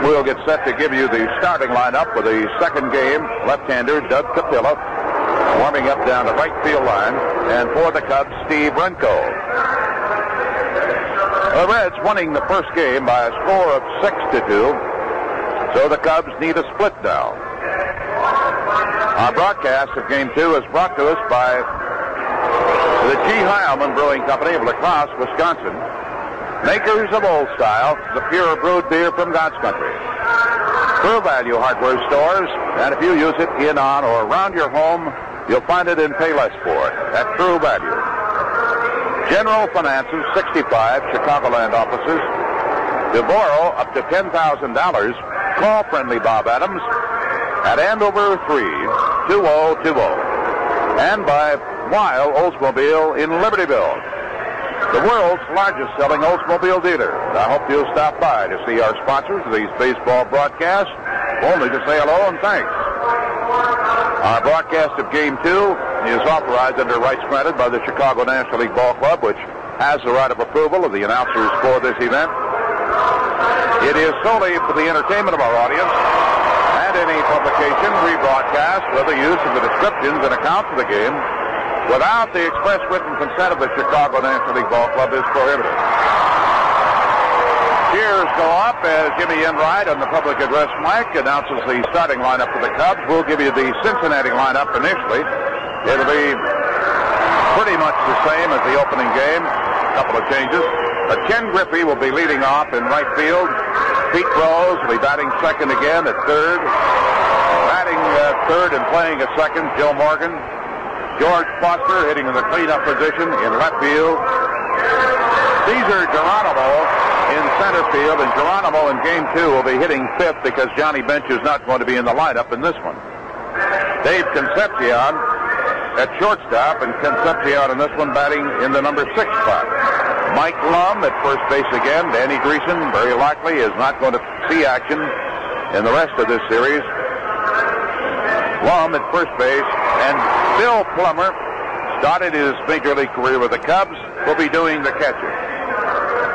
We'll get set to give you the starting lineup for the second game. Left-hander Doug Capilla warming up down the right field line. And for the Cubs, Steve Renko. The Reds winning the first game by a score of 6-2. So the Cubs need a split now. Our broadcast of Game 2 is brought to us by the G. Heilman Brewing Company of La Crosse, Wisconsin. Makers of Old Style, the pure brewed beer from God's country. True Value hardware stores, and if you use it in, on, or around your home, you'll find it in Pay Less for it at True Value. General Finance's 65 Chicagoland offices. To borrow up to $10,000, call friendly Bob Adams at Andover 3-2020. And by Weil Oldsmobile in Libertyville, the world's largest selling Oldsmobile dealer. I hope you'll stop by to see our sponsors of these baseball broadcasts, only to say hello and thanks. Our broadcast of Game 2 is authorized under rights granted by the Chicago National League Ball Club, which has the right of approval of the announcers for this event. It is solely for the entertainment of our audience, and any publication, rebroadcast, or the use of the descriptions and accounts of the game without the express written consent of the Chicago National League Ball Club is prohibited. Cheers go up as Jimmy Enright on the public address mic announces the starting lineup for the Cubs. We'll give you the Cincinnati lineup initially. It'll be pretty much the same as the opening game. A couple of changes. Ken Griffey will be leading off in right field. Pete Rose will be batting second again at third. Batting third and playing at second, Joe Morgan. George Foster hitting in the cleanup position in left field. Cesar Geronimo in center field, and Geronimo in Game 2 will be hitting fifth because Johnny Bench is not going to be in the lineup in this one. Dave Concepcion at shortstop, and Concepcion in this one batting in the number 6 spot. Mike Lum at first base again. Danny Greason very likely is not going to see action in the rest of this series. Lum at first base, and Bill Plummer started his major league career with the Cubs, will be doing the catching.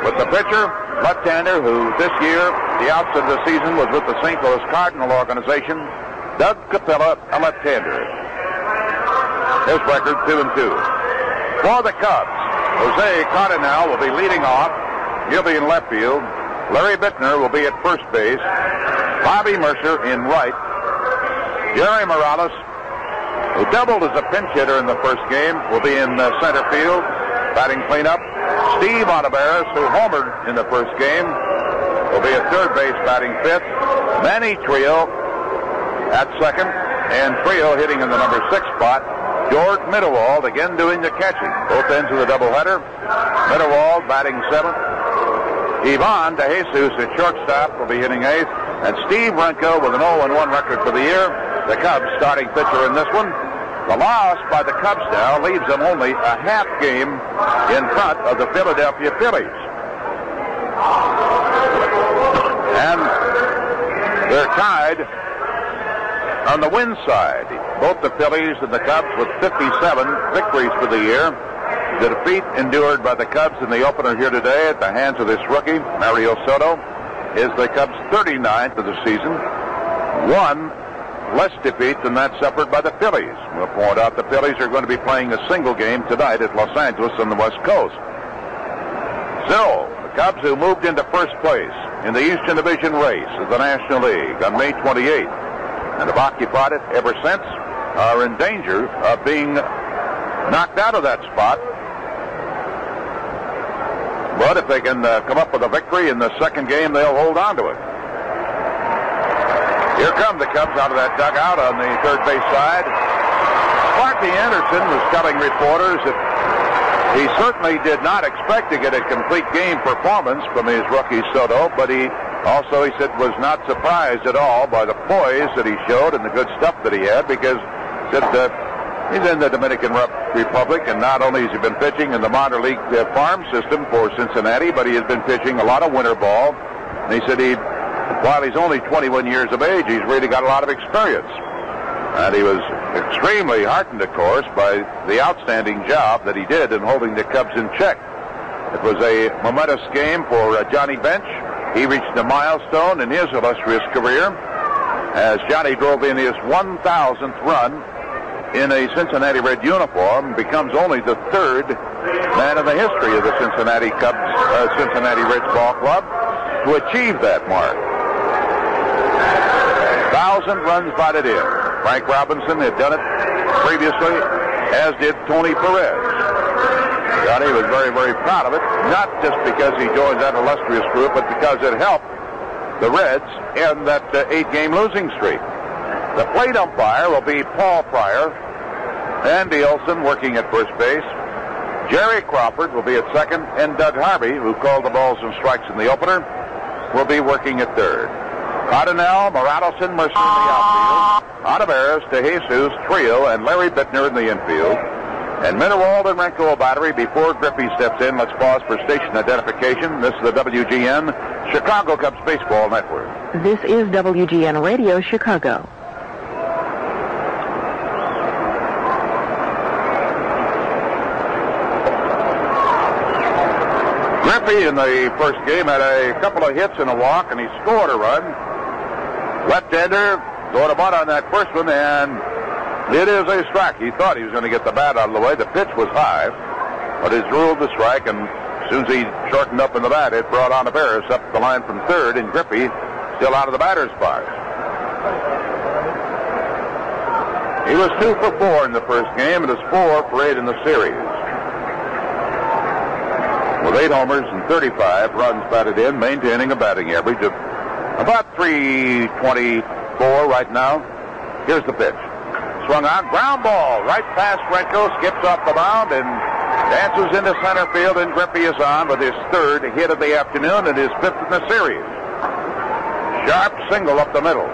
With the pitcher, left-hander, who this year, the outset of the season, was with the St. Louis Cardinal organization, Doug Capilla, a left-hander. His record 2-2. For the Cubs, Jose Cardinal will be leading off. He'll be in left field. Larry Bittner will be at first base. Bobby Mercer in right. Jerry Morales, who doubled as a pinch hitter in the first game, will be in center field, batting cleanup. Steve Olivares, who homered in the first game, will be at third base, batting fifth. Manny Trio at second, and Trio hitting in the number 6 spot. George Middlewald again doing the catching. Both ends of the doubleheader. Middlewald batting 7th. Ivan De Jesus at shortstop will be hitting 8th. And Steve Renko with an 0-1 record for the year. The Cubs starting pitcher in this one. The loss by the Cubs now leaves them only a half game in front of the Philadelphia Phillies. And they're tied on the win side. Both the Phillies and the Cubs with 57 victories for the year. The defeat endured by the Cubs in the opener here today at the hands of this rookie, Mario Soto, is the Cubs' 39th of the season. One less defeat than that suffered by the Phillies. We'll point out the Phillies are going to be playing a single game tonight at Los Angeles on the West Coast. So, the Cubs, who moved into first place in the Eastern Division race of the National League on May 28th and have occupied it ever since, are in danger of being knocked out of that spot. But if they can come up with a victory in the second game, they'll hold on to it. Here come the Cubs out of that dugout on the third base side. Sparky Anderson was telling reporters that he certainly did not expect to get a complete game performance from his rookie Soto, but he said was not surprised at all by the poise that he showed and the good stuff that he had, because he said he's in the Dominican Republic, and not only has he been pitching in the minor league farm system for Cincinnati, but he has been pitching a lot of winter ball. And he said while he's only 21 years of age, he's really got a lot of experience. And he was extremely heartened, of course, by the outstanding job that he did in holding the Cubs in check. It was a momentous game for Johnny Bench, He reached a milestone in his illustrious career as Johnny drove in his 1,000th run in a Cincinnati Red uniform, becomes only the third man in the history of the Cincinnati Reds ball club to achieve that mark. 1,000 runs batted in. Frank Robinson had done it previously, as did Tony Perez. Johnny was very, very proud of it, not just because he joined that illustrious group, but because it helped the Reds end that 8-game losing streak. The plate umpire will be Paul Pryor. Andy Olson working at first base. Jerry Crawford will be at second, and Doug Harvey, who called the balls and strikes in the opener, will be working at third. Cardinal, Morados, and Mercer in the outfield. Olivares, DeJesus, Trio, and Larry Bittner in the infield. And Minderwald and Renko battery before Griffey steps in. Let's pause for station identification. This is the WGN Chicago Cubs Baseball Network. This is WGN Radio Chicago. Griffey in the first game had a couple of hits and a walk, and he scored a run. Left-hander scored a bunt on that first one, and it is a strike. He thought he was going to get the bat out of the way. The pitch was high, but it's ruled the strike, and as soon as he shortened up in the bat, it brought Olivares up the line from third, and Griffey still out of the batter's box. He was 2 for 4 in the first game, and is 4 for 8 in the series. With 8 homers and 35 runs batted in, maintaining a batting average of about .324 right now. Here's the pitch. Swung on, ground ball, right past Renko, skips off the mound and dances into center field, and Griffey is on with his third hit of the afternoon and his 5th in the series. Sharp single up the middle.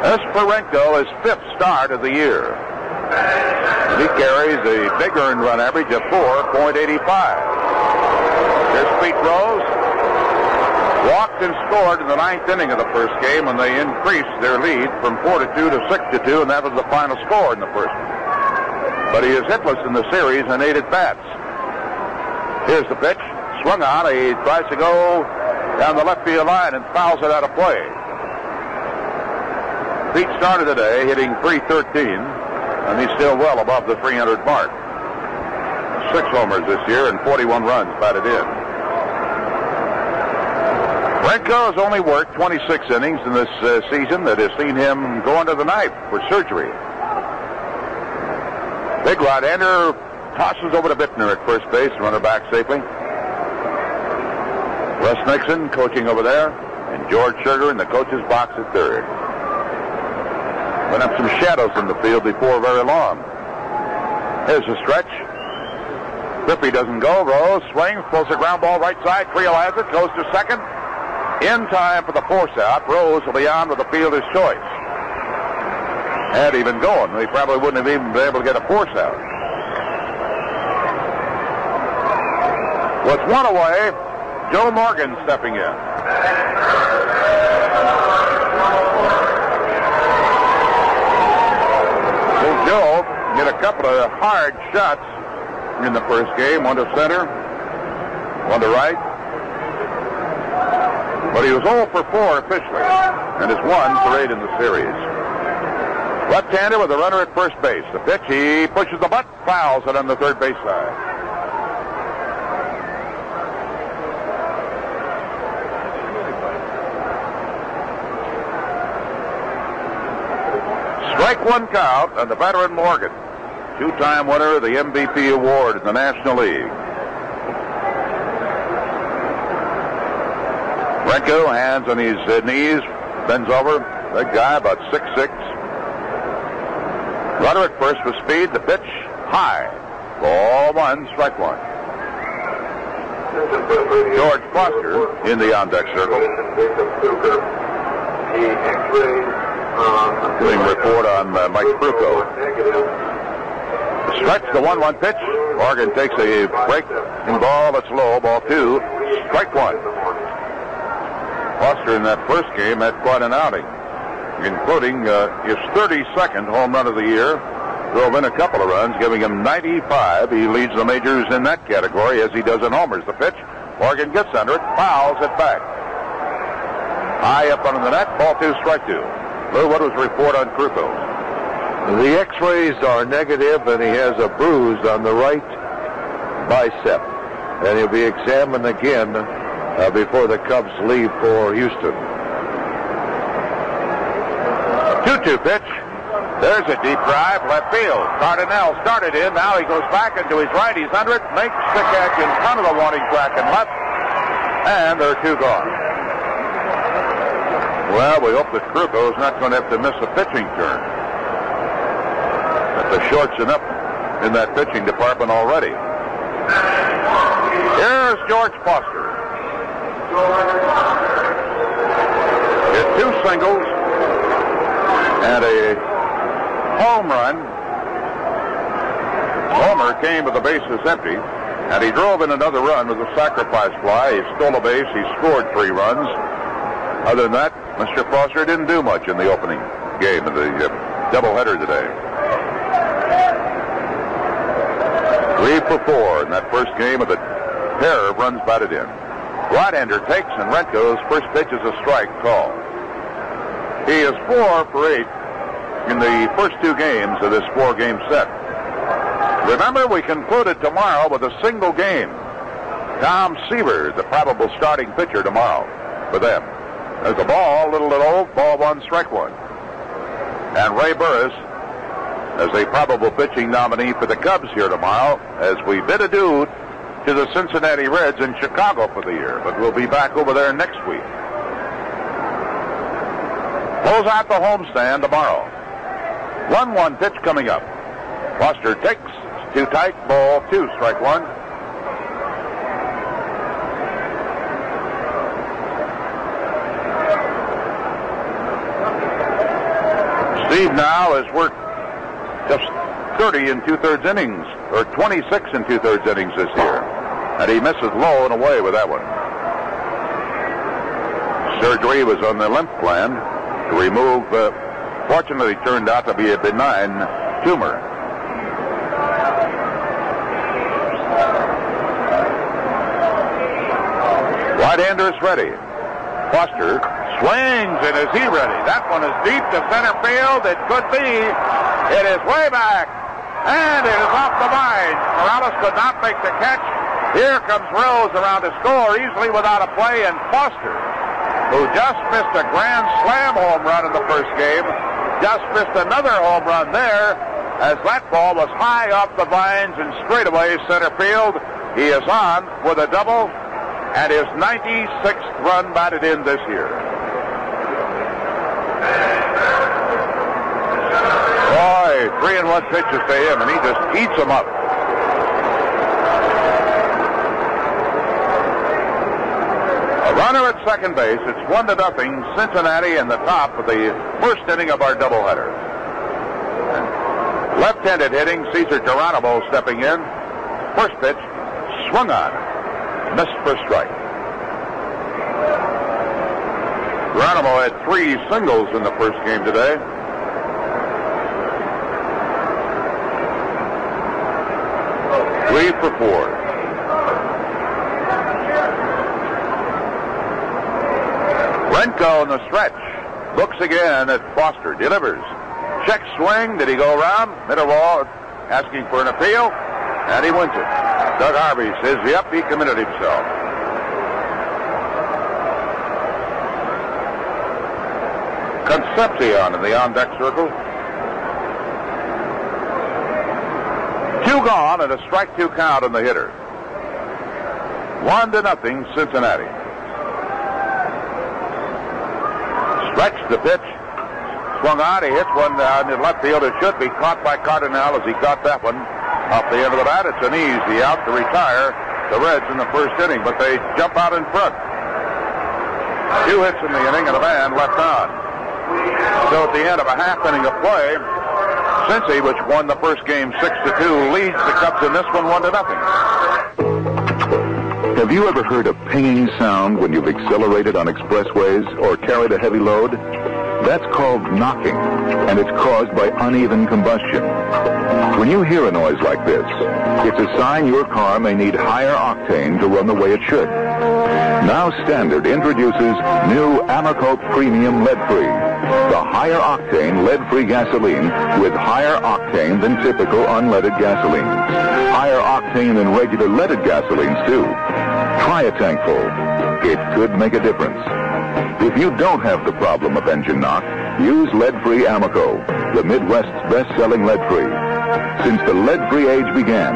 This for Renko is 5th start of the year. And he carries a big earned run average of 4.85. Here's Pete Rose. Walked and scored in the 9th inning of the first game when they increased their lead from 4-2 to 6-2, and that was the final score in the first one. But he is hitless in the series and 8 at-bats. Here's the pitch. Swung on. He tries to go down the left field line and fouls it out of play. Pete started today hitting .313, and he's still well above the 300 mark. 6 homers this year and 41 runs batted in. Renko has only worked 26 innings in this season that has seen him go under the knife for surgery. Big right-hander tosses over to Bittner at first base, runner back safely. Russ Nixon coaching over there, and George Sugar in the coach's box at third. Went up some shadows in the field before very long. Here's the stretch. Griffey doesn't go. Rose swings, pulls the ground ball right side. Creel has it, goes to second. In time for the force out. Rose will be on with the fielder's choice. Had he been going, he probably wouldn't have even been able to get a force out. With 1 away, Joe Morgan stepping in. So Joe hit a couple of hard shots in the first game. 1 to center, 1 to right. But he was 0 for 4 officially, and is 1 for 8 in the series. Left-hander with a runner at first base. The pitch, he pushes the butt, fouls it on the third base side. Strike 1 count on the veteran Morgan, 2-time winner of the MVP award in the National League. Renko, hands on his knees, bends over. Big guy, about 6'6". Runner at first with speed. The pitch, high. Ball 1, strike 1. George Foster in the on-deck circle. Doing report on Mike Fruco. Stretch the 1-1 pitch. Morgan takes a breaking ball that's low, ball 2, strike 1. Foster in that first game had quite an outing, including his 32nd home run of the year. Drove in a couple of runs, giving him 95. He leads the majors in that category as he does in homers. The pitch, Morgan gets under it, fouls it back. High up under the net, ball 2, strike 2. Lou, what was the report on Krukow? The x-rays are negative, and he has a bruise on the right bicep. And he'll be examined again before the Cubs leave for Houston. 2-2 pitch. There's a deep drive, left field. Cardinal started in. Now he goes back into his right. He's under it, makes the catch in front of the warning track and left. And there are 2 gone. Well, we hope that Krukow is not going to have to miss a pitching turn. But the short's enough in that pitching department already. Here's George Foster. Hit 2 singles and a home run. Homer came with the bases empty, and he drove in another run with a sacrifice fly. He stole a base. He scored 3 runs. Other than that, Mr. Foster didn't do much in the opening game of the doubleheader today. 3 for 4 in that first game of the pair of runs batted in. Right-hander takes, and Renko's first pitch is a strike call. He is 4 for 8 in the first 2 games of this 4-game set. Remember, we concluded tomorrow with a single game. Tom Seaver, the probable starting pitcher tomorrow for them. There's a ball, little, ball 1, strike 1. And Ray Burris as a probable pitching nominee for the Cubs here tomorrow as we bid adieu to the Cincinnati Reds in Chicago for the year. But we'll be back over there next week. Close out the homestand tomorrow. 1-1 pitch coming up. Foster takes. It's too tight. Ball 2, strike 1. Steve now has worked just 30 and 2/3 innings, or 26 and 2/3 innings this year. And he misses low and away with that one. Surgery was on the lymph gland to remove, fortunately turned out to be a benign tumor. Right-hander is ready. Foster swings, and is he ready? That one is deep to center field. It could be. It is way back, and it is off the vine. Morales could not make the catch. Here comes Rose around to score easily without a play, and Foster, who just missed a grand slam home run in the first game, just missed another home run there as that ball was high off the vines and straightaway center field. He is on with a double and his 96th run batted in this year. Boy, 3-1 pitches to him, and he just eats them up. A runner at second base. It's 1-0 Cincinnati in the top of the first inning of our doubleheader. Left-handed hitting, Cesar Geronimo stepping in. First pitch, swung on. Missed for strike. Geronimo had 3 singles in the first game today. Three for 4. Renko in the stretch. Looks again at Foster. Delivers. Check swing. Did he go around? Middle wall asking for an appeal. And he wins it. Doug Harvey says, yep, he committed himself. Concepcion in the on-deck circle. 2 gone and a strike 2 count on the hitter. 1-0 Cincinnati. Stretched the pitch. Swung on. He hits one down in left field. It should be caught by Cardinal as he got that one off the end of the bat. It's an easy out to retire the Reds in the first inning, but they jump out in front. 2 hits in the inning and a man left on. So at the end of a half inning of play, Cincy, which won the first game 6-2, leads the Cubs in this one 1-0. Have you ever heard a pinging sound when you've accelerated on expressways or carried a heavy load? That's called knocking, and it's caused by uneven combustion. When you hear a noise like this, it's a sign your car may need higher octane to run the way it should. Now Standard introduces new Amoco Premium Lead-Free, the higher octane lead-free gasoline with higher octane than typical unleaded gasolines. Higher octane than regular leaded gasolines, too. Try a tank full. It could make a difference. If you don't have the problem of engine knock, use lead-free Amoco, the Midwest's best-selling lead-free. Since the lead-free age began,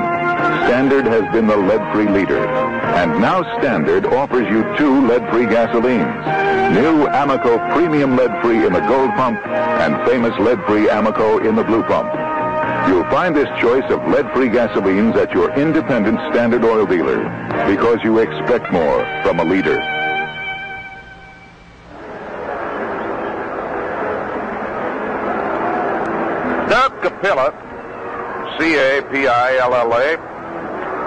Standard has been the lead-free leader. And now Standard offers you 2 lead-free gasolines. New Amoco Premium Lead-Free in the Gold Pump and famous lead-free Amoco in the Blue Pump. You'll find this choice of lead-free gasolines at your independent Standard oil dealer because you expect more from a leader. Doug Capilla, C-A-P-I-L-L-A,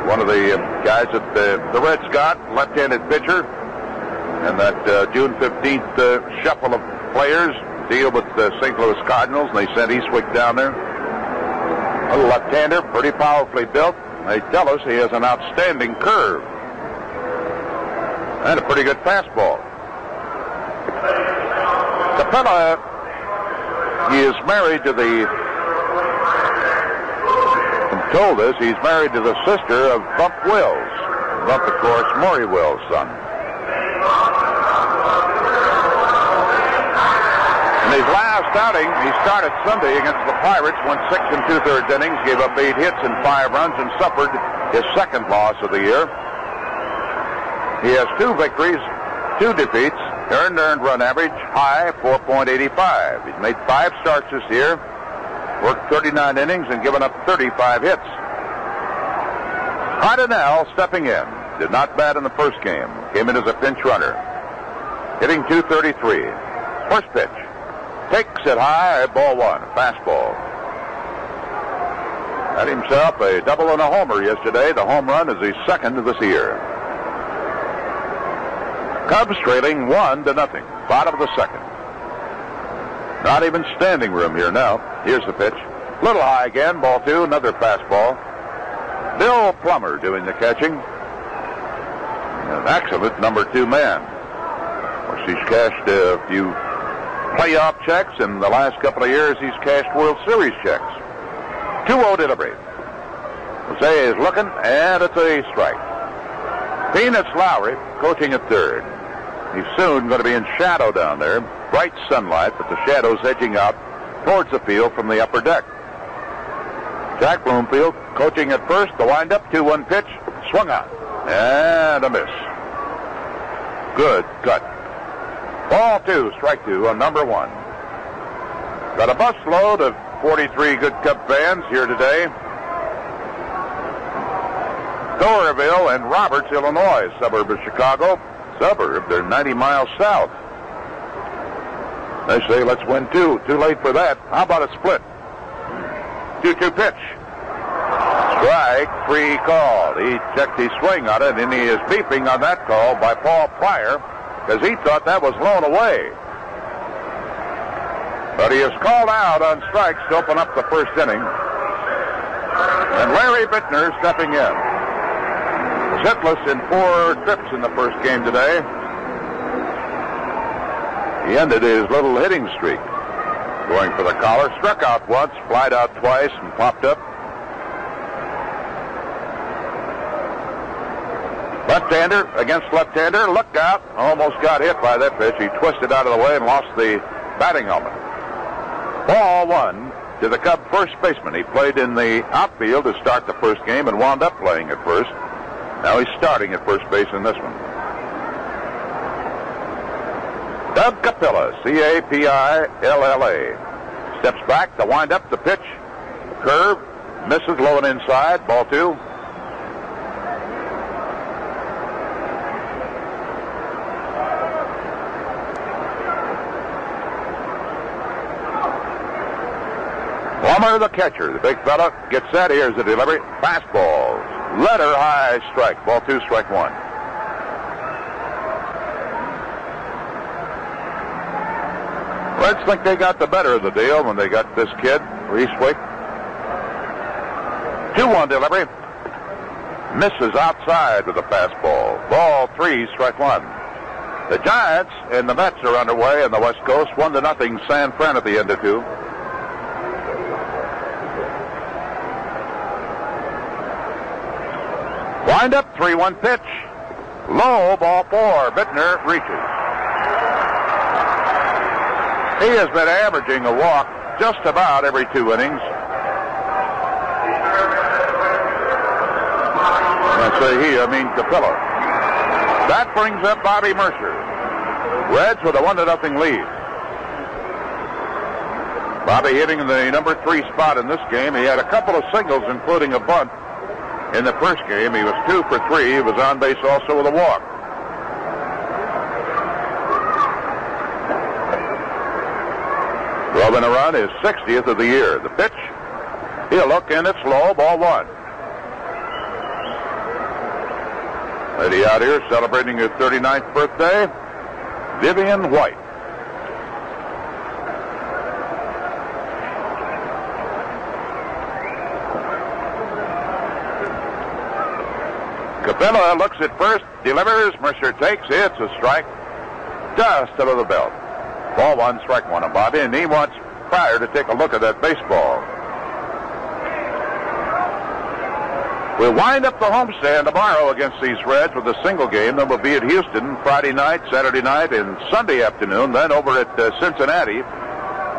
one of the guys that the Reds got, left-handed pitcher, and that June 15th shuffle of players deal with the St. Louis Cardinals, and they sent Eastwick down there. A left-hander, pretty powerfully built. They tell us he has an outstanding curve and a pretty good fastball. Capella, he is married to told us he's married to the sister of Bump Wills. Bump, of course, Maury Wills' son. In his last outing, he started Sunday against the Pirates, went 6 2/3 innings, gave up 8 hits and 5 runs, and suffered his second loss of the year. He has 2 victories, 2 defeats, earned run average, high 4.85. He's made 5 starts this year, worked 39 innings and given up 35 hits. Cardinal stepping in. Did not bat in the first game. Came in as a pinch runner. Hitting .233. First pitch. Takes it high, ball 1. Fastball. Had himself a double and a homer yesterday. The home run is his second of this year. Cubs trailing 1-0. Bottom of the second. Not even standing room here now. Here's the pitch. Little high again, ball 2, another fastball. Bill Plummer doing the catching. An excellent number 2 man. Of course, he's cashed a few playoff checks. In the last couple of years, he's cashed World Series checks. 2-0 delivery. Jose is looking, and it's a strike. Peanuts Lowry coaching at third. He's soon going to be in shadow down there. Bright sunlight, but the shadows edging out towards the field from the upper deck. Jack Bloomfield coaching at first. The windup, 2-1 pitch, swung on, and a miss. Good cut. Ball 2, strike 2 on number 1. Got a busload of 43 good Cub fans here today. Doraville and Roberts, Illinois, suburb of Chicago. Suburb, they're 90 miles south. They say, let's win 2. Too late for that. How about a split? 2-2 pitch. Strike 3 called. He checked his swing on it, and he is beeping on that call by Paul Pryor because he thought that was blown away. But he is called out on strikes to open up the first inning. And Larry Bittner stepping in. Was hitless in 4 trips in the first game today. He ended his little hitting streak. Going for the collar. Struck out once, flied out twice, and popped up. Left-hander against left-hander. Look out. Almost got hit by that pitch. He twisted out of the way and lost the batting helmet. Ball 1 to the Cub first baseman. He played in the outfield to start the first game and wound up playing at first. Now he's starting at first base in this one. Doug Capilla, C-A-P-I-L-L-A. Steps back, the windup, the pitch, curve, misses low and inside, ball 2. Plummer, the catcher, the big fella, gets set. Here's the delivery. Fastball. Letter high strike. Ball 2, strike 1. Reds think they got the better of the deal when they got this kid, Reeswick. 2-1 delivery. Misses outside with a fastball. Ball 3, strike 1. The Giants and the Mets are underway on the West Coast. 1-0 San Fran at the end of 2. Wind up, 3-1 pitch. Low, ball 4. Bittner reaches. He has been averaging a walk just about every 2 innings. When I say he, I mean Capella. That brings up Bobby Mercer. Reds with a 1-0 lead. Bobby hitting in the number 3 spot in this game. He had a couple of singles, including a bunt. In the first game, he was 2 for 3. He was on base also with a walk. Drove in a run, his 60th of the year. The pitch, he'll look, and it's low, ball 1. Lady out here celebrating her 39th birthday, Vivian White. Capella looks at first, delivers. Mercer takes. It's a strike. Just out of the belt. Ball 1, strike 1 on Bobby, and he wants Pryor to take a look at that baseball. We'll wind up the homestand tomorrow against these Reds with a single game. Then we'll be at Houston Friday night, Saturday night, and Sunday afternoon. Then over at Cincinnati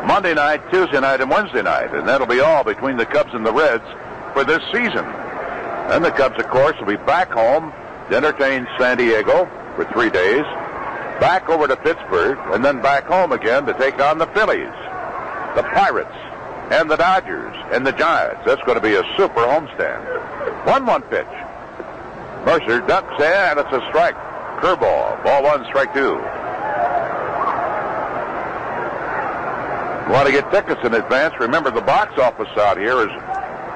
Monday night, Tuesday night, and Wednesday night. And that'll be all between the Cubs and the Reds for this season. And the Cubs, of course, will be back home to entertain San Diego for 3 days, back over to Pittsburgh, and then back home again to take on the Phillies, the Pirates, and the Dodgers, and the Giants. That's going to be a super homestand. 1-1 pitch. Mercer ducks in, and it's a strike. Curveball. Ball 1, strike 2. You want to get tickets in advance? Remember, the box office out here is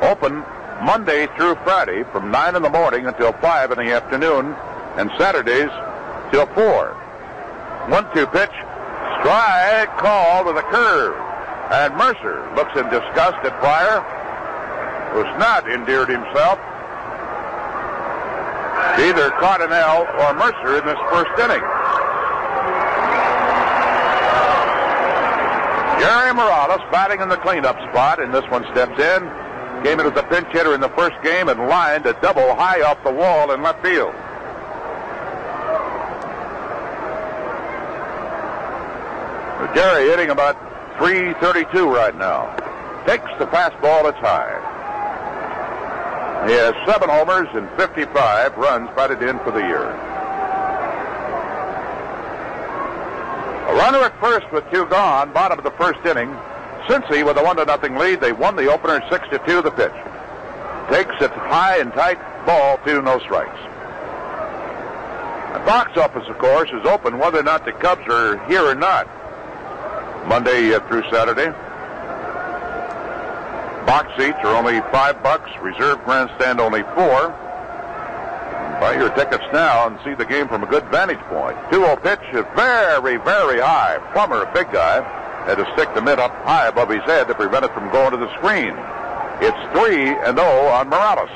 open Monday through Friday from 9 in the morning until 5 in the afternoon, and Saturdays till 4. 1-2 pitch. Strike called with a curve. And Mercer looks in disgust at Pryor, who's not endeared himself to either Cardinal or Mercer in this first inning. Jerry Morales batting in the cleanup spot, and this one steps in. Came in as a pinch hitter in the first game and lined a double high off the wall in left field. Jerry hitting about .332 right now. Takes the fastball, it's high. He has 7 homers and 55 runs batted in for the year. A runner at first with 2 gone, bottom of the first inning. Cincy with a 1-0 lead. They won the opener 6-2 the pitch. Takes it high and tight, ball 2, no strikes. The box office, of course, is open whether or not the Cubs are here or not. Monday through Saturday. Box seats are only $5. Reserve grandstand only $4. Buy your tickets now and see the game from a good vantage point. 2-0 pitch is very, very high. Plummer, a big guy, had to stick the mitt up high above his head to prevent it from going to the screen. It's 3-0 on Morales.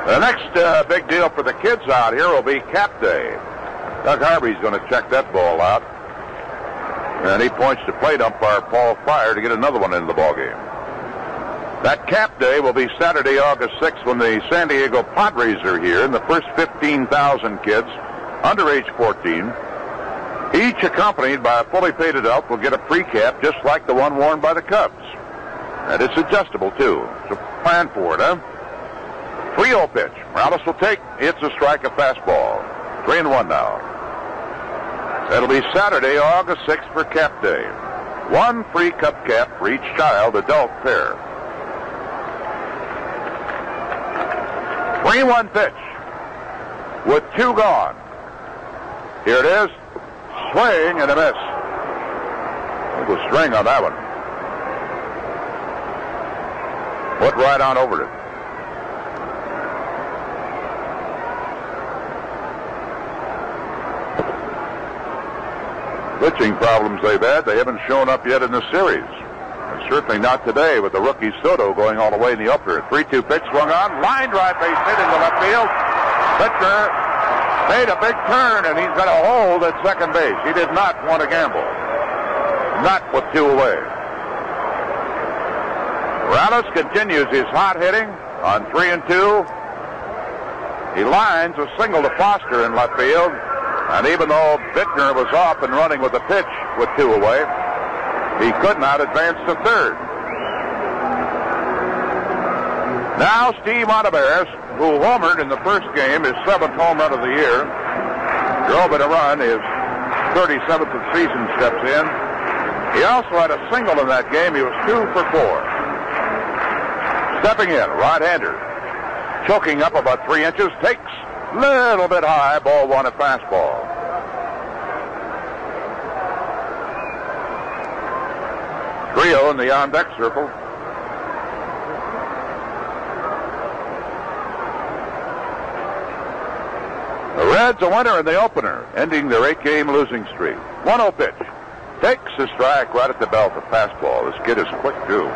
The next big deal for the kids out here will be Cap Day. Doug Harvey's going to check that ball out. And he points to plate umpire Paul Pryor to get another one into the ballgame. That Cap Day will be Saturday, August 6th, when the San Diego Padres are here, and the first 15,000 kids under age 14, each accompanied by a fully paid adult, will get a free cap just like the one worn by the Cubs. And it's adjustable, too. So plan for it, huh? 3-0 pitch. Morales will take. It's a strike, a fastball. 3-1 now. That'll be Saturday, August 6th for Cap Day. 1 free Cub cap for each child, adult pair. 3-1 pitch with 2 gone. Here it is. Swing and a miss. Look at the string on that one. Put right on over it. pitching problems they've had, they haven't shown up yet in the series. And certainly not today with the rookie Soto going all the way in the opener. 3-2 pitch swung on, line drive base hit into left field. Bittner made a big turn, and he's got a hold at second base. He did not want to gamble. Not with 2 away. Morales continues his hot hitting on 3-2. He lines a single to Foster in left field. And even though Bittner was off and running with a pitch with 2 away, he could not advance to third. Now Steve Ontiveros, who homered in the first game, his 7th home run of the year, drove in a run, his 37th of the season steps in. He also had a single in that game. He was 2 for 4. Stepping in, right-hander. Choking up about 3 inches, takes a little bit high, ball 1 at fastball. Trio in the on-deck circle. The Reds a winner in the opener, ending their 8-game losing streak. 1-0 pitch. Takes a strike right at the belt of fastball. This kid is quick, too.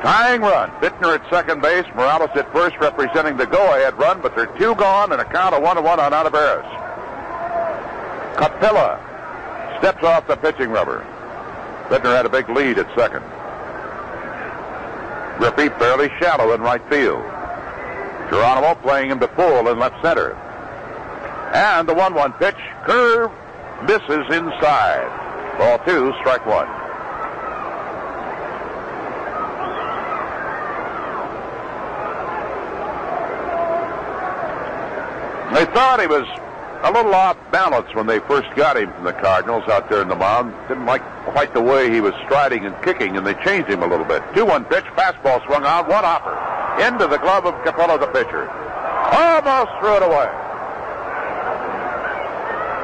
Tying run. Bittner at second base. Morales at first, representing the go-ahead run, but they're 2 gone and a count of 1-1 on Ontiveros. Capilla steps off the pitching rubber. Bittner had a big lead at second. Griffey fairly shallow in right field. Geronimo playing him to full in left center. And the 1-1 pitch, curve, misses inside. Ball 2, strike 1. They thought he was a little off balance when they first got him from the Cardinals out there in the mound. Didn't like quite the way he was striding and kicking, and they changed him a little bit. 2-1 pitch, fastball swung on, 1 hopper. Into the glove of Capello, the pitcher. Almost threw it away.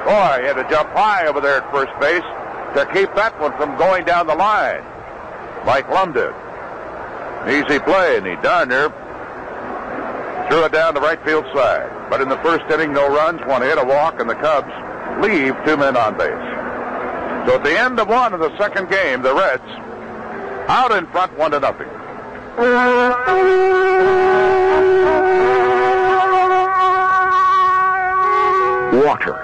Boy, he had to jump high over there at first base to keep that one from going down the line, like Lum did. Easy play, and he darn near threw it down the right field side. But in the first inning, no runs, 1 hit, a walk, and the Cubs leave 2 men on base. So at the end of 1 of the second game, the Reds out in front 1-0. Water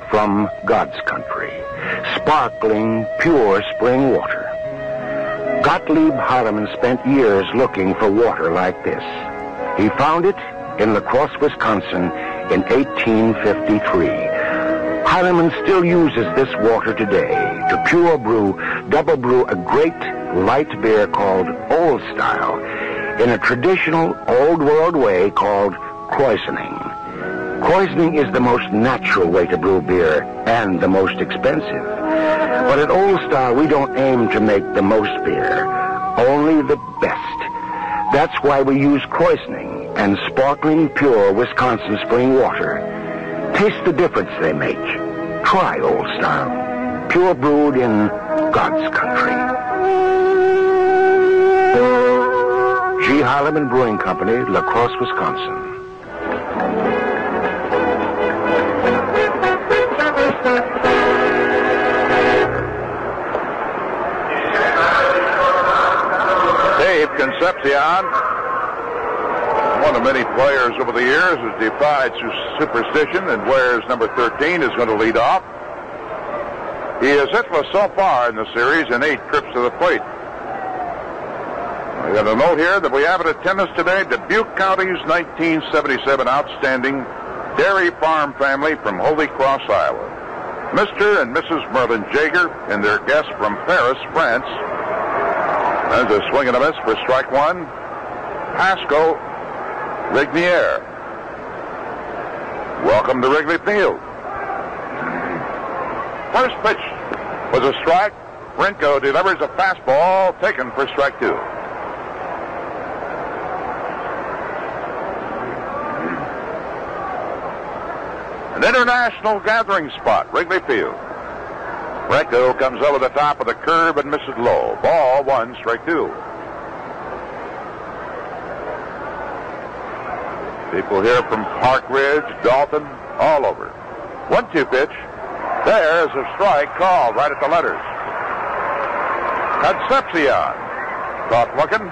from God's country. Sparkling, pure spring water. Gottlieb Heilemann spent years looking for water like this. He found it in La Crosse, Wisconsin in 1853. Heilemann still uses this water today to pure brew, double brew a great light beer called Old Style in a traditional old world way called krausening. Krausening is the most natural way to brew beer and the most expensive. But at Old Style, we don't aim to make the most beer, only the best. That's why we use krausening and sparkling, pure Wisconsin spring water. Taste the difference they make. Try Old Style, pure brewed in God's country. G. Heilemann Brewing Company, La Crosse, Wisconsin. Dave Concepcion, one of many players over the years, has defied superstition and wears number 13, is going to lead off. He is hitless so far in the series in 8 trips to the plate. I got a note here that we have in attendance today Dubuque County's 1977 outstanding dairy farm family from Holy Cross, Iowa. Mr. and Mrs. Merlin Jaeger and their guests from Paris, France. There's a swing and a miss for strike 1. Pascal Rignier. Welcome to Wrigley Field. First pitch was a strike. Brinko delivers a fastball taken for strike 2. An international gathering spot, Wrigley Field. Brinko comes over the top of the curve and misses low. Ball 1, strike 2. People here from Park Ridge, Dalton, all over. 1-2 pitch. There's a strike called right at the letters. Concepcion. Caught looking.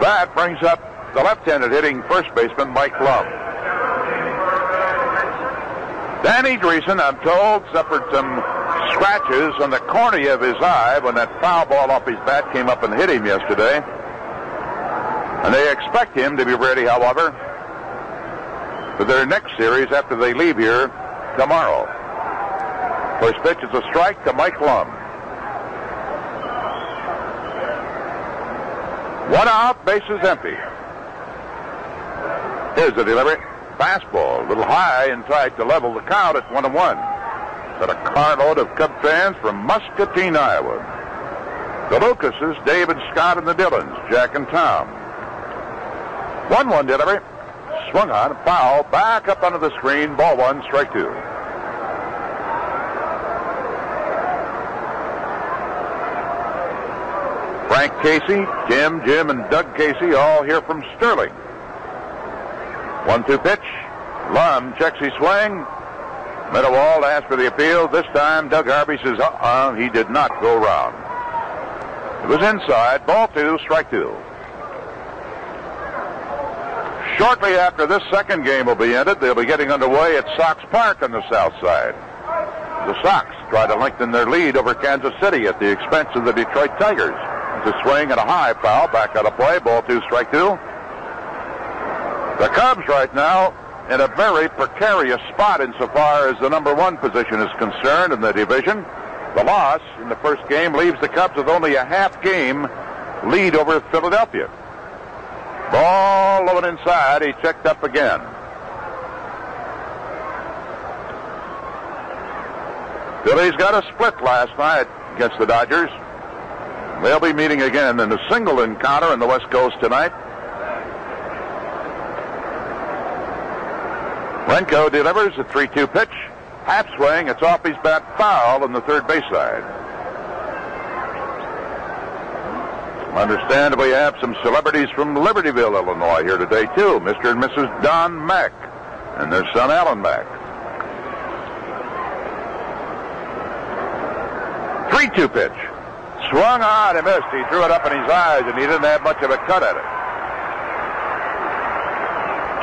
That brings up the left-handed hitting first baseman, Mike Lum. Danny Dreesen, I'm told, suffered some scratches on the cornea of his eye when that foul ball off his bat came up and hit him yesterday. And they expect him to be ready, however, for their next series after they leave here tomorrow. First pitch is a strike to Mike Lum. 1 out, bases empty. Here's the delivery. Fastball, a little high inside to level the count at 1-1. Got a carload of Cub fans from Muscatine, Iowa. The Lucases, David, Scott, and the Dillons, Jack and Tom. 1-1 delivery. Swung on, foul, back up under the screen, ball 1, strike 2. Frank Casey, Jim, and Doug Casey all here from Sterling. 1-2 pitch. Lum checks his swing. Middle wall asks for the appeal. This time, Doug Harvey says, he did not go round. It was inside. Ball 2, strike 2. Shortly after this second game will be ended, they'll be getting underway at Sox Park on the south side. The Sox try to lengthen their lead over Kansas City at the expense of the Detroit Tigers. It's a swing and a high foul. Back out of play. Ball 2, strike 2. The Cubs right now in a very precarious spot insofar as the number 1 position is concerned in the division. The loss in the first game leaves the Cubs with only a half-game lead over Philadelphia. Ball low and inside. He checked up again. Phillies got a split last night against the Dodgers. They'll be meeting again in a single encounter on the West Coast tonight. Renko delivers a 3-2 pitch. Half swing. It's off his bat, foul on the third base side. Understandably, we have some celebrities from Libertyville, Illinois here today, too. Mr. and Mrs. Don Mack and their son, Alan Mack. 3-2 pitch. Swung on and missed. He threw it up in his eyes, and he didn't have much of a cut at it.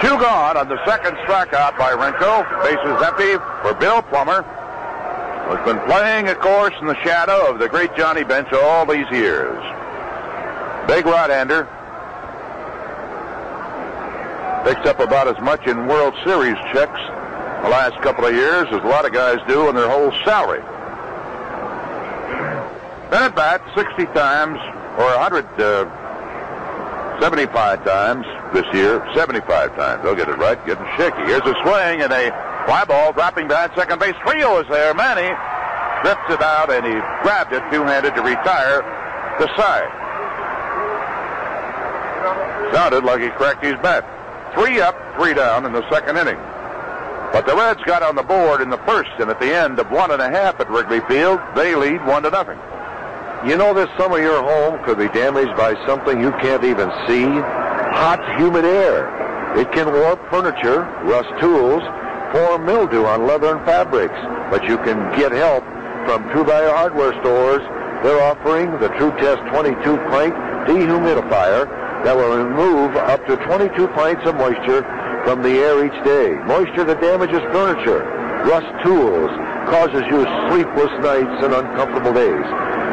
2 gone on the second strikeout by Renko. Bases empty for Bill Plummer, who's been playing, of course, in the shadow of the great Johnny Bench all these years. Big right-hander. Picks up about as much in World Series checks the last couple of years as a lot of guys do in their whole salary. Been at bat 60 times, or 175 times this year. 75 times. They'll get it right. Getting shaky. Here's a swing and a fly ball dropping back. Second base trio is there. Manny drifts it out and he grabbed it two-handed to retire the side. Sounded like he cracked his bat. 3 up, 3 down in the second inning. But the Reds got on the board in the first, and at the end of 1.5 at Wrigley Field, they lead 1-0. You know, this summer your home could be damaged by something you can't even see. Hot, humid air. It can warp furniture, rust tools, form mildew on leather and fabrics. But you can get help from True Value Hardware stores. They're offering the True Test 22-pint dehumidifier that will remove up to 22 pints of moisture from the air each day. Moisture that damages furniture, rust tools, causes you sleepless nights and uncomfortable days.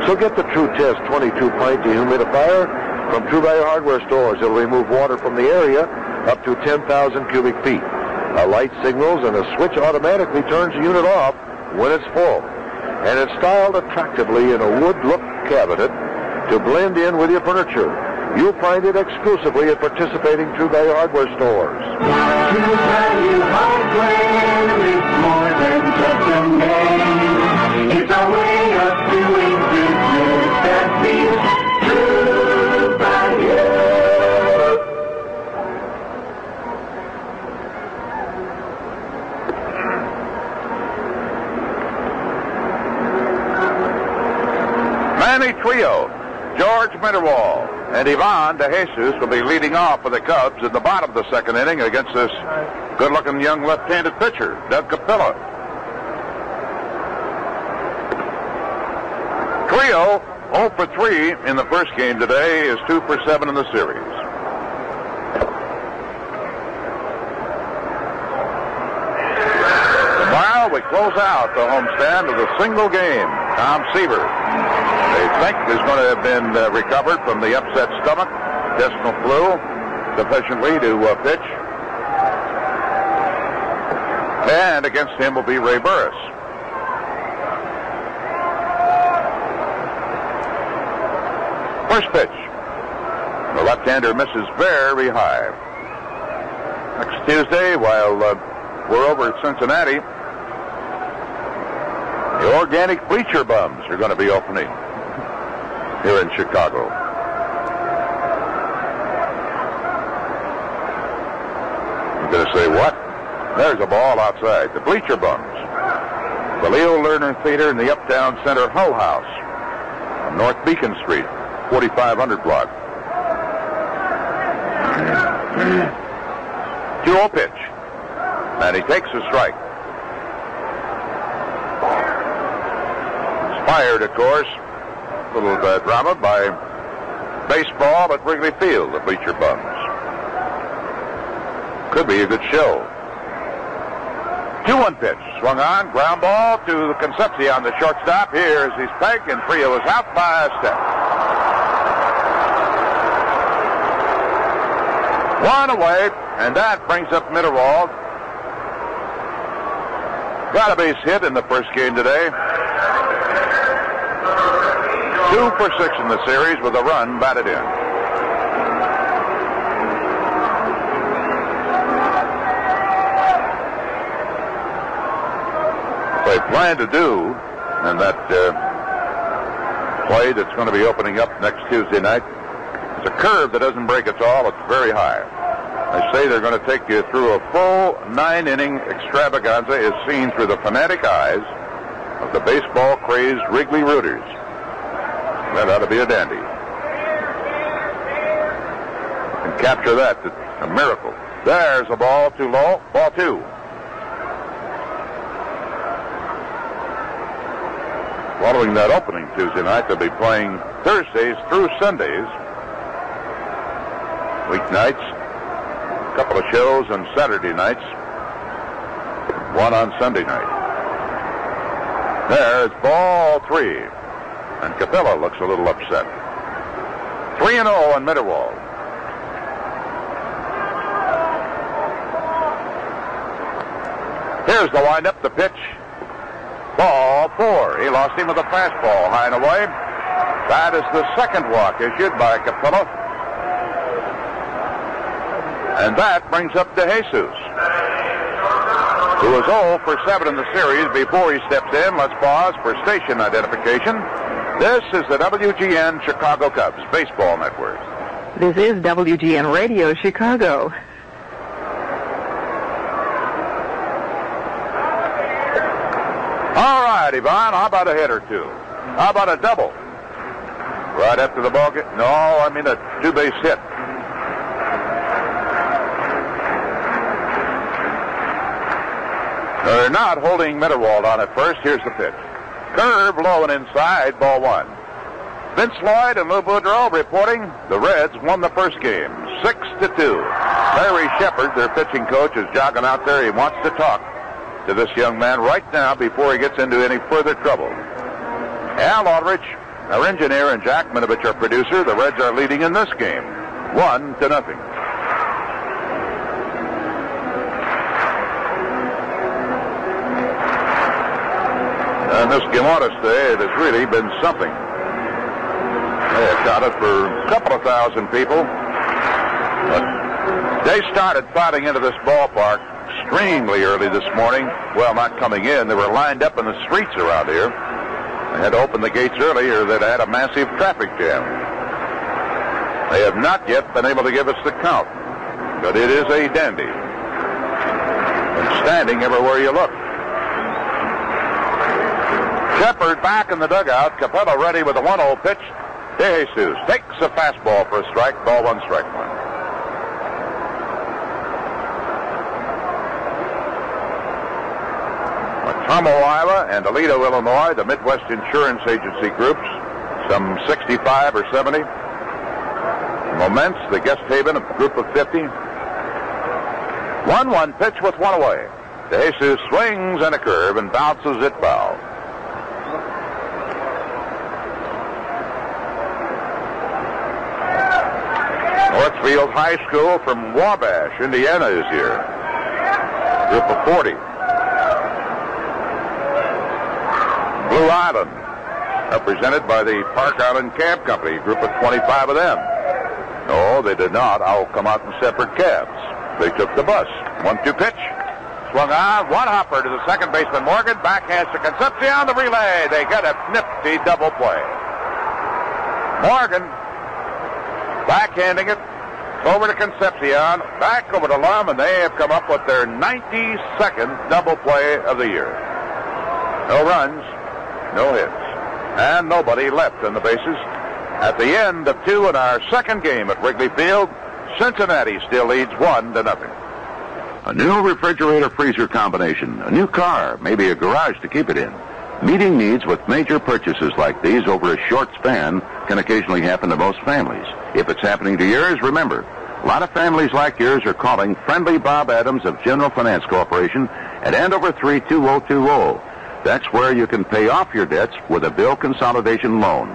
So get the True Test 22-pint dehumidifier from True Value Hardware stores. It'll remove water from the area up to 10,000 cubic feet. A light signals and a switch automatically turns the unit off when it's full. And it's styled attractively in a wood-look cabinet to blend in with your furniture. You'll find it exclusively at participating True Value Hardware stores. True Value Hardware is more than just a name. It's a way of doing business that means True Value. Manny Trio. George Mitterwald. And Ivan DeJesus will be leading off for the Cubs in the bottom of the second inning against this good-looking young left-handed pitcher, Doug Capella. Trio 0 for 3 in the first game today is 2 for 7 in the series. Tomorrow we close out the homestand with a single game. Tom Seaver, they think, is going to have been recovered from the upset stomach, intestinal flu, sufficiently to pitch. And against him will be Ray Burris. First pitch. The left-hander misses very high. Next Tuesday, while we're over at Cincinnati, the organic bleacher bums are going to be opening here in Chicago. I'm going to say, what? There's a ball outside. The bleacher bums. The Leo Lerner Theater in the Uptown Center Hull House on North Beacon Street, 4500 block. 2-0 pitch. And he takes a strike. Inspired, of course, a little drama by baseball at Wrigley Field, the bleacher bums. Could be a good show. 2-1 pitch. Swung on, ground ball to Concepcion, the shortstop. Here is his peg, and Trio is out by a step. 1 away, and that brings up Mitterwald. Got a base hit in the first game today. 2 for 6 in the series with a run batted in. They plan to do, and that play that's going to be opening up next Tuesday night, it's a curve that doesn't break at all. It's very high. I say they're going to take you through a full 9-inning extravaganza as seen through the fanatic eyes of the baseball-crazed Wrigley Rooters. That ought to be a dandy. And capture that. It's a miracle. There's a ball too low. Ball 2. Following that opening Tuesday night, they'll be playing Thursdays through Sundays. Weeknights, a couple of shows on Saturday nights, one on Sunday night. There's ball 3. And Capella looks a little upset. 3-0 on Mitterwald. Here's the windup, the pitch. Ball 4. He lost him with a fastball high and away. That is the second walk issued by Capella. And that brings up DeJesus, who was 0 for 7 in the series. Before he steps in, let's pause for station identification. This is the WGN Chicago Cubs Baseball Network. This is WGN Radio Chicago. All right, Ivan, how about a hit or two? How about a double? Right after the ball game? No, I mean a 2-base hit. They're not holding Mitterwald on at first. Here's the pitch. Curve low and inside, ball 1. Vince Lloyd and Lou Boudreau reporting the Reds won the first game, 6-2. Larry Shepard, their pitching coach, is jogging out there. He wants to talk to this young man right now before he gets into any further trouble. Al Aldrich, our engineer, and Jack Minovich, our producer. The Reds are leading in this game, 1-0. And this Guimautas today, it has really been something. They accounted for a couple of thousand people. But they started filing into this ballpark extremely early this morning. Well, not coming in. They were lined up in the streets around here. They had to open the gates early or they'd had a massive traffic jam. They have not yet been able to give us the count. But it is a dandy. And standing everywhere you look. Shepard back in the dugout. Capella ready with a 1-0 pitch. De Jesus takes a fastball for a strike. Ball one, strike one. Tomo, Iowa, and Toledo, Illinois, the Midwest Insurance Agency groups, some 65 or 70. Moments, the Guest Haven, a group of 50. 1-1 pitch with one away. De Jesus swings and a curve and bounces it foul. Northfield High School from Wabash, Indiana is here. Group of 40. Blue Island, represented by the Park Island Cab Company, group of 25 of them. No, they did not. I'll come out in separate cabs. They took the bus. 1-2 pitch. Swung on. One hopper to the second baseman, Morgan. Backhands to Concepcion. The relay. They get a nifty double play. Morgan backhanding it over to Concepcion. Back over to Lum, and they have come up with their 92nd double play of the year. No runs. No hits. And nobody left on the bases. At the end of 2 in our second game at Wrigley Field, Cincinnati still leads 1-0. A new refrigerator-freezer combination, a new car, maybe a garage to keep it in. Meeting needs with major purchases like these over a short span can occasionally happen to most families. If it's happening to yours, remember, a lot of families like yours are calling Friendly Bob Adams of General Finance Corporation at Andover 32020. That's where you can pay off your debts with a bill consolidation loan.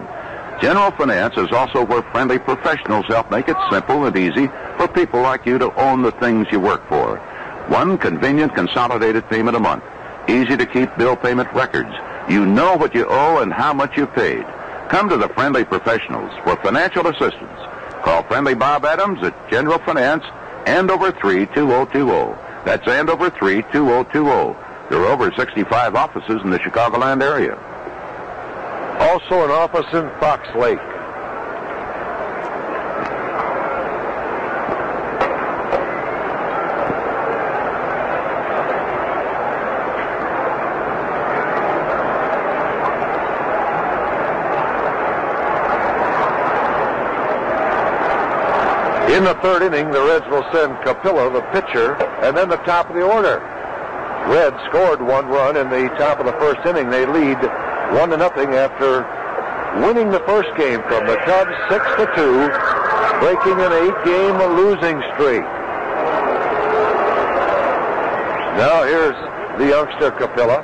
General Finance is also where friendly professionals help make it simple and easy for people like you to own the things you work for. One convenient consolidated payment a month. Easy to keep bill payment records. You know what you owe and how much you paid. Come to the friendly professionals for financial assistance. Call Friendly Bob Adams at General Finance, Andover 32020. That's Andover 32020. There are over 65 offices in the Chicagoland area. Also an office in Fox Lake. In the third inning, the Reds will send Capilla, the pitcher, and then the top of the order. Reds scored 1 run in the top of the first inning. They lead 1-0 after winning the first game from the Cubs 6-2, breaking an 8-game losing streak. Now here's the youngster Capilla,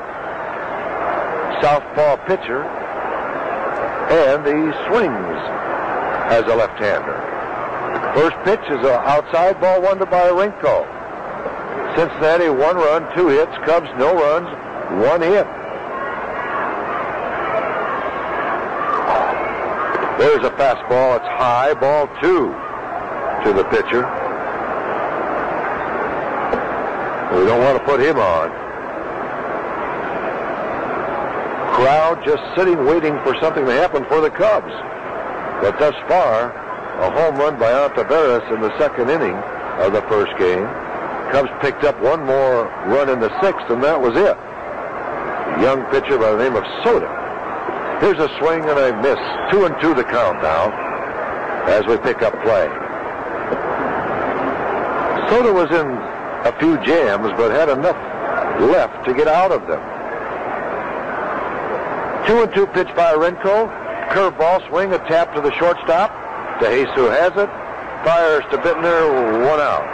southpaw pitcher, and he swings as a left-hander. First pitch is an outside ball, 1 to Byrenko. Cincinnati 1 run, 2 hits. Cubs no runs, 1 hit. There's a fastball. It's high. Ball 2 to the pitcher. We don't want to put him on. Crowd just sitting waiting for something to happen for the Cubs. But thus far, a home run by Ontiveros in the second inning of the first game. Cubs picked up 1 more run in the 6th, and that was it. A young pitcher by the name of Soda. Here's a swing and a miss. 2-2 the count now as we pick up play. Soda was in a few jams, but had enough left to get out of them. 2-2 pitch by Renko. Curveball swing, a tap to the shortstop. DeJesus has it. Fires to Bittner, 1 out.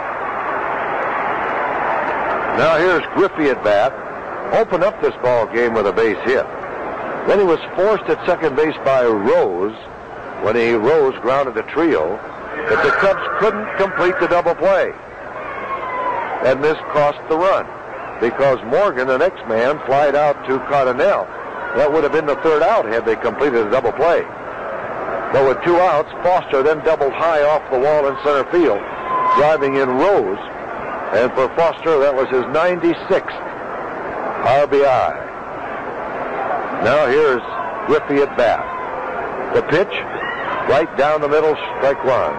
Now here's Griffey at bat. Opened up this ball game with a base hit. Then he was forced at second base by Rose when Rose grounded a trio. But the Cubs couldn't complete the double play. And this cost the run because Morgan, the next man, flied out to Cardinale. That would have been the third out had they completed a double play. But with 2 outs, Foster then doubled high off the wall in center field, driving in Rose. And for Foster, that was his 96th RBI. Now here's Griffey at bat. The pitch, right down the middle, strike 1.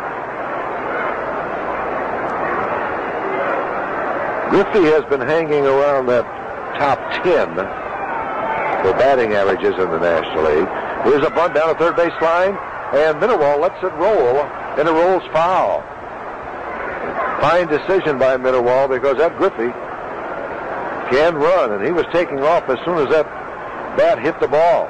Griffey has been hanging around that top 10 for batting averages in the National League. Here's a bunt down the third base line. and Mitterwald lets it roll, and it rolls foul. Fine decision by Mitterwald because that Griffey can run, and he was taking off as soon as that bat hit the ball.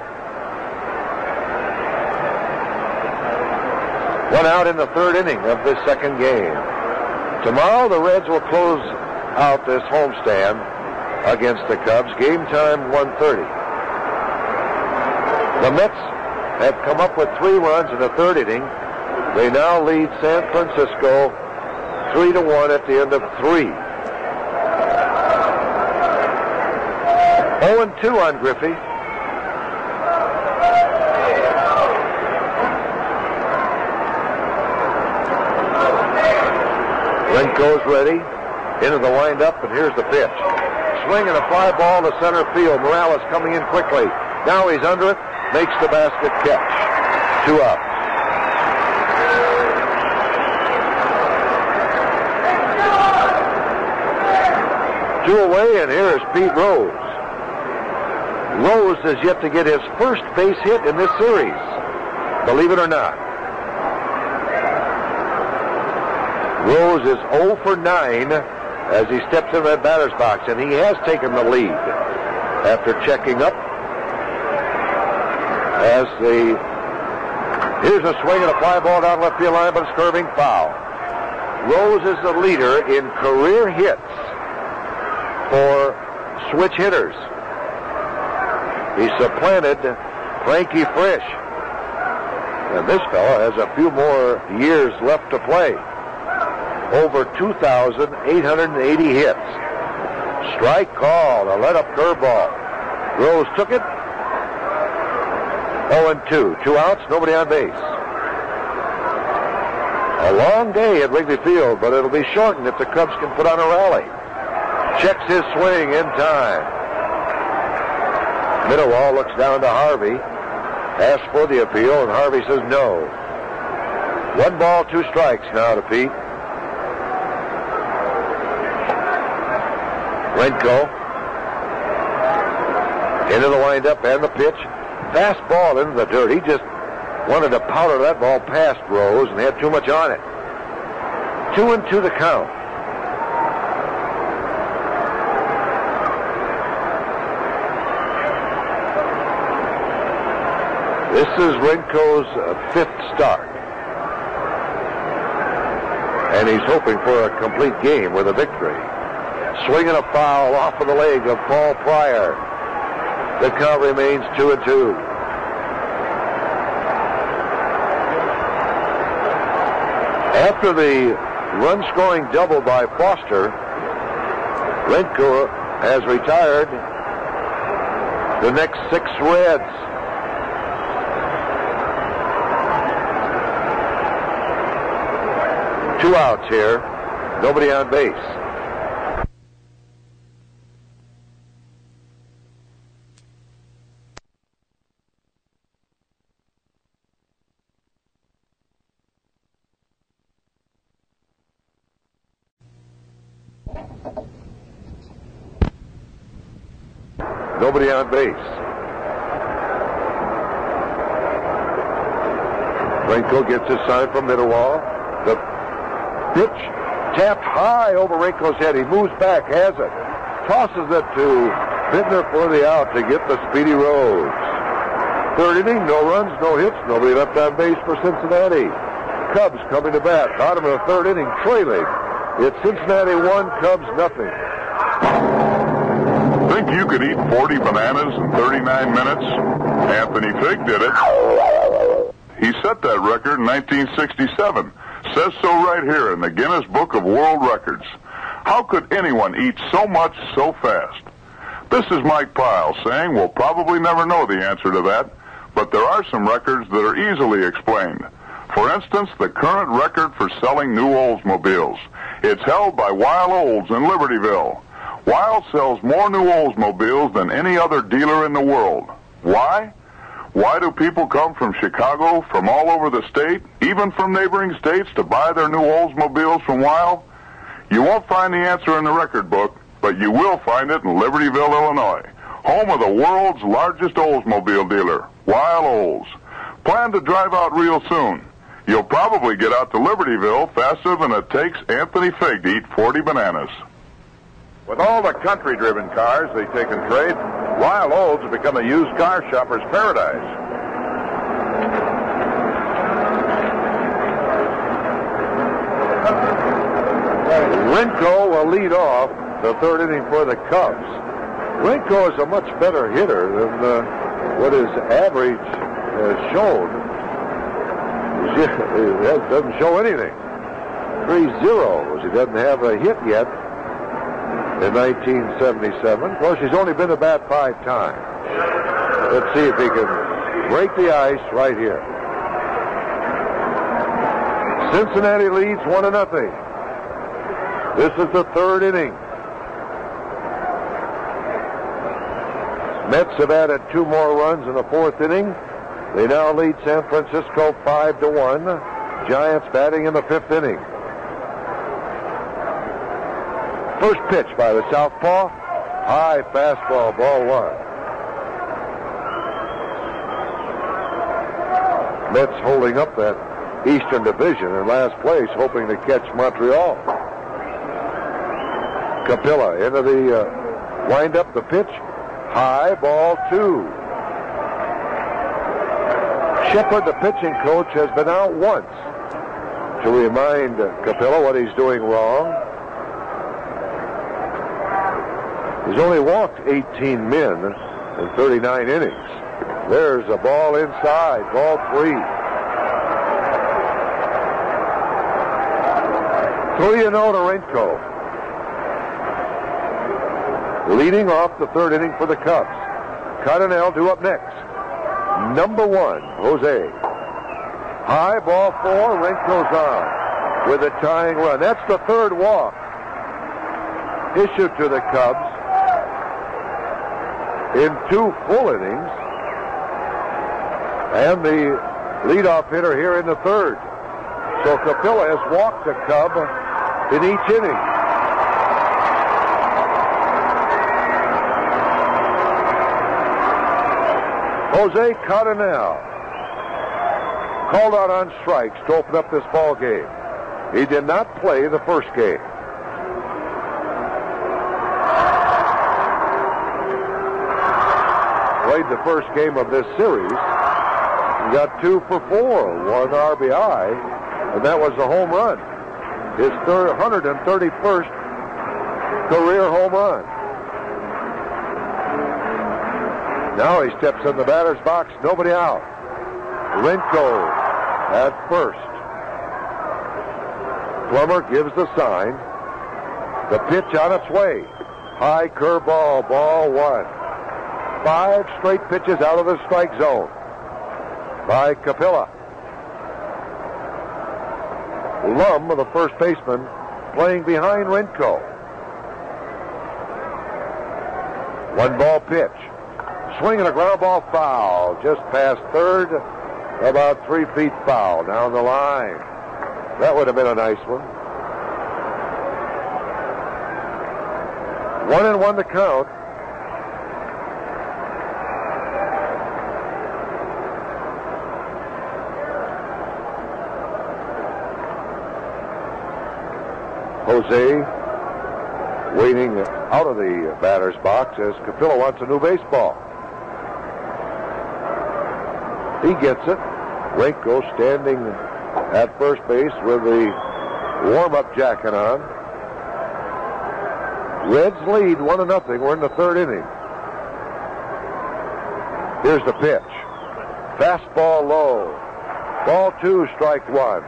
One out in the third inning of this second game. Tomorrow the Reds will close out this homestand against the Cubs. Game time 1:30. The Mets have come up with 3 runs in the third inning. They now lead San Francisco 3-1 at the end of 3. 0-2 on Griffey. Renko's ready. Into the windup, and here's the pitch. Swing and a fly ball to center field. Morales coming in quickly. Now he's under it. Makes the basket catch. 2 outs. Two away, and here is Pete Rose. Rose is yet to get his first base hit in this series, believe it or not. Rose is 0 for 9 as he steps into that batter's box, and he has taken the lead after checking up. Here's a swing and a fly ball down left field line, but it's curving foul. Rose is the leader in career hits for switch hitters. He supplanted Frankie Frisch. And this fellow has a few more years left to play. Over 2,880 hits. Strike called, a let-up curveball. Rose took it. 0-2. 2 outs, nobody on base. A long day at Wrigley Field, but it'll be shortened if the Cubs can put on a rally. Checks his swing in time. Mitterwald looks down to Harvey. Asks for the appeal, and Harvey says no. 1 ball, 2 strikes now to Pete. Renko. Into the windup and the pitch. Fastball into the dirt. He just wanted to powder that ball past Rose and had too much on it. 2-2 the count. This is Renko's 5th start. And he's hoping for a complete game with a victory. Swinging a foul off of the leg of Paul Pryor. The count remains 2-2. After the run-scoring double by Foster, Renko has retired the next 6 Reds. Two outs here. Nobody on base. Nobody on base. Renko gets his sign from Mitterwald. The pitch tapped high over Renko's head. He moves back, has it. Tosses it to Bittner for the out to get the Speedy Rose. Third inning, no runs, no hits, nobody left on base for Cincinnati. Cubs coming to bat. Bottom of the third inning, trailing. It's Cincinnati 1, Cubs nothing. Think you could eat 40 bananas in 39 minutes? Anthony Fig did it. He set that record in 1967. Says so right here in the Guinness Book of World Records. How could anyone eat so much so fast? This is Mike Pyle saying we'll probably never know the answer to that, but there are some records that are easily explained. For instance, the current record for selling new Oldsmobiles. It's held by Weil Olds in Libertyville. Weil sells more new Oldsmobiles than any other dealer in the world. Why? Why do people come from Chicago, from all over the state, even from neighboring states, to buy their new Oldsmobiles from Weil? You won't find the answer in the record book, but you will find it in Libertyville, Illinois, home of the world's largest Oldsmobile dealer, Weil Olds. Plan to drive out real soon. You'll probably get out to Libertyville faster than it takes Anthony Fig to eat 40 bananas. With all the country-driven cars they take in trade, Lyle Olds has become a used car shopper's paradise. Rinko will lead off the third inning for the Cubs. Rinko is a much better hitter than what his average has shown. It doesn't show anything. 3-0. He doesn't have a hit yet in 1977. Of course, he's only been to bat 5 times. Let's see if he can break the ice right here. Cincinnati leads 1-0. This is the third inning. Mets have added 2 more runs in the fourth inning. They now lead San Francisco 5-1. Giants batting in the fifth inning. First pitch by the southpaw. High fastball, ball 1. Mets holding up that Eastern Division in last place, hoping to catch Montreal. Capilla into the wind-up, the pitch. High, ball 2. Shepard, the pitching coach, has been out once to remind Capilla what he's doing wrong. He's only walked 18 men in 39 innings. There's a ball inside, ball 3. 3-0 to Rinko. Leading off the third inning for the Cubs. Cardinale due up next. Number 1, Jose. High, ball 4, Rinko's on with a tying run. That's the third walk issued to the Cubs in 2 full innings. And the leadoff hitter here in the third. So Capilla has walked a Cub in each inning. Jose Cardinale called out on strikes to open up this ball game. He did not play the first game. Played the first game of this series. He got 2 for 4, 1 RBI, and that was the home run. His 131st career home run. Now he steps in the batter's box, nobody out. Rinko at first. Plummer gives the sign. The pitch on its way. High curveball, ball 1. 5 straight pitches out of the strike zone by Capilla. Lum, the first baseman, playing behind Rinko. 1-ball pitch. Swinging a ground ball foul, just past third, about 3 feet foul down the line. That would have been a nice one. 1-1 to count. Jose waiting out of the batter's box as Capilla wants a new baseball. He gets it. Rinko standing at first base with the warm-up jacket on. Reds lead 1-0. We're in the third inning. Here's the pitch. Fastball low. Ball 2, strike 1.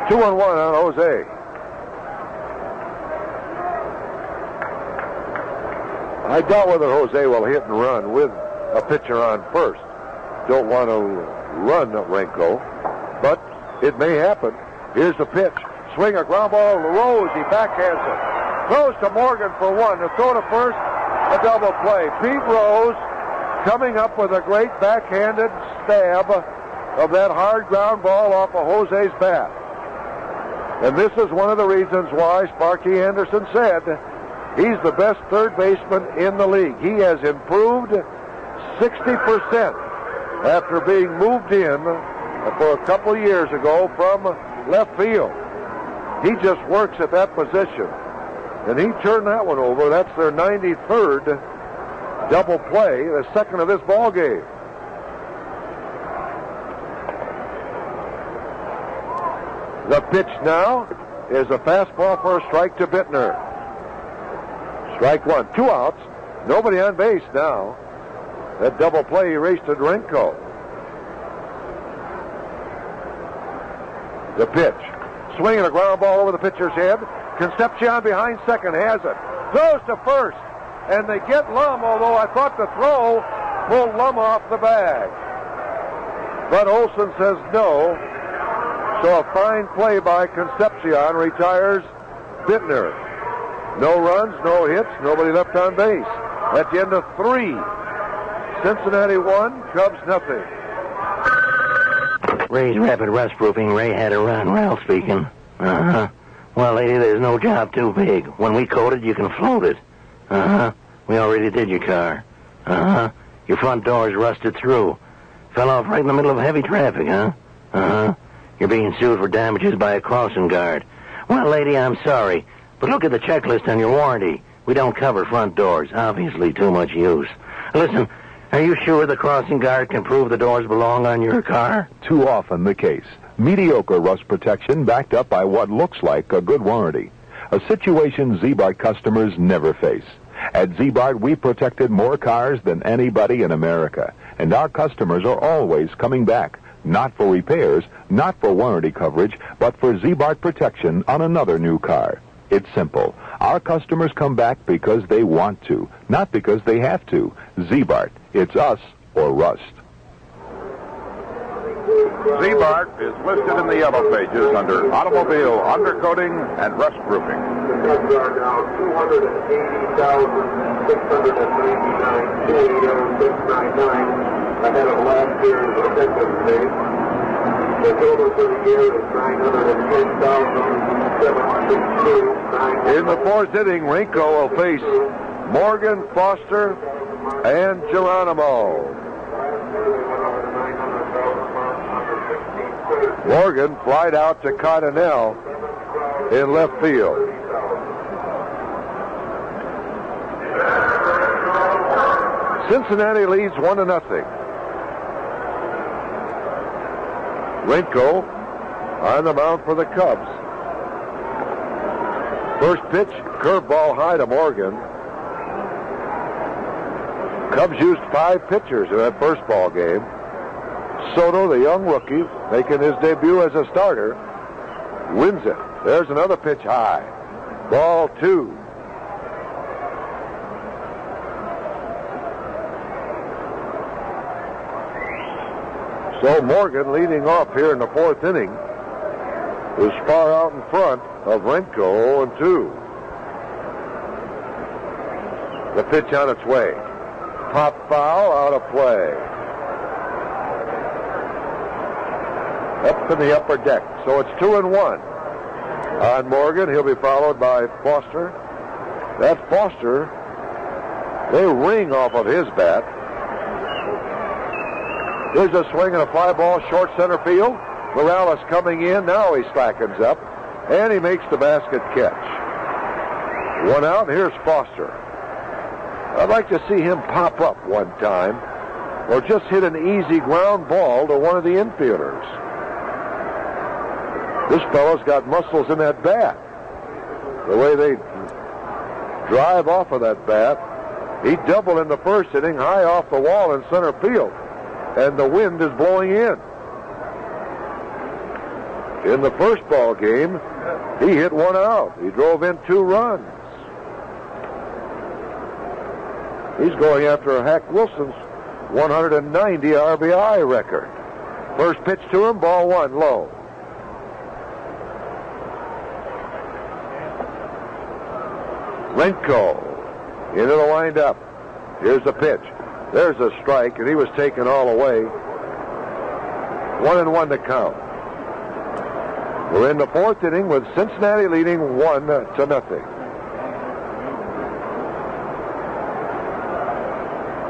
2-1 on Jose. I doubt whether Jose will hit and run with a pitcher on first. Don't want to run Rinko, but it may happen. Here's the pitch. Swing a ground ball to Rose. He backhands it. Throws to Morgan for 1. The throw to first, a double play. Pete Rose coming up with a great backhanded stab of that hard ground ball off of Jose's bat. And this is one of the reasons why Sparky Anderson said he's the best third baseman in the league. He has improved 60% after being moved in for a couple of years ago from left field. He just works at that position. And he turned that one over. That's their 93rd double play, the second of this ball game. The pitch now is a fastball for a strike to Bittner. Strike one. 2 outs. Nobody on base now. That double play erased to Renko. The pitch. Swinging a ground ball over the pitcher's head. Concepcion behind second has it. Throws to first. And they get Lum, although I thought the throw pulled Lum off the bag. But Olson says no. So a fine play by Concepcion retires Bittner. No runs, no hits, nobody left on base. At the end of 3. Cincinnati 1, Cubs nothing. Ray's Rapid Rust Proofing. Ray had a run. Ralph speaking. Uh-huh. Well, lady, there's no job too big. When we coat it, you can float it. Uh-huh. We already did your car. Uh-huh. Your front door's rusted through. Fell off right in the middle of heavy traffic, huh? Uh-huh. You're being sued for damages by a crossing guard. Well, lady, I'm sorry, but look at the checklist on your warranty. We don't cover front doors. Obviously too much use. Listen, are you sure the crossing guard can prove the doors belong on your car? Too often the case. Mediocre rust protection backed up by what looks like a good warranty. A situation Z-Bart customers never face. At Z-Bart, we protected more cars than anybody in America. And our customers are always coming back. Not for repairs, not for warranty coverage, but for Z-Bart protection on another new car. It's simple. Our customers come back because they want to, not because they have to. Z-Bart. It's us or rust. Z-Bart is listed in the yellow pages under automobile undercoating and rust proofing. The Cubs are now 280,699, ahead of last year's effective date. The total for the year is 910,702. In the 4th inning, Renko will face Morgan, Foster, and Geronimo. Morgan flied out to Cardinal in left field. Cincinnati leads 1-0. Renko on the mound for the Cubs. First pitch, curveball high to Morgan. Cubs used 5 pitchers in that first ball game. Soto, the young rookie, making his debut as a starter, wins it. There's another pitch high. Ball 2. So Morgan, leading off here in the 4th inning, is far out in front of Renko 0-2. The pitch on its way. Pop foul, out of play. Up in the upper deck. So it's 2-1 on Morgan. He'll be followed by Foster. That Foster, they ring off of his bat. There's a swing and a fly ball short center field. Morales coming in. Now he slackens up, and he makes the basket catch. 1 out. Here's Foster. I'd like to see him pop up one time, or just hit an easy ground ball to one of the infielders. This fellow's got muscles in that bat. The way they drive off of that bat. He doubled in the first inning, high off the wall in center field, and the wind is blowing in. In the first ball game, he hit 1 out. He drove in 2 runs. He's going after Hack Wilson's 190 RBI record. First pitch to him, ball 1, low. Renko into the windup. Here's the pitch. There's a strike, and he was taken all away. 1-1 to count. We're in the 4th inning with Cincinnati leading 1-0.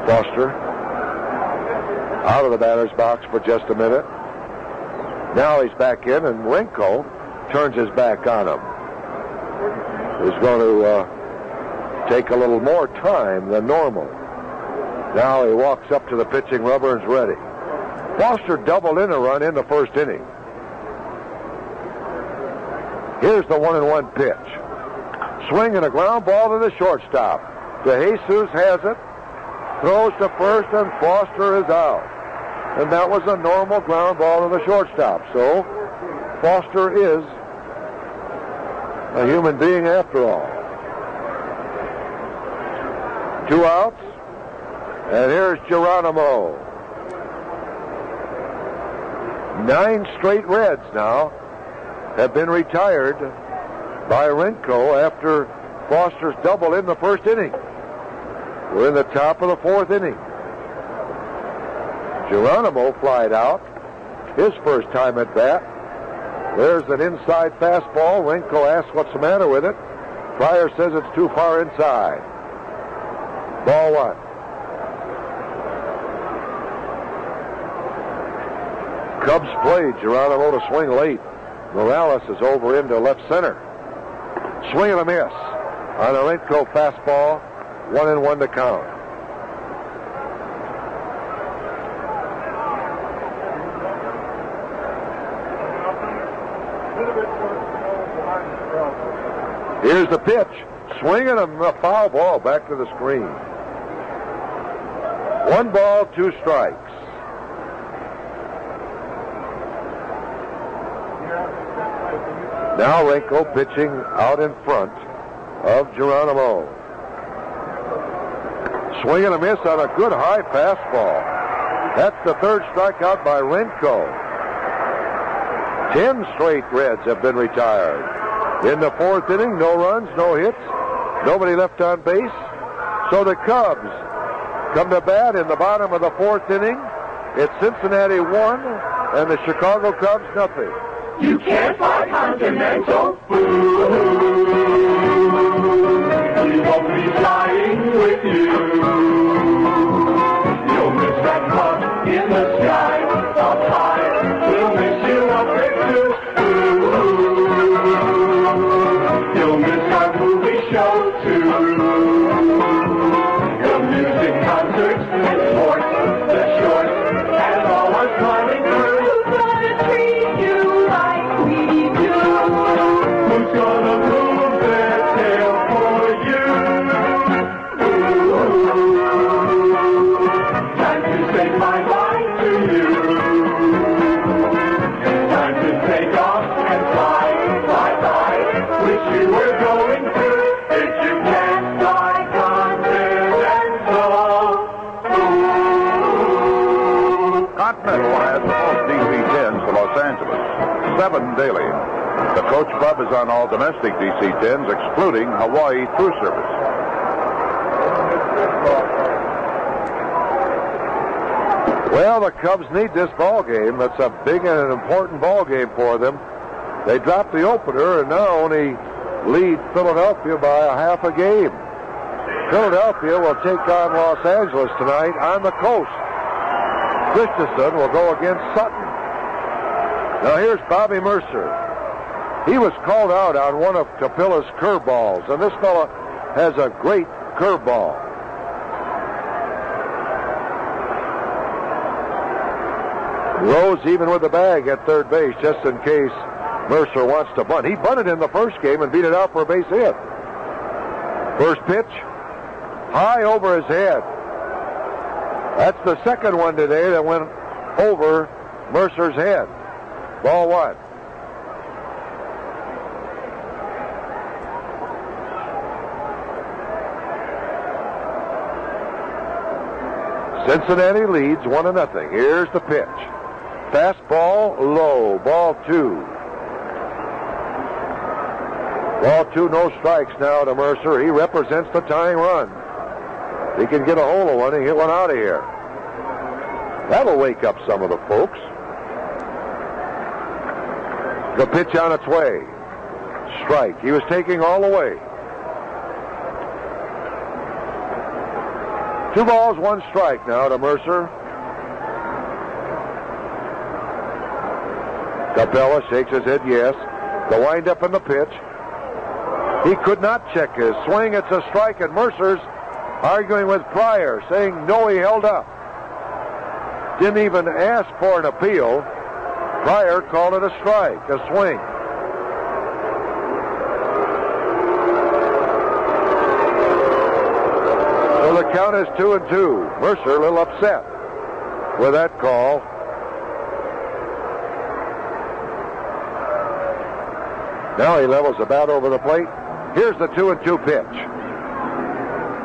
Foster out of the batter's box for just a minute. Now he's back in, and Rinko turns his back on him. He's going to take a little more time than normal. Now he walks up to the pitching rubber and is ready. Foster doubled in a run in the first inning. Here's the 1-1 pitch. Swing and a ground ball to the shortstop. DeJesus has it. Throws to first, and Foster is out. And that was a normal ground ball to the shortstop. So Foster is a human being after all. 2 outs. And here's Geronimo. 9 straight Reds now have been retired by Rinko after Foster's double in the first inning. We're in the top of the 4th inning. Geronimo flied out. His first time at bat. There's an inside fastball. Rinko asks what's the matter with it. Pryor says it's too far inside. Ball 1. Cubs play. Geronimo to swing late. Morales is over into left center. Swing and a miss on a Rinko fastball. 1-1 to count. Here's the pitch. Swing and a foul ball back to the screen. 1 ball, 2 strikes. Now Rinko pitching out in front of Geronimo. Swing and a miss on a good high fastball. That's the 3rd strikeout by Rinko. 10 straight Reds have been retired. In the 4th inning, no runs, no hits, nobody left on base. So the Cubs come to bat in the bottom of the 4th inning. It's Cincinnati 1 and the Chicago Cubs nothing. You can't buy Continental food. We won't be flying with you. You'll miss that puff in the sky up high. We'll miss you up there too. You'll miss our movie show too. The music concerts and sports, the shorts, and all our climbing through. Who's gonna treat you like we do? Who's gonna move their tail for you? Time to say bye-bye to you. Time to take off and fly, bye-bye. Wish you were going to, if you can't fly Continental. Continental has the most DC-10s to Los Angeles, 7 daily. The Coach Club is on all domestic DC-10s, excluding Hawaii through service. Well, the Cubs need this ball game. That's a big and an important ball game for them. They dropped the opener and now only lead Philadelphia by a half a game. Philadelphia will take on Los Angeles tonight on the coast. Christensen will go against Sutton. Now here's Bobby Mercer. He was called out on one of Capilla's curveballs, and this fella has a great curveball. Rose even with the bag at third base just in case Mercer wants to bunt. He bunted in the first game and beat it out for a base hit. First pitch, high over his head. That's the second one today that went over Mercer's head. Ball 1. Cincinnati leads 1-0. Here's the pitch. Fastball low. Ball 2. Ball 2, no strikes now to Mercer. He represents the tying run. He can get a hold of one and get one out of here. That'll wake up some of the folks. The pitch on its way. Strike. He was taking all the way. 2 balls, 1 strike now to Mercer. Capella shakes his head yes. The windup and the pitch. He could not check his swing. It's a strike, and Mercer's arguing with Pryor, saying no, he held up. Didn't even ask for an appeal. Pryor called it a strike, a swing. So the count is 2-2. Mercer a little upset with that call. Now he levels the bat over the plate. Here's the 2-2 pitch.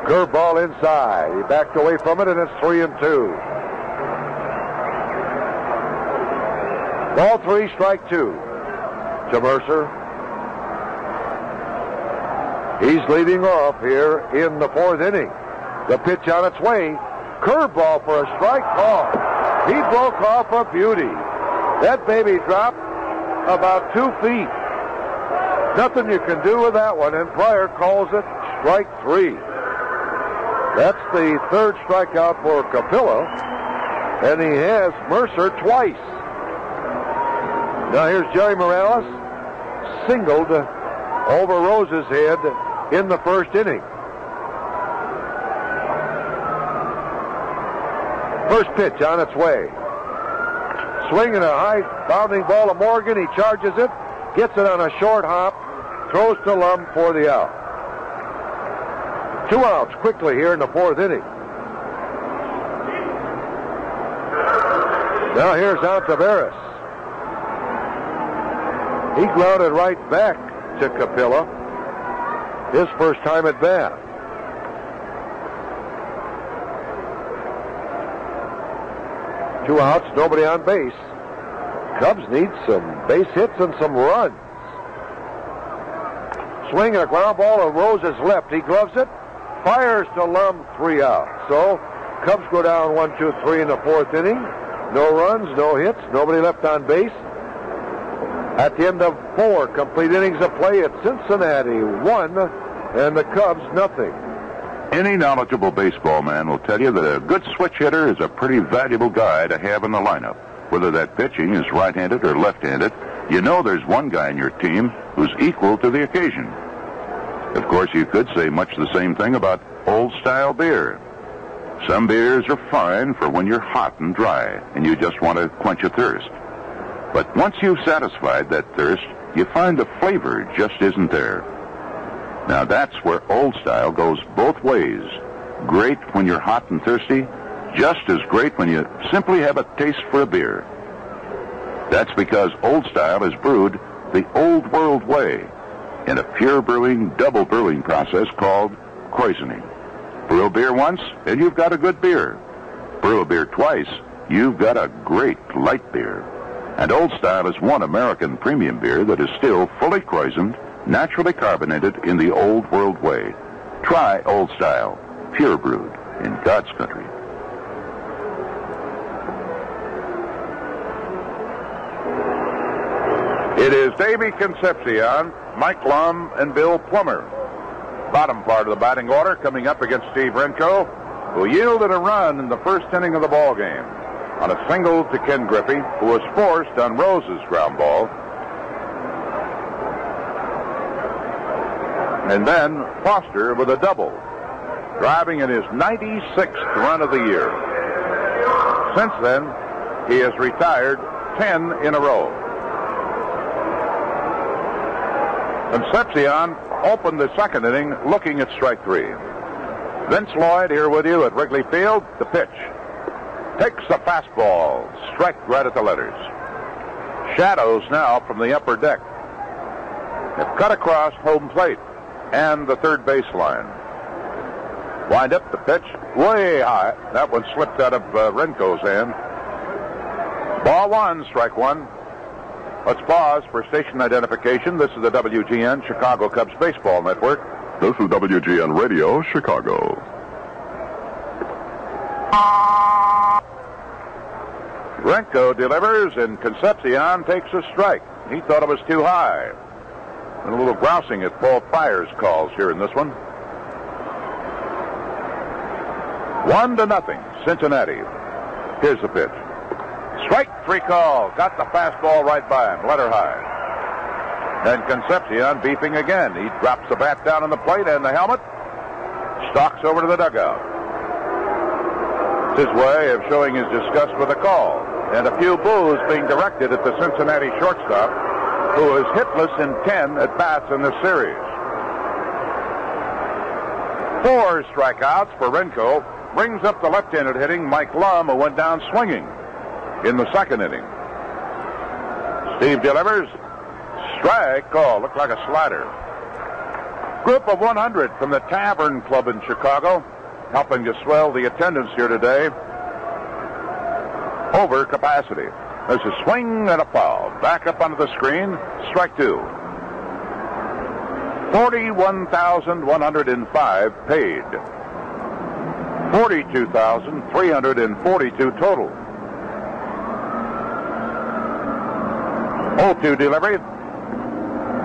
Curveball inside. He backed away from it, and it's 3-2. Ball 3, strike 2 to Mercer. He's leading off here in the 4th inning. The pitch on its way. Curveball for a strike call. He broke off a beauty. That baby dropped about 2 feet. Nothing you can do with that one, and Pryor calls it strike 3. That's the 3rd strikeout for Capilla, and he has Mercer twice. Now here's Jerry Morales, singled over Rose's head in the 1st inning. First pitch on its way. Swinging a high bounding ball to Morgan. He charges it, gets it on a short hop, throws to Lum for the out. 2 outs quickly here in the 4th inning. Now here's Altaveras. He grounded right back to Capilla. His first time at bat. Two outs, nobody on base. Cubs need some base hits and some runs. Swing and a ground ball to Rose's left. He gloves it. Fires to Lum, 3 out. So, Cubs go down 1-2-3 in the 4th inning. No runs, no hits, nobody left on base. At the end of 4 complete innings of play, it's Cincinnati 1 and the Cubs nothing. Any knowledgeable baseball man will tell you that a good switch hitter is a pretty valuable guy to have in the lineup. Whether that pitching is right-handed or left-handed, you know there's one guy in your team who's equal to the occasion. Of course, you could say much the same thing about old-style beer. Some beers are fine for when you're hot and dry and you just want to quench a thirst. But once you've satisfied that thirst, you find the flavor just isn't there. Now that's where Old Style goes both ways. Great when you're hot and thirsty, just as great when you simply have a taste for a beer. That's because Old Style is brewed the old world way in a pure brewing, double brewing process called krausening. Brew a beer once, and you've got a good beer. Brew a beer twice, you've got a great light beer. And Old Style is one American premium beer that is still fully krausened, naturally carbonated in the old world way. Try Old Style, pure brewed in God's country. It is Davy Concepcion, Mike Lum, and Bill Plummer. Bottom part of the batting order coming up against Steve Renko, who yielded a run in the 1st inning of the ball game on a single to Ken Griffey, who was forced on Rose's ground ball. And then Foster with a double, driving in his 96th run of the year. Since then, he has retired 10 in a row. Concepcion opened the 2nd inning looking at strike 3. Vince Lloyd here with you at Wrigley Field. The pitch. Takes the fastball. Strike right at the letters. Shadows now from the upper deck have cut across home plate and the 3rd baseline. Wind up the pitch way high. That one slipped out of Renko's hand. Ball 1, strike 1. Let's pause for station identification. This is the WGN Chicago Cubs Baseball Network. This is WGN Radio, Chicago. Renko delivers, and Concepcion takes a strike. He thought it was too high. And a little grousing at Paul Pryor's calls here in this one. 1-0, Cincinnati. Here's the pitch. Strike 3 call. Got the fastball right by him. Let her high. And Concepcion beeping again. He drops the bat down on the plate and the helmet. Stalks over to the dugout. It's his way of showing his disgust with the call. And a few boos being directed at the Cincinnati shortstop, who is hitless in 10 at-bats in this series. 4 strikeouts for Renko. Brings up the left-handed hitting Mike Lum, who went down swinging in the second inning. Steve delivers. Strike. Oh, looked like a slider. Group of 100 from the Tavern Club in Chicago, helping to swell the attendance here today. Over capacity. There's a swing and a foul. Back up onto the screen. Strike 2. 41,105 paid. 42,342 total. 0-2 delivery.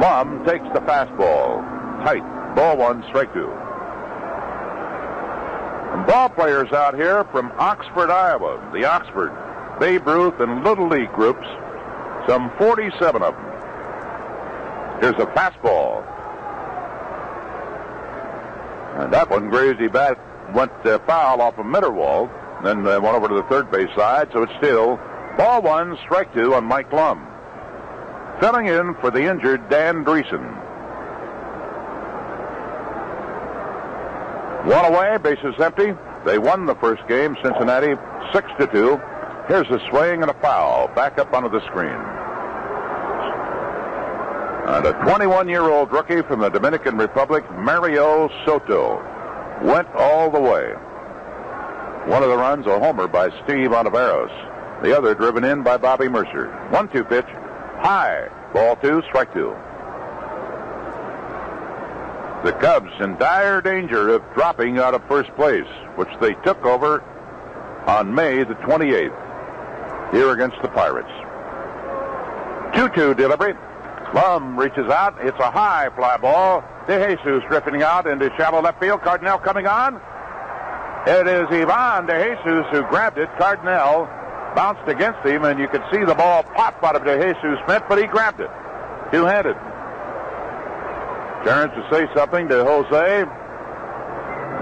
Lum takes the fastball. Tight. Ball 1, strike 2. And ball players out here from Oxford, Iowa. The Oxford, Babe Ruth, and Little League groups. Some 47 of them. Here's a fastball. And that one grazed the bat, went foul off of Mitterwald, then went over to the third base side, so it's still ball 1, strike 2 on Mike Lum. Filling in for the injured Dan Dreesen. 1 away, bases empty. They won the first game, Cincinnati, 6-2. Here's a swing and a foul. Back up onto the screen. And a 21-year-old rookie from the Dominican Republic, Mario Soto, went all the way. One of the runs, a homer by Steve Ontiveros. The other driven in by Bobby Mercer. 1-2 pitch. High. Ball 2, strike 2. The Cubs in dire danger of dropping out of first place, which they took over on May the 28th here against the Pirates. 2-2 delivery. Lum reaches out. It's a high fly ball. DeJesus drifting out into shallow left field. Cardinal coming on. It is Ivan DeJesus who grabbed it. Cardinal bounced against him, and you could see the ball pop out of DeJesus Smith, but he grabbed it. Two-handed. Turns to say something to Jose.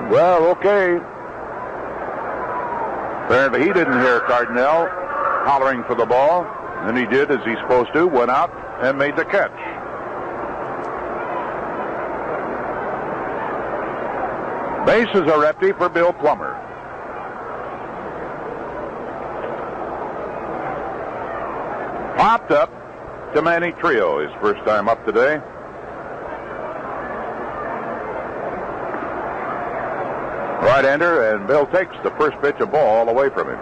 Well, okay. Apparently he didn't hear Cardinal hollering for the ball, and he did as he's supposed to, went out and made the catch. Bases are empty for Bill Plummer. Popped up to Manny Trio, his first time up today. Right-hander, and Bill takes the first pitch of ball away from him.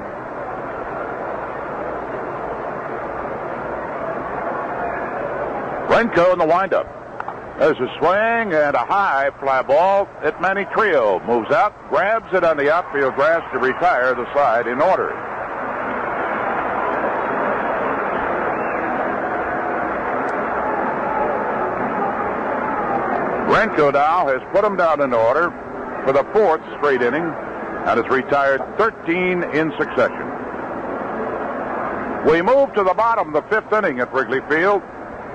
Renko in the windup. There's a swing and a high fly ball at Manny Trio. Moves out, grabs it on the outfield grass to retire the side in order. Renko now has put him down in order for the 4th straight inning and has retired 13 in succession. We move to the bottom of the 5th inning at Wrigley Field.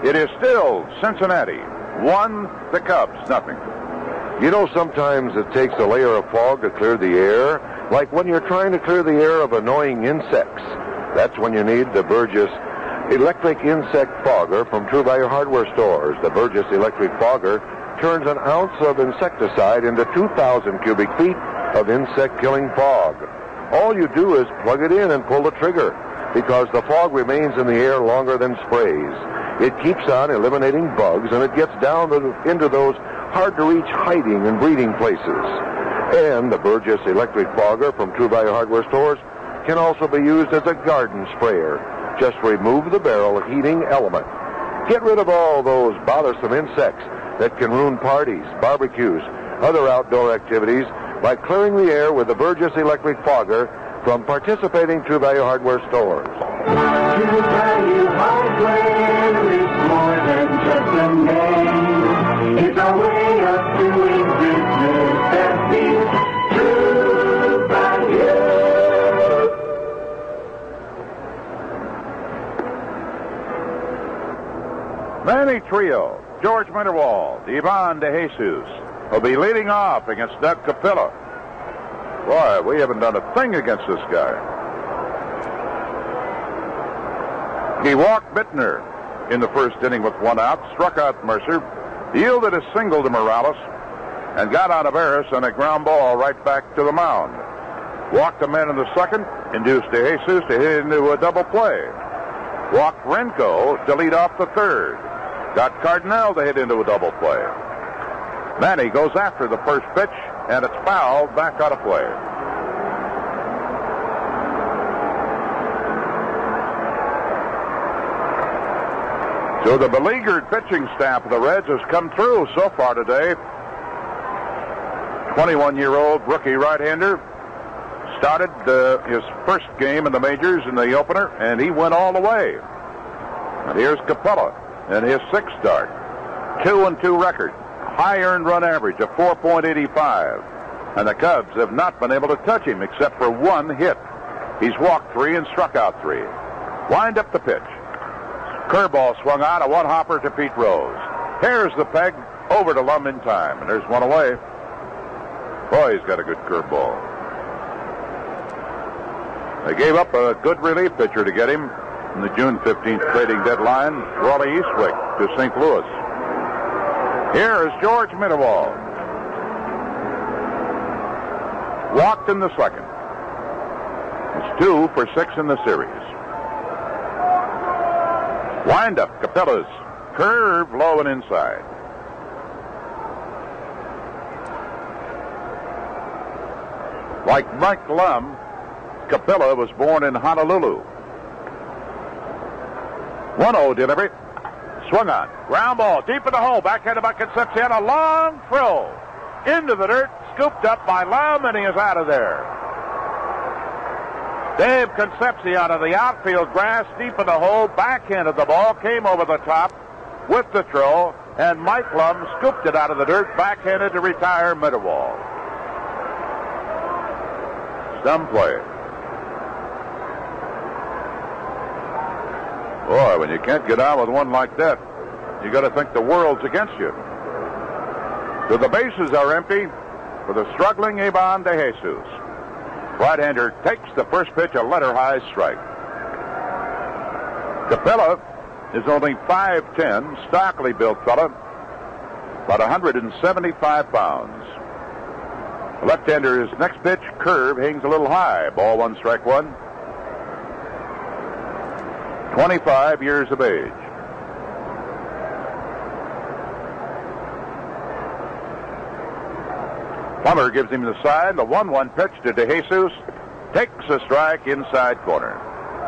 It is still Cincinnati 1, the Cubs 0. You know, sometimes it takes a layer of fog to clear the air, like when you're trying to clear the air of annoying insects. That's when you need the Burgess Electric Insect Fogger from True Value Hardware Stores. The Burgess Electric Fogger turns an ounce of insecticide into 2,000 cubic feet of insect-killing fog. All you do is plug it in and pull the trigger, because the fog remains in the air longer than sprays. It keeps on eliminating bugs, and it gets down into those hard-to-reach hiding and breeding places. And the Burgess Electric Fogger from True Value Hardware Stores can also be used as a garden sprayer. Just remove the barrel heating element. Get rid of all those bothersome insects that can ruin parties, barbecues, other outdoor activities by clearing the air with the Burgess Electric Fogger from participating True Value Hardware stores. True Value Hardware is more than just a name. It's a way of doing business that means True Value. Manny Trio, George Minderwald, Ivan DeJesus will be leading off against Doug Capilla. Boy, we haven't done a thing against this guy. He walked Bittner in the first inning with 1 out, struck out Mercer, yielded a single to Morales, and got out of Harris on a ground ball right back to the mound. Walked a man in the second, induced DeJesus to hit into a double play. Walked Renko to lead off the third. Got Cardinal to hit into a double play. Manny goes after the first pitch, and it's fouled back out of play. So the beleaguered pitching staff of the Reds has come through so far today. 21-year-old rookie right-hander started his first game in the majors in the opener, and he went all the way. And here's Capella in his 6th start. 2-2 record. High earned run average of 4.85. And the Cubs have not been able to touch him except for 1 hit. He's walked 3 and struck out 3. Wind up the pitch. Curveball swung out, a 1-hopper to Pete Rose. Here's the peg over to Lum in time, and there's 1 away. Boy, he's got a good curveball. They gave up a good relief pitcher to get him in the June 15th trading deadline, Raleigh Eastwick to St. Louis. Here is George Minderwald. Walked in the second. It's 2 for 6 in the series. Wind up, Capella's curve low and inside. Like Mike Lum, Capella was born in Honolulu. 1-0 delivery. Swung on. Ground ball deep in the hole. Backhanded by Concepcion. A long throw into the dirt. Scooped up by Lum, and he is out of there. Dave Concepcion of the outfield grass deep in the hole. Backhanded the ball. Came over the top with the throw. And Mike Lum scooped it out of the dirt. Backhanded to retire Minderwald. Stump play. Boy, when you can't get out with one like that, you got to think the world's against you. So the bases are empty for the struggling Ivan DeJesus. Right-hander takes the first pitch, a letter-high strike. Capella is only 5'10", stockily built fella, about 175 pounds. The left-hander, his next pitch, curve, hangs a little high. Ball 1, strike 1. 25 years of age. Plummer gives him the side. The 1-1 pitch to DeJesus. Takes a strike inside corner.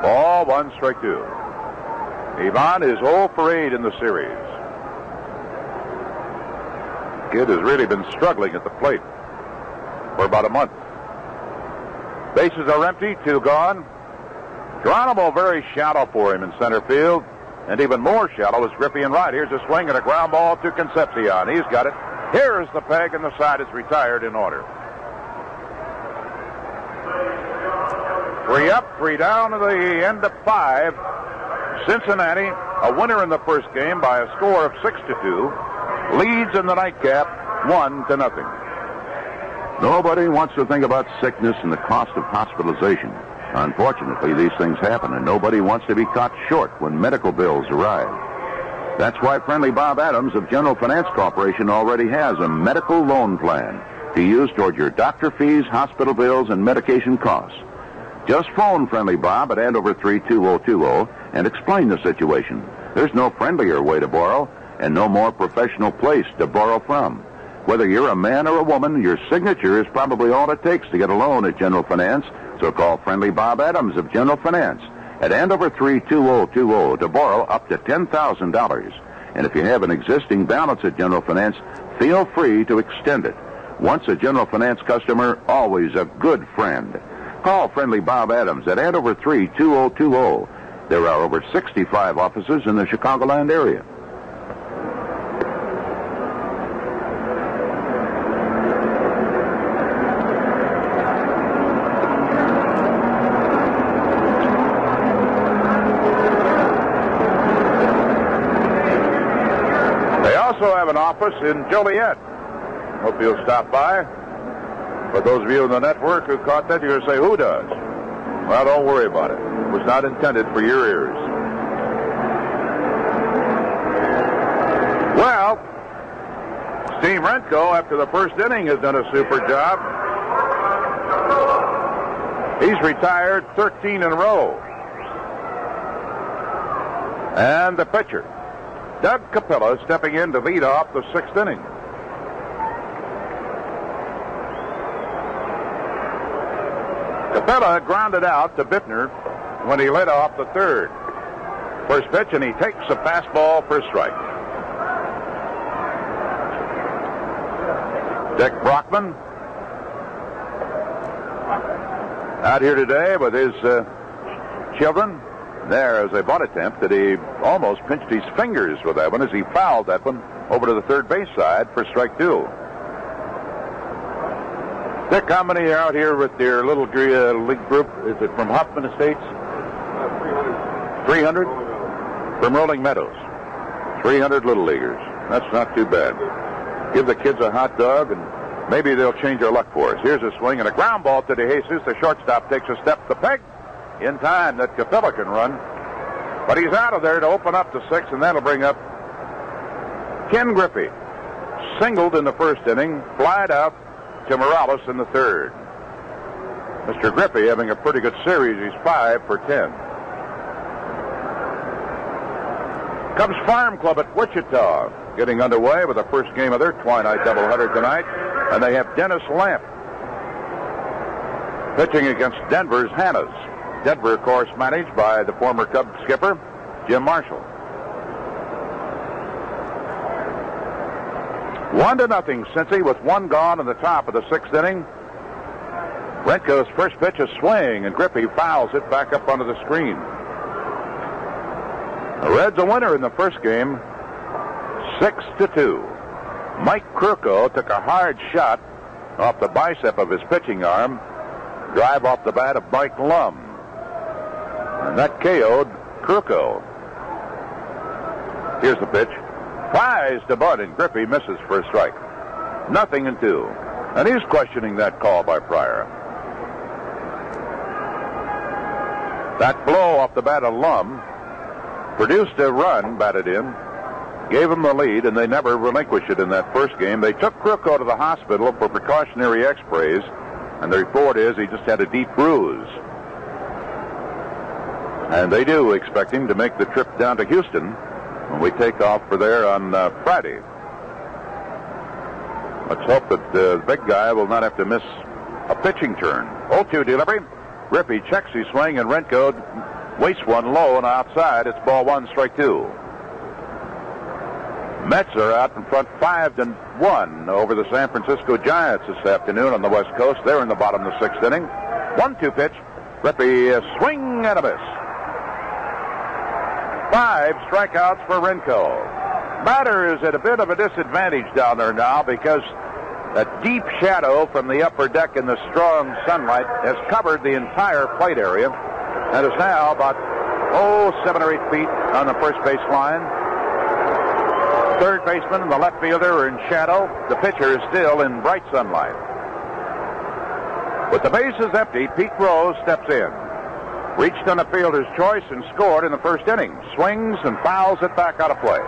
Ball 1, strike 2. Ivan is 0 for 8 in the series. Kid has really been struggling at the plate for about a month. Bases are empty, 2 gone. Geronimo very shallow for him in center field, and even more shallow is Griffey in right. Here's a swing and a ground ball to Concepcion. He's got it. Here's the peg, and the side is retired in order. 3 up, 3 down to the end of 5. Cincinnati, a winner in the first game by a score of 6-2, leads in the nightcap 1-0. Nobody wants to think about sickness and the cost of hospitalization. Unfortunately, these things happen, and nobody wants to be caught short when medical bills arrive. That's why Friendly Bob Adams of General Finance Corporation already has a medical loan plan to use toward your doctor fees, hospital bills, and medication costs. Just phone Friendly Bob at Andover 32020 and explain the situation. There's no friendlier way to borrow and no more professional place to borrow from. Whether you're a man or a woman, your signature is probably all it takes to get a loan at General Finance. So call Friendly Bob Adams of General Finance at Andover 32020 to borrow up to $10,000. And if you have an existing balance at General Finance, feel free to extend it. Once a General Finance customer, always a good friend. Call Friendly Bob Adams at Andover 32020. There are over 65 offices in the Chicagoland area. also have an office in Joliet. Hope you'll stop by. For those of you in the network who caught that, you're going to say, who does? Well, don't worry about it. It was not intended for your ears. Well, Steve Renko, after the first inning, has done a super job. He's retired 13 in a row. And the pitcher, Doug Capella, stepping in to lead off the sixth inning. Capella grounded out to Bittner when he led off the third. First pitch, and he takes a fastball for a strike. Dick Brockman out here today with his children. There's a bunt attempt that he almost pinched his fingers with that one as he fouled that one over to the third base side for strike two. Dick, how many are out here with their little league group? Is it from Hoffman Estates? 300? From Rolling Meadows. 300 little leaguers. That's not too bad. Give the kids a hot dog, and maybe they'll change their luck for us. Here's a swing and a ground ball to DeJesus. The shortstop takes a step to the peg in time that Capella can run. But he's out of there to open up the sixth, and that'll bring up Ken Griffey. Singled in the first inning, flied out to Morales in the third. Mr. Griffey having a pretty good series. He's 5 for 10. Cubs Farm Club at Wichita getting underway with the first game of their twilight doubleheader tonight, and they have Dennis Lamp pitching against Denver's Hannas. Denver, of course, managed by the former Cub skipper, Jim Marshall. 1-0 Cincy with one gone in the top of the sixth inning. Renko's first pitch is swing, and Griffey fouls it back up onto the screen. The Reds a winner in the first game, 6-2. Mike Krukow took a hard shot off the bicep of his pitching arm, drive off the bat of Mike Lum, and that KO'd Krukow. Here's the pitch. Flies to bunt, and Griffey misses for a strike. 0-2. And he's questioning that call by Pryor. That blow off the bat of Lum produced a run, batted in, gave him the lead, and they never relinquished it in that first game. They took Krukow to the hospital for precautionary x-rays, and the report is he just had a deep bruise. And they do expect him to make the trip down to Houston when we take off for there on Friday. Let's hope that the big guy will not have to miss a pitching turn. 0-2 delivery. Griffey checks his swing, and Renko waits one low and outside. It's ball one, strike two. Mets are out in front 5-1 over the San Francisco Giants this afternoon on the West Coast. They're in the bottom of the sixth inning. 1-2 pitch. Griffey swing and a miss. 5 strikeouts for Renko. Batter is at a bit of a disadvantage down there now because that deep shadow from the upper deck in the strong sunlight has covered the entire plate area and is now about 7 or 8 feet on the first base line. Third baseman and the left fielder are in shadow. The pitcher is still in bright sunlight. With the bases empty, Pete Rose steps in. Reached on a fielder's choice and scored in the first inning. Swings and fouls it back out of play.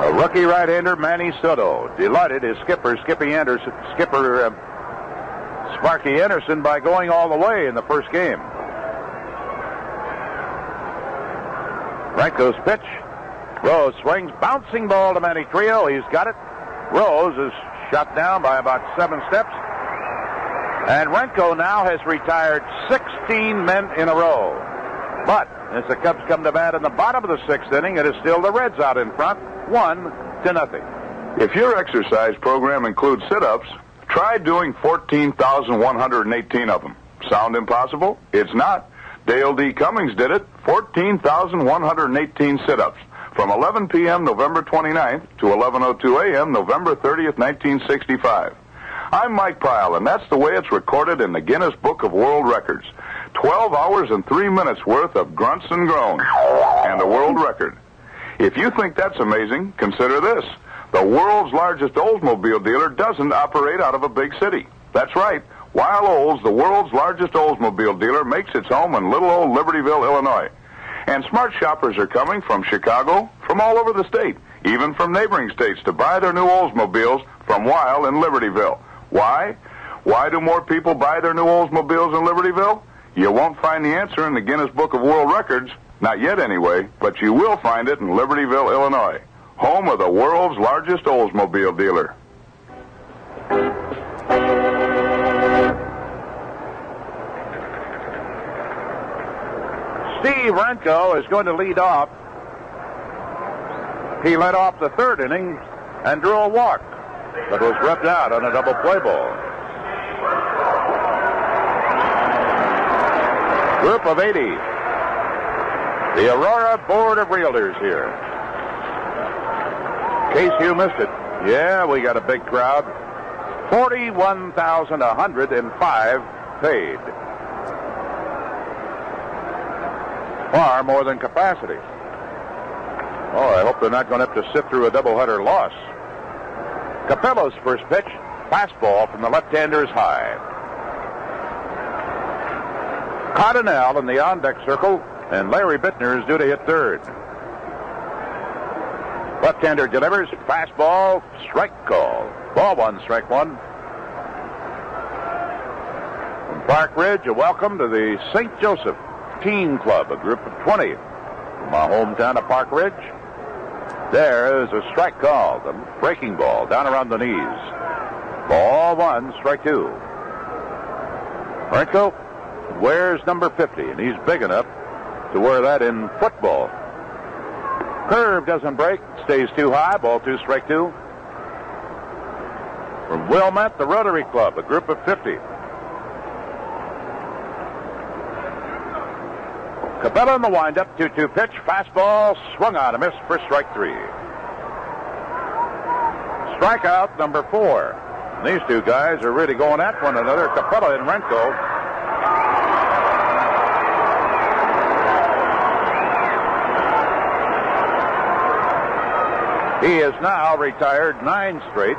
A rookie right-hander, Manny Soto, delighted his skipper, Sparky Anderson, by going all the way in the first game. Renko's pitch. Rose swings, bouncing ball to Manny Trio. He's got it. Rose is shot down by about 7 steps. And Renko now has retired 16 men in a row. But as the Cubs come to bat in the bottom of the sixth inning, it is still the Reds out in front, 1-0. If your exercise program includes sit-ups, try doing 14,118 of them. Sound impossible? It's not. Dale D. Cummings did it, 14,118 sit-ups, from 11 p.m. November 29th to 11:02 a.m. November 30th, 1965. I'm Mike Pyle, and that's the way it's recorded in the Guinness Book of World Records. 12 hours and 3 minutes worth of grunts and groans, and a world record. If you think that's amazing, consider this. The world's largest Oldsmobile dealer doesn't operate out of a big city. That's right. Weil Olds, the world's largest Oldsmobile dealer, makes its home in little old Libertyville, Illinois. And smart shoppers are coming from Chicago, from all over the state, even from neighboring states, to buy their new Oldsmobiles from Weil in Libertyville. Why? Why do more people buy their new Oldsmobiles in Libertyville? You won't find the answer in the Guinness Book of World Records, not yet anyway, but you will find it in Libertyville, Illinois, home of the world's largest Oldsmobile dealer. Steve Renko is going to lead off. He led off the third inning and drew a walk that was rubbed out on a double play ball. Group of 80. The Aurora Board of Realtors here. In case you missed it, yeah, we got a big crowd. 41,105 paid. Far more than capacity. Oh, I hope they're not going to have to sit through a doubleheader loss. Capello's first pitch, fastball from the left-hander's high. Cardinal in the on-deck circle, and Larry Bittner is due to hit third. Left-hander delivers, fastball, strike call. Ball one, strike one. From Park Ridge, a welcome to the St. Joseph Teen Club, a group of 20 from my hometown of Park Ridge. There is a strike call, the breaking ball down around the knees. Ball one, strike two. Renko wears number 50, and he's big enough to wear that in football. Curve doesn't break, stays too high, ball two, strike two. From Wilmette, the Rotary Club, a group of 50. Capella in the windup, 2-2 pitch, fastball, swung on, a miss for strike three. Strikeout number 4. And these two guys are really going at one another, Capella and Renko. He is now retired 9 straight.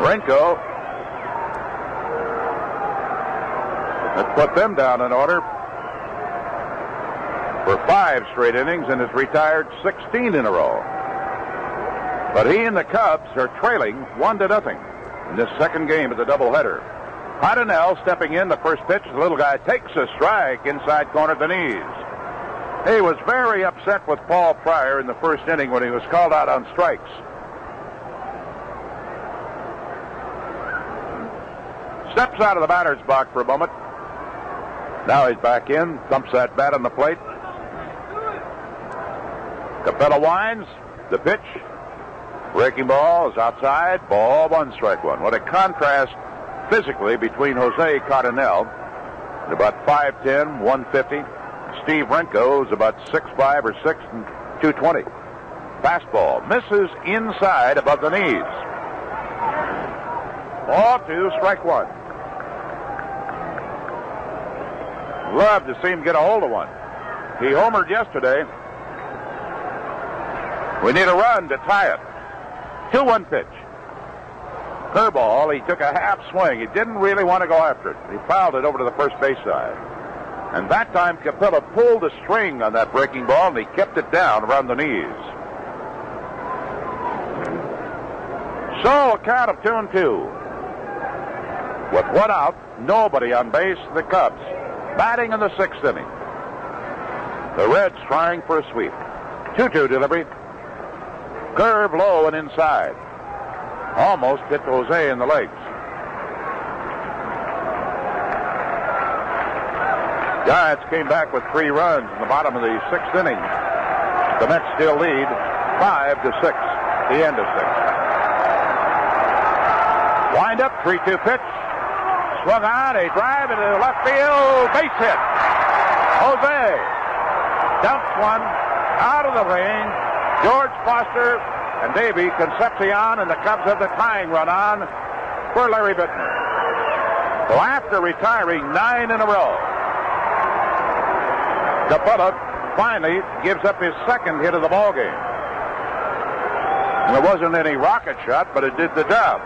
Renko, let's put them down in order, for 5 straight innings and has retired 16 in a row. But he and the Cubs are trailing 1-0 in this second game of the doubleheader. Cardinal stepping in, the first pitch, the little guy takes a strike inside corner of the knees. He was very upset with Paul Pryor in the first inning when he was called out on strikes. Steps out of the batter's box for a moment. Now he's back in, thumps that bat on the plate. Capella winds, the pitch. Breaking ball is outside, ball one, strike one. What a contrast physically between Jose Cardinal, at about 5'10", 150. Steve Renko is about 6'5" or 6 and 220. Fastball misses inside above the knees. Ball two, strike one. Love to see him get a hold of one. He homered yesterday. We need a run to tie it. 2-1 pitch. Curveball, he took a half swing. He didn't really want to go after it. He fouled it over to the first base side. And that time Capella pulled the string on that breaking ball and he kept it down around the knees. So a count of 2-2. With one out, nobody on base, the Cubs batting in the 6th inning. The Reds trying for a sweep. 2-2 delivery. Curve low and inside. Almost hit Jose in the legs. Giants came back with 3 runs in the bottom of the 6th inning. The Mets still lead 5-6. The end of 6. Wind up, 3-2 pitch. Swung on, a drive into left field. Base hit. Jose dumps one out of the range. George Foster and Davey Concepcion, and the Cubs have the tying run on for Larry Bittner. So after retiring 9 in a row, Capella finally gives up his second hit of the ball game. And it wasn't any rocket shot, but it did the job.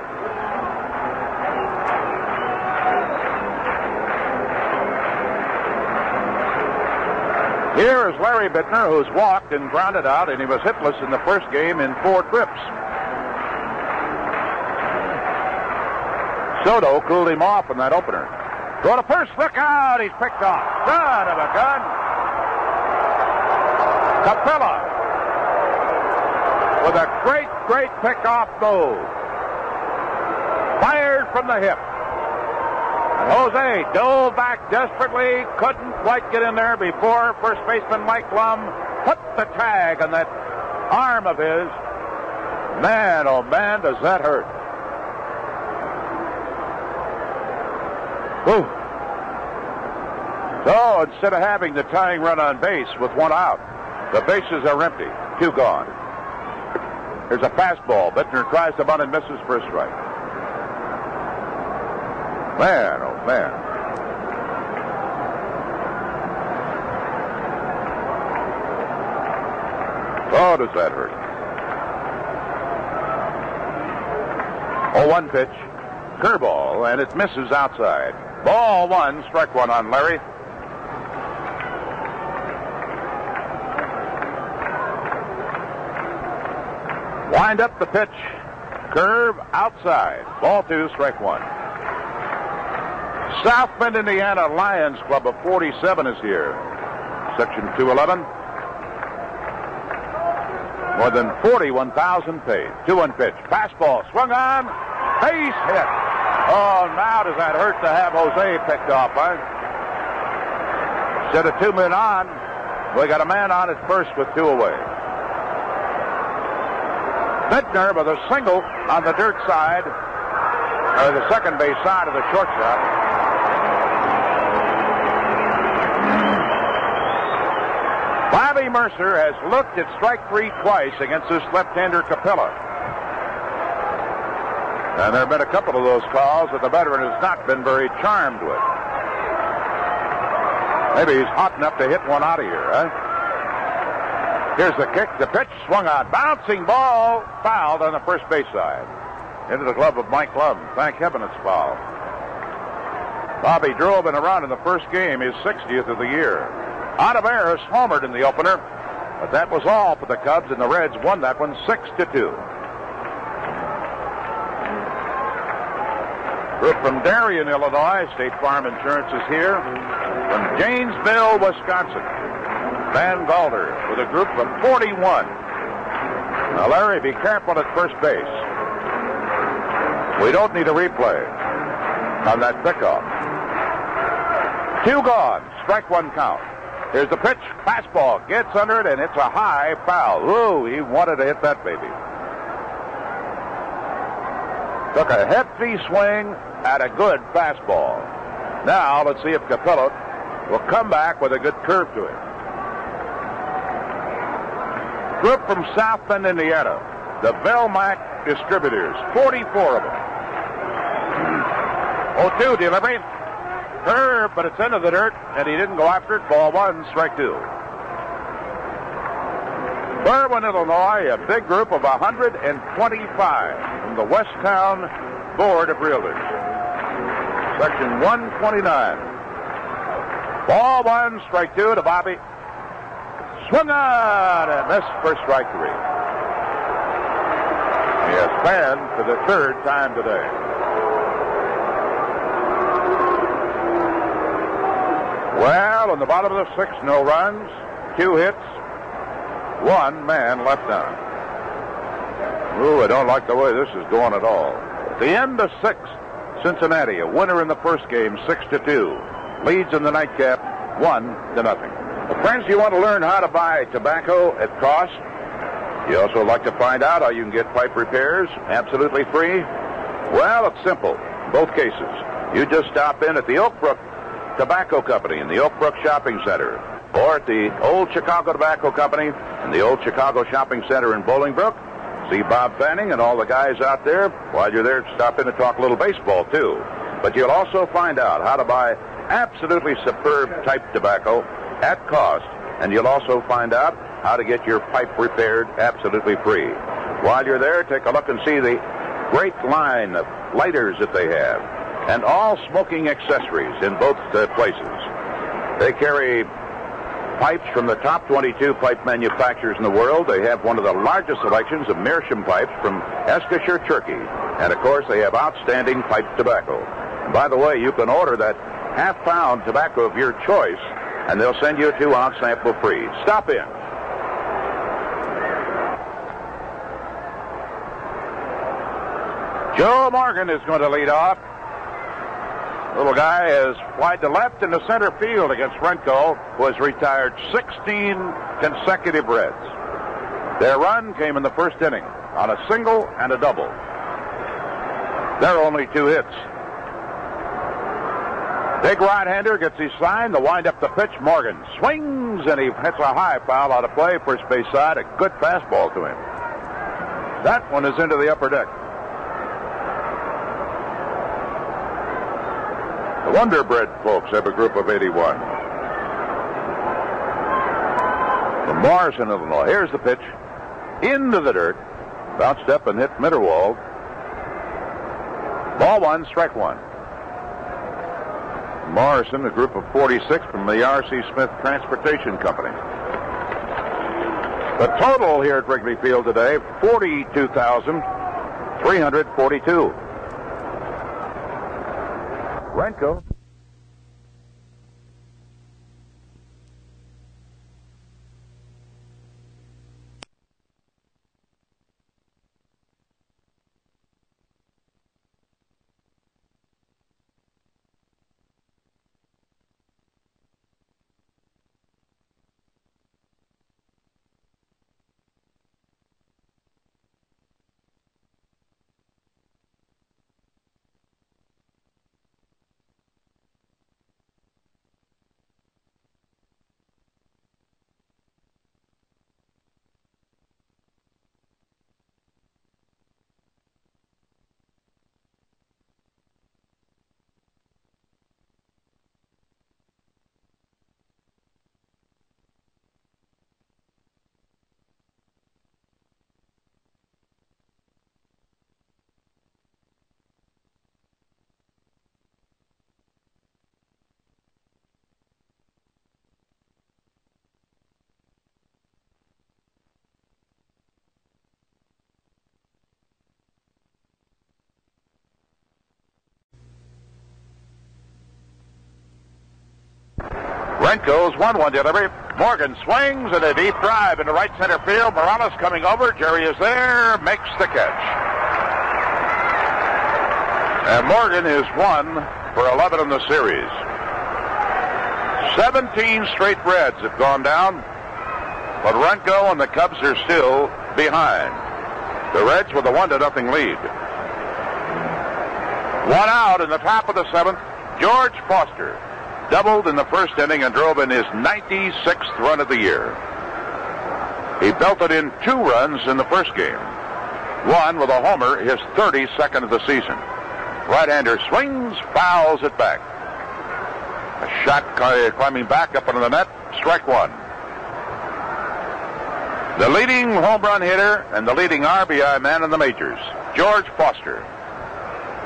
Here is Larry Bittner, who's walked and grounded out, and he was hitless in the first game in 4 trips. Soto cooled him off in that opener. Go to first, look out, he's picked off. Son of a gun. Capella with a great pickoff move. Fired from the hip. Jose dove back desperately, couldn't quite get in there before first baseman Mike Lum put the tag on that arm of his. Man, oh man, does that hurt. Whew. So instead of having the tying run on base with 1 out, the bases are empty, 2 gone. There's a fastball. Bittner tries to bunt and misses for a strike. Man, oh man. Oh, does that hurt. 0-1 pitch. Curveball, and it misses outside. Ball 1, strike 1 on Larry. Wind up the pitch. Curve outside. Ball 2, strike 1. South Bend, Indiana Lions Club of 47 is here. Section 211. More than 41,000 paid. 2-1 pitch. Fastball swung on. Base hit. Oh, now does that hurt to have Jose picked off, huh? Instead of 2 men on, we got a man on at first with 2 away. Bittner with a single on the dirt side, or the second base side of the shortstop. Bobby Mercer has looked at strike 3 twice against this left-hander Capella. And there have been a couple of those calls that the veteran has not been very charmed with. Maybe he's hot enough to hit one out of here, huh? Here's the kick. The pitch swung on. Bouncing ball fouled on the first base side. Into the glove of Mike Lum. Thank heaven it's foul. Bobby drove in a run in the first game, his 60th of the year. Otavares homered in the opener, but that was all for the Cubs, and the Reds won that one 6-2. Group from Darien, Illinois. State Farm Insurance is here. From Janesville, Wisconsin, Van Galder with a group of 41. Now, Larry, be careful at first base. We don't need a replay on that pickoff. 2 gone. Strike 1 count. Here's the pitch. Fastball. Gets under it, and it's a high foul. Ooh, he wanted to hit that baby. Took a hefty swing at a good fastball. Now, let's see if Capella will come back with a good curve to it. Group from South Bend, Indiana. The Velmac Distributors. 44 of them. 0-2 delivery. Curve, but it's into the dirt, and he didn't go after it. Ball 1, strike 2. Berwyn, Illinois, a big group of 125 from the Westtown Board of Realtors. Section 129. Ball 1, strike 2 to Bobby. Swung on and missed for strike 3. He has fanned for the 3rd time today. Well, on the bottom of the 6th, no runs, 2 hits, 1 man left on. Ooh, I don't like the way this is going at all. At the end of 6th, Cincinnati, a winner in the first game, 6-2. Leads in the nightcap, 1-0. Well, friends, you want to learn how to buy tobacco at cost? You also like to find out how you can get pipe repairs absolutely free? Well, it's simple. In both cases, you just stop in at the Oak Brook Tobacco Company in the Oak Brook Shopping Center, or at the Old Chicago Tobacco Company in the Old Chicago Shopping Center in Bolingbrook. See Bob Fanning and all the guys out there. While you're there, stop in and talk a little baseball, too. But you'll also find out how to buy absolutely superb type tobacco at cost and you'll also find out how to get your pipe repaired absolutely free. While you're there, take a look and see the great line of lighters that they have, and all smoking accessories in both places. They carry pipes from the top 22 pipe manufacturers in the world. They have one of the largest selections of Meerschaum pipes from Eskisher, Turkey. And, of course, they have outstanding pipe tobacco. And by the way, you can order that half-pound tobacco of your choice, and they'll send you a 2-ounce sample free. Stop in. Joe Morgan is going to lead off. Little guy has flied to left in the center field against Renko, who has retired 16 consecutive Reds. Their run came in the first inning on a single and a double. There are only 2 hits. Big right-hander gets his sign. The wind up the pitch. Morgan swings, and he hits a high foul out of play. First base side, a good fastball to him. That one is into the upper deck. The Wonder Bread folks have a group of 81. From Morrison, Illinois. Here's the pitch. Into the dirt. Bounced up and hit Mitterwald. Ball 1, strike 1. Morrison, a group of 46 from the R.C. Smith Transportation Company. The total here at Wrigley Field today, 42,342. Renko. Renko's 1-1 delivery. Morgan swings and a deep drive into right center field. Morales coming over. Jerry is there, makes the catch. And Morgan is 1 for 11 in the series. 17 straight Reds have gone down, but Renko and the Cubs are still behind. The Reds with a 1-0 lead. 1 out in the top of the 7th. George Foster doubled in the first inning and drove in his 96th run of the year. He belted in 2 runs in the first game. 1 with a homer, his 32nd of the season. Right-hander swings, fouls it back. A shot climbing back up into the net, strike 1. The leading home run hitter and the leading RBI man in the majors, George Foster.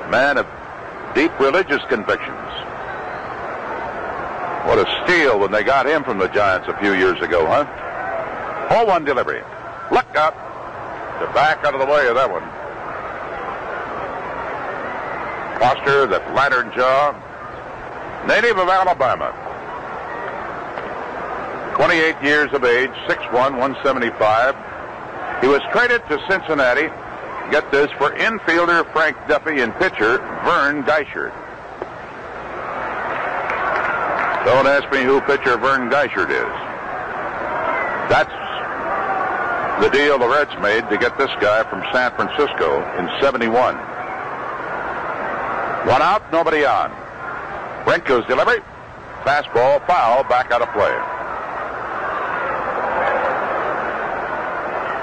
Man of deep religious convictions. What a steal when they got him from the Giants a few years ago, huh? 0-1 delivery. Look up to back out of the way of that one. Foster, that lantern jaw, native of Alabama. 28 years of age, 6'1", 175. He was traded to Cincinnati, get this, for infielder Frank Duffy and pitcher Vern Geichert. Don't ask me who pitcher Vern Geichert is. That's the deal the Reds made to get this guy from San Francisco in 71. 1 out, nobody on. Renko's delivery. Fastball, foul, back out of play.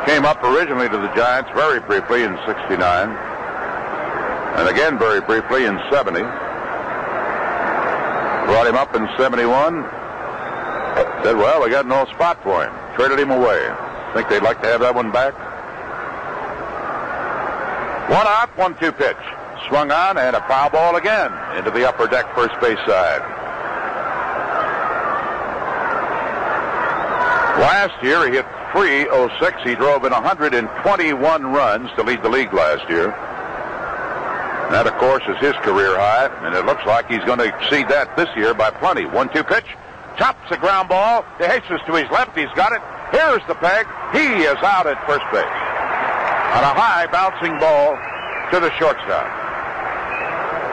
Came up originally to the Giants very briefly in 69. And again very briefly in 70. Brought him up in 71. Said, well, we got no spot for him. Traded him away. Think they'd like to have that one back? 1 out, 1-2 pitch. Swung on and a foul ball again into the upper deck first base side. Last year he hit .306. He drove in 121 runs to lead the league last year. That, of course, is his career high, and it looks like he's going to exceed that this year by plenty. 1-2 pitch. Chops a ground ball. De Jesus to his left. He's got it. Here's the peg. He is out at first base. On a high bouncing ball to the shortstop.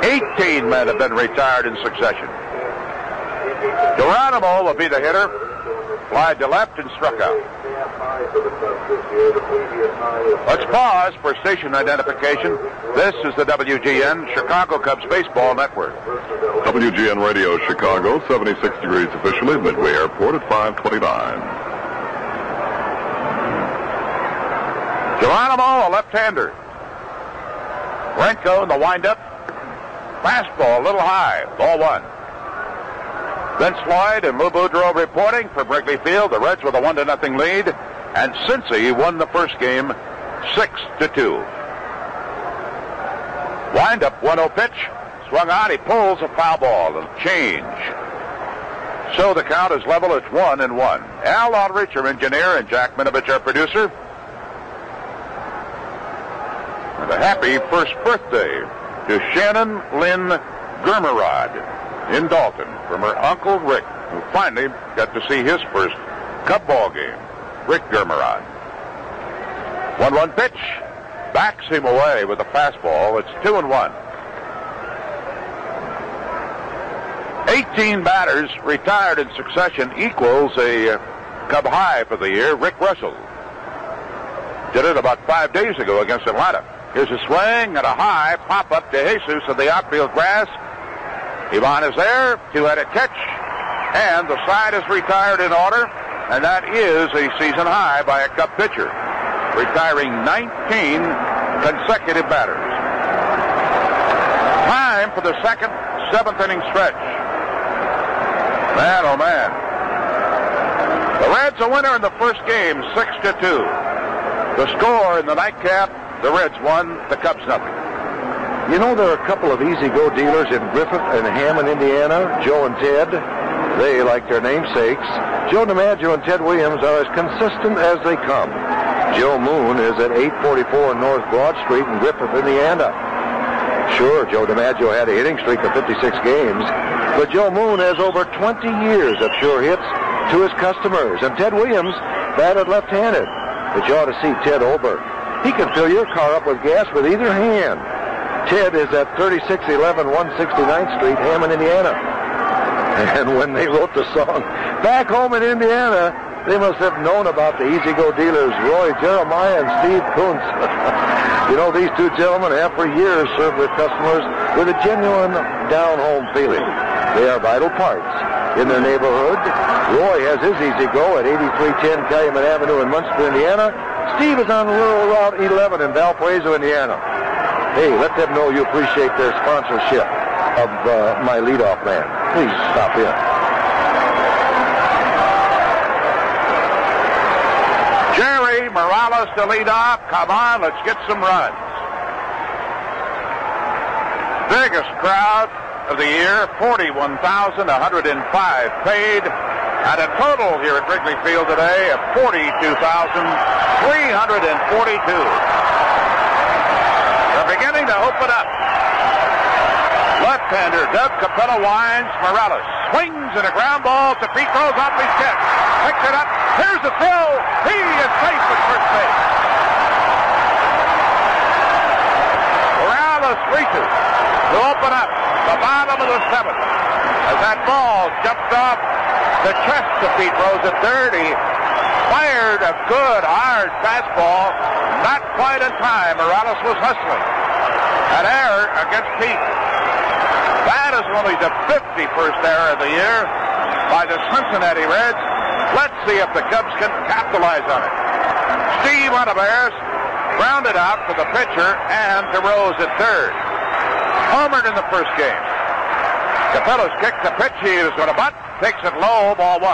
18 men have been retired in succession. Geronimo will be the hitter. Flied to left and struck out. Let's pause for station identification. This is the WGN Chicago Cubs Baseball Network. WGN Radio Chicago, 76 degrees officially, Midway Airport at 5:29. Geronimo, a left-hander. Renko in the windup. Fastball a little high. Ball 1. Vince Lloyd and Lou Boudreau reporting for Wrigley Field. The Reds with a 1-0 lead. And Cincy won the first game 6-2. Windup, 1-0 pitch. Swung on. He pulls a foul ball. A change. So the count is level. It's 1-1. Al Aldrich, our engineer, and Jack Minovich, our producer. And a happy first birthday to Shannon Lynn Germerod in Dalton from her Uncle Rick, who finally got to see his first Cub ball game. Rick Germerod. 1-1 pitch. Backs him away with a fastball. It's 2-1. 18 batters retired in succession equals a Cub high for the year. Rick Russell did it about 5 days ago against Atlanta. Here's a swing and a high pop-up to Jesus of the outfield grass. Ivan is there, two-headed catch, and the side is retired in order, and that is a season high by a Cub pitcher, retiring 19 consecutive batters. Time for the second, 7th inning stretch. Man, oh man. The Reds a winner in the first game, 6-2. The score in the nightcap, the Reds won, the Cubs nothing. You know, there are a couple of easy-go dealers in Griffith and Hammond, Indiana, Joe and Ted. They, like their namesakes, Joe DiMaggio and Ted Williams, are as consistent as they come. Joe Moon is at 844 North Broad Street in Griffith, Indiana. Sure, Joe DiMaggio had a hitting streak of 56 games, but Joe Moon has over 20 years of sure hits to his customers, and Ted Williams batted left-handed. But you ought to see Ted Olbert. He can fill your car up with gas with either hand. Ted is at 3611 169th Street, Hammond, Indiana. And when they wrote the song Back Home in Indiana, they must have known about the easy-go dealers, Roy Jeremiah and Steve Kuntz. You know, these two gentlemen have for years served their customers with a genuine down-home feeling. They are vital parts in their neighborhood. Roy has his easy-go at 8310 Calumet Avenue in Munster, Indiana. Steve is on rural Route 11 in Valparaiso, Indiana. Hey, let them know you appreciate their sponsorship of my leadoff man. Please stop in. Jerry Morales to lead off. Come on, let's get some runs. Biggest crowd of the year, 41,105 paid, and a total here at Wrigley Field today of 42,342. They're beginning to open up. Left-hander Doug Capella winds. Morales swings and a ground ball to Petros off his catch. Picks it up. Here's the throw. He is safe at first base. Morales reaches to open up the bottom of the 7th. As that ball jumped off the chest of Petros at third, he fired a good, hard fastball. Not quite in time. Morales was hustling. An error against Pete. That is only the 51st error of the year by the Cincinnati Reds. Let's see if the Cubs can capitalize on it. Steve Ontiveros grounded out for the pitcher and to Rose at third. Homered in the first game. Capella's kicked the pitch. He was going to butt. Takes it low. Ball 1.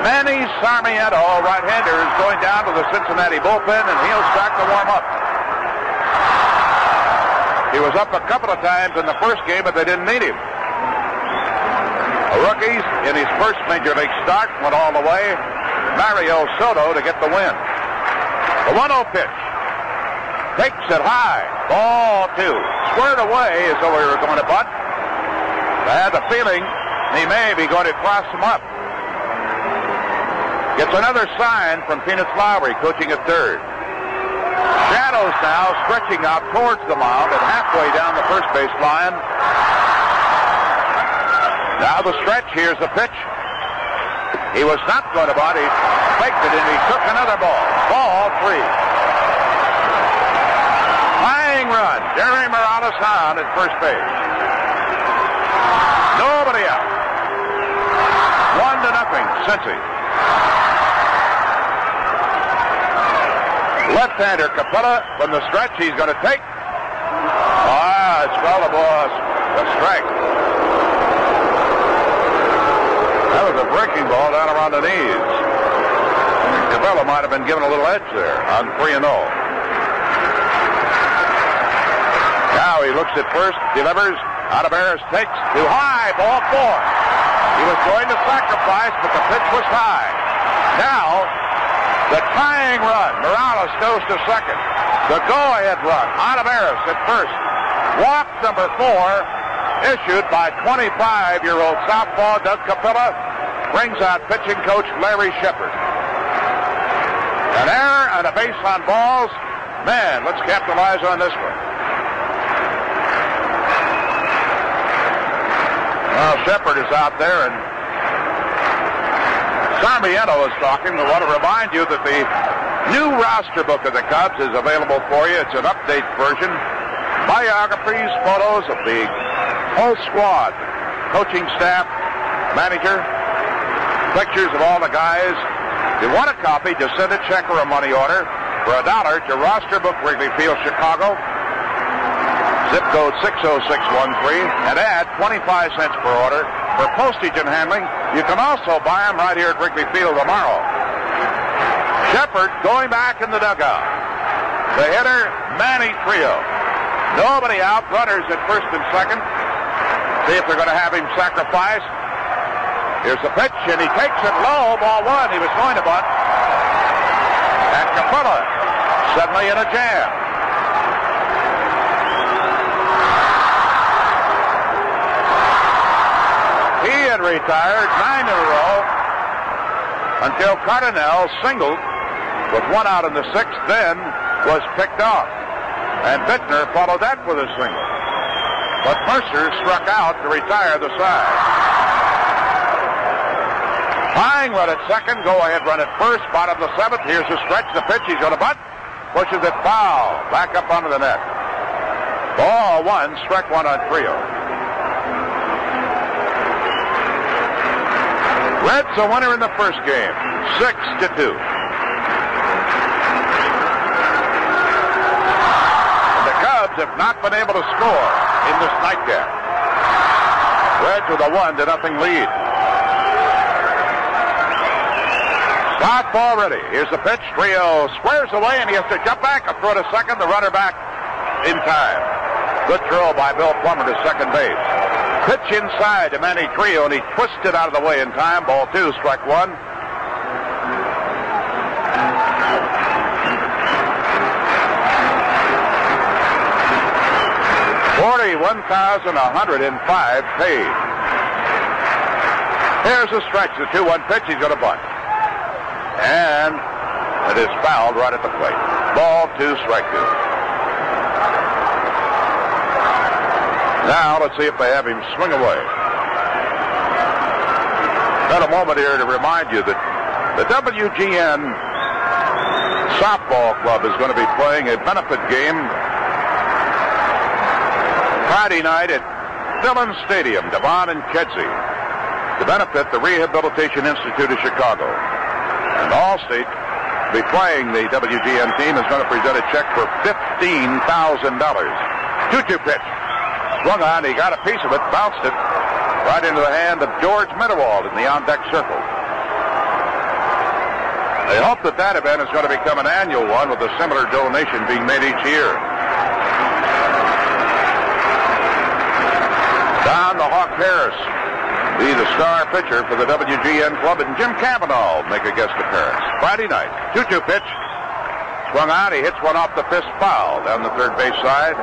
Manny Sarmiento, right-hander, is going down to the Cincinnati bullpen, and he'll start to warm up. He was up a couple of times in the first game, but they didn't need him. A rookie in his first major league start went all the way. Mario Soto to get the win. The 1-0 pitch. Takes it high. Ball 2. Squared away as though he were going to bunt. I had the feeling he may be going to cross him up. Gets another sign from Peanuts Lowry, coaching at third. Shadows now stretching out towards the mound and halfway down the first base line. Now the stretch. Here's the pitch. He was not going to bunt. He faked it and he took another ball. Ball 3. Tying run. Jerry Morales on at first base. Nobody out. 1-0, Cincy. Left-hander Capella from the stretch. He's going to take. It's well the boss. A strike. That was a breaking ball down around the knees. Capella might have been given a little edge there on 3-0. Now he looks at first, delivers. Olivares takes too high. Ball 4. He was going to sacrifice, but the pitch was high. Now, the tying run. Morales goes to second. The go-ahead run. Olivares at first. Walk number 4, issued by 25-year-old southpaw Doug Capella, brings out pitching coach Larry Shepard. An error and a base on balls. Man, let's capitalize on this one. Well, Shepard is out there, and Sarmiento is talking. We want to remind you that the new roster book of the Cubs is available for you. It's an update version. Biographies, photos of the whole squad, coaching staff, manager, pictures of all the guys. If you want a copy, just send a check or a money order for $1 to Roster Book, Wrigley Field, Chicago. Zip code 60613, and add 25 cents per order for postage and handling. You can also buy them right here at Wrigley Field tomorrow. Shepard going back in the dugout. The hitter, Manny Trio. Nobody out. Runners at first and second. See if they're going to have him sacrifice. Here's the pitch, and he takes it low. Ball 1. He was going to bunt. And Capella suddenly in a jam. He had retired 9 in a row until Cardinal singled with 1 out in the 6th, then was picked off. And Bittner followed that with a single. But Mercer struck out to retire the side. Tying run at second, go-ahead run at first, bottom of the 7th. Here's the stretch, the pitch, he's going to bunt. Pushes it foul, back up onto the net. Ball 1, strike 1 on Trio. Reds a winner in the first game, 6-2. Cubs have not been able to score in this nightcap. Reds with a 1-0 lead. Southpaw ready. Here's the pitch. Trio squares away, and he has to jump back and throw to second. The runner back in time. Good throw by Bill Plummer to second base. Pitch inside to Manny Trio, and he twisted out of the way in time. Ball 2, strike 1. $41,105 paid. Here's the stretch, the 2-1 pitch. He's going to bunt. And it is fouled right at the plate. Ball 2, strike 2. Now let's see if they have him swing away. Got a moment here to remind you that the WGN Softball Club is going to be playing a benefit game Friday night at Dillon Stadium, Devon and Kedzie, to benefit the Rehabilitation Institute of Chicago. And Allstate, be playing the WGN team, is going to present a check for $15,000. 2-2 pitch. Swung on, he got a piece of it, bounced it right into the hand of George Mitterwald in the on-deck circle. They hope that event is going to become an annual one with a similar donation being made each year. Down to Hawk Harris, be the star pitcher for the WGN club, and Jim Cavanaugh make a guest appearance. Friday night, 2-2 pitch. Swung out, he hits one off the fist foul down the third base side.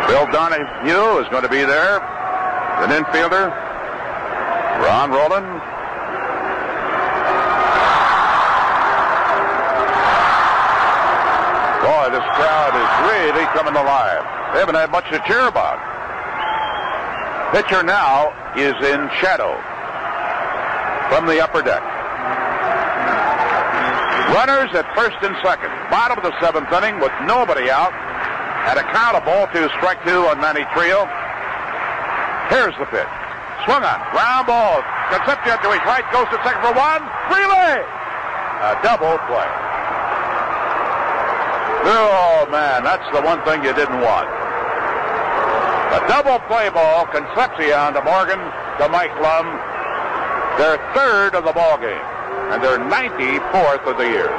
Bill Donahue is going to be there. An infielder, Ron Rowland. Boy, this crowd is really coming alive. They haven't had much to cheer about. Pitcher now is in shadow from the upper deck. Runners at first and second. Bottom of the seventh inning with nobody out. At a count of ball two, strike two on Manny Trio. Here's the pitch. Swung on. Ground ball. Concepcion to his right. Goes to second for one. Relay. A double play. Oh, man. That's the one thing you didn't want. A double play ball. Concepcion to Morgan to Mike Lum. Their third of the ball game. And their 94th of the year.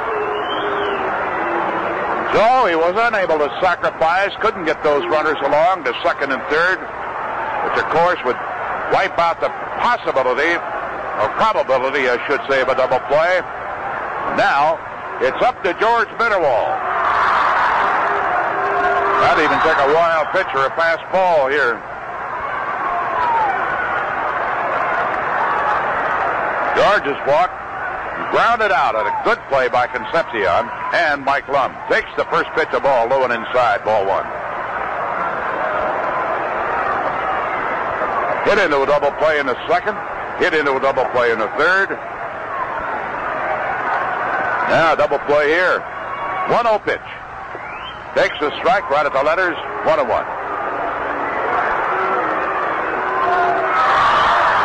So he was unable to sacrifice, couldn't get those runners along to second and third, which of course would wipe out the possibility, or probability, I should say, of a double play. Now, it's up to George Mitterwald. That'd even take a wild pitch or a fast ball here. George's walk. Grounded out at a good play by Concepcion, and Mike Lum takes the first pitch of ball low and inside, ball one. Hit into a double play in the second, hit into a double play in the third. Now a double play here. 1-0 pitch. Takes a strike right at the letters, 1-1.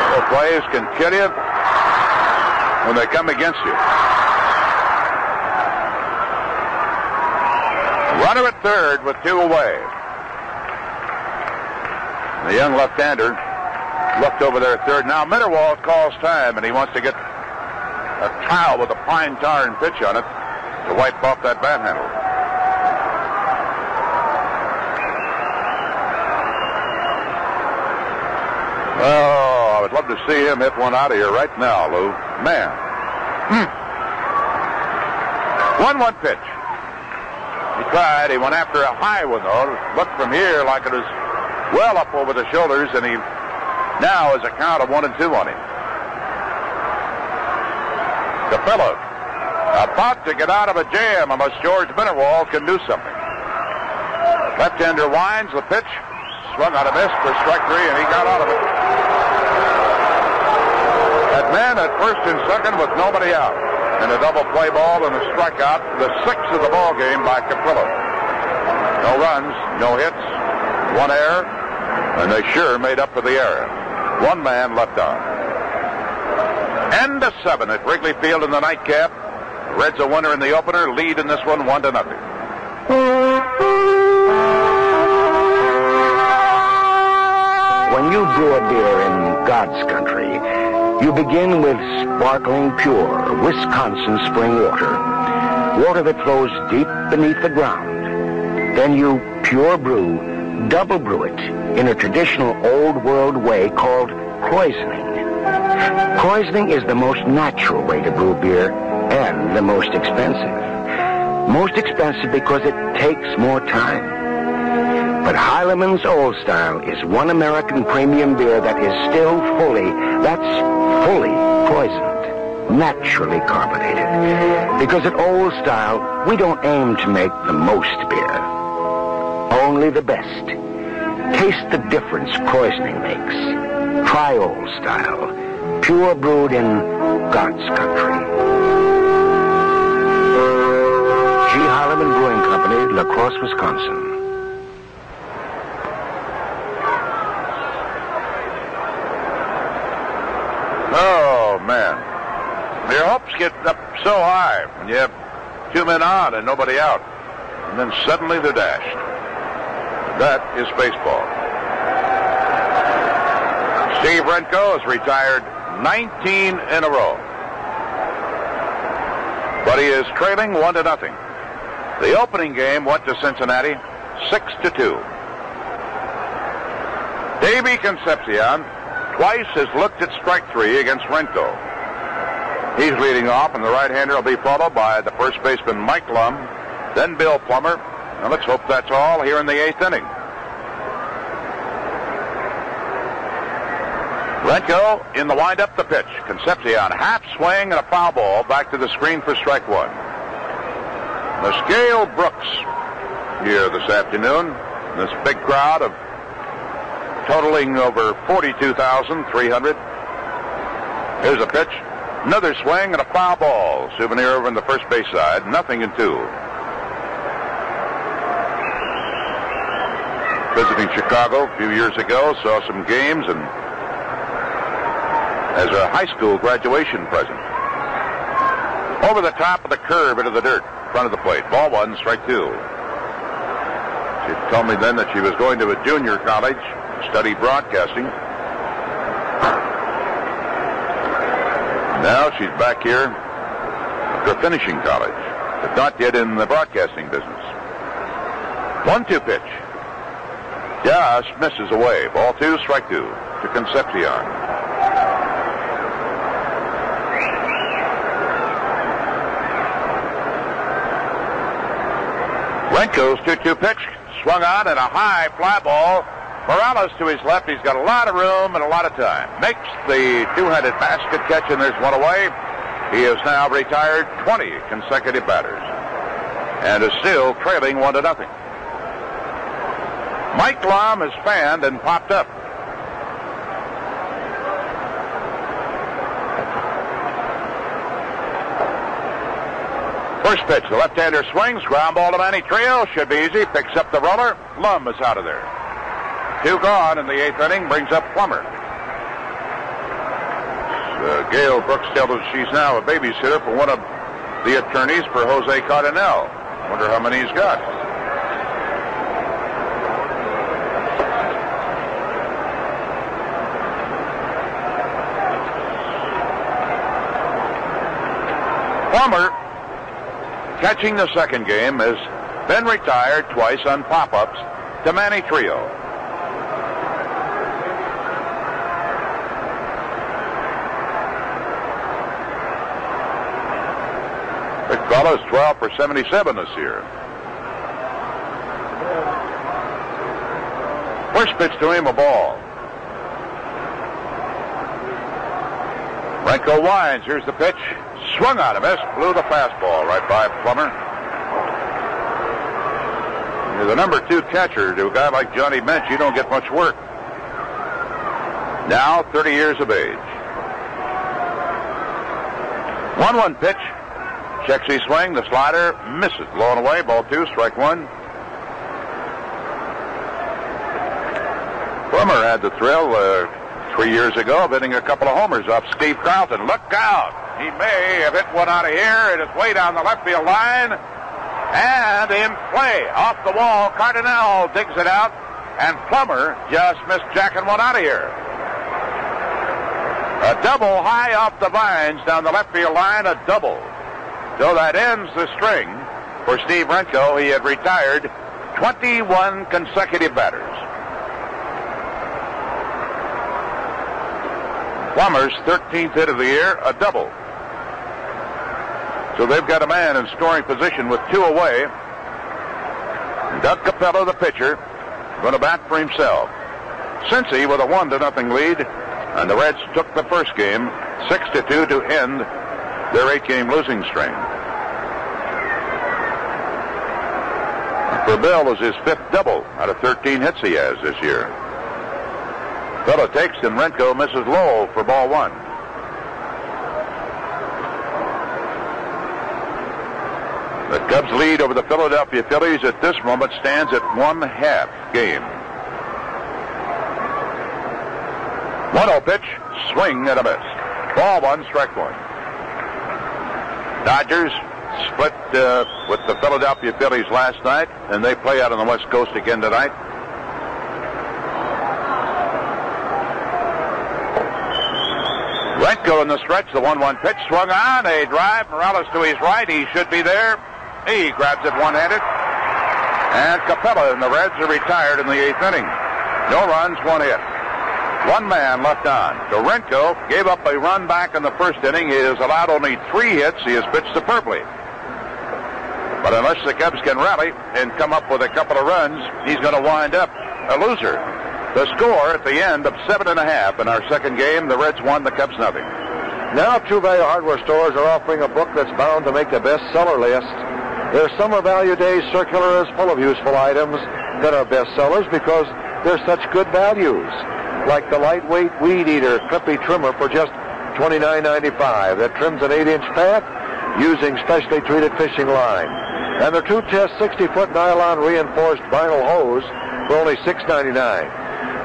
Double plays can kill you when they come against you. Runner at third with two away. The young left-hander looked over there at third. Now Mitterwald calls time, and he wants to get a towel with a pine tar and pitch on it to wipe off that bat handle. Oh, I would love to see him hit one out of here right now, Lou. Man. 1-1 pitch. He tried. He went after a high one, though. It looked from here like it was well up over the shoulders, and he now has a count of 1-2 on him. DePillo about to get out of a jam unless George Mitterwald can do something. Left-hander winds the pitch. Swung on a miss for strike three, and he got out of it. That man at first and second with nobody out. And a double play ball and a strikeout, the sixth of the ball game by Caprillo. No runs, no hits, one error, and they sure made up for the error. One man left on. End of 7 at Wrigley Field in the nightcap. Reds a winner in the opener, lead in this one 1-0. When you brew a beer in God's country, you begin with sparkling, pure Wisconsin spring water. Water that flows deep beneath the ground. Then you pure brew, double brew it in a traditional old world way called krausening. Krausening is the most natural way to brew beer and the most expensive. Most expensive because it takes more time. But Heileman's Old Style is one American premium beer that is still fully krausened, naturally carbonated. Because at Old Style, we don't aim to make the most beer, only the best. Taste the difference krausening makes. Try Old Style, pure brewed in God's country. G. Heileman Brewing Company, La Crosse, Wisconsin. Oh, man. Your hopes get up so high when you have two men on and nobody out. And then suddenly they're dashed. That is baseball. Steve Renko has retired 19 in a row. But he is trailing 1-0. The opening game went to Cincinnati 6-2. Davey Concepcion twice has looked at strike 3 against Renko. He's leading off, and the right-hander will be followed by the first baseman Mike Lum, then Bill Plummer. Now let's hope that's all here in the 8th inning. Renko in the windup, the pitch. Concepcion, half swing and a foul ball back to the screen for strike 1. Mescale Brooks here this afternoon. This big crowd of totaling over 42,300. Here's a pitch. Another swing and a foul ball. Souvenir over in the first base side. 0-2. Visiting Chicago a few years ago, saw some games and as a high school graduation present. Over the top of the curve into the dirt, front of the plate. Ball 1, strike 2. She told me then that she was going to a junior college, study broadcasting. Now she's back here after finishing college, but not yet in the broadcasting business. 1-2 pitch. Just misses away. Ball 2, strike 2 to Concepcion. Renko's 2-2 pitch, swung on and a high fly ball. Morales to his left. He's got a lot of room and a lot of time. Makes the two-handed basket catch, and there's one away. He has now retired 20 consecutive batters and is still trailing 1-0. Mike Lum has fanned and popped up. First pitch, the left-hander swings, ground ball to Manny Trio, should be easy, picks up the roller, Lum is out of there. 2 gone in the 8th inning, brings up Plummer. Gail Brooks tells us she's now a babysitter for one of the attorneys for Jose Cardinal. Wonder how many he's got. Plummer, catching the second game, has been retired twice on pop-ups to Manny Trio. Big fella's 12 for 77 this year. First pitch to him, a ball. Renko winds. Here's the pitch. Swung on a miss. Blew the fastball right by Plummer. You're the number 2 catcher. To a guy like Johnny Bench, you don't get much work. Now 30 years of age. 1-1 pitch. Checks his swing. The slider misses. Blown away. Ball 2, strike 1. Plummer had the thrill 3 years ago of hitting a couple of homers off Steve Carlton. Look out. He may have hit one out of here. It is way down the left field line. And in play, off the wall, Cardinal digs it out. And Plummer just missed jacking one out of here. A double high off the vines down the left field line, a double. So that ends the string for Steve Renko. He had retired 21 consecutive batters. Plummer's 13th hit of the year, a double. So they've got a man in scoring position with 2 away. Doug Capella, the pitcher, going to bat for himself. Cincy with a 1-0 lead, and the Reds took the first game 6-2 to end their 8-game losing string. For Bill is his 5th double out of 13 hits he has this year. Fella takes, and Renko misses low for ball 1. The Cubs lead over the Philadelphia Phillies at this moment stands at 1/2 game. 1-0 pitch, swing and a miss. Ball 1, strike 1. Dodgers split with the Philadelphia Phillies last night, and they play out on the West Coast again tonight. Renko in the stretch, the 1-1 pitch, swung on, a drive, Morales to his right, he should be there. He grabs it one-handed. And Capella and the Reds are retired in the 8th inning. No runs, 1 hit. 1 man left on. So Renko gave up a run back in the 1st inning. He has allowed only 3 hits. He has pitched superbly. But unless the Cubs can rally and come up with a couple of runs, he's going to wind up a loser. The score at the end of 7.5 in our second game, the Reds won, the Cubs nothing. Now True Value Hardware stores are offering a book that's bound to make the bestseller list. Their Summer Value Days circular is full of useful items that are bestsellers because they're such good values. Like the lightweight Weed Eater Clippy Trimmer for just $29.95 that trims an 8-inch path using specially treated fishing line. And their 2-test 60-foot nylon reinforced vinyl hose for only $6.99.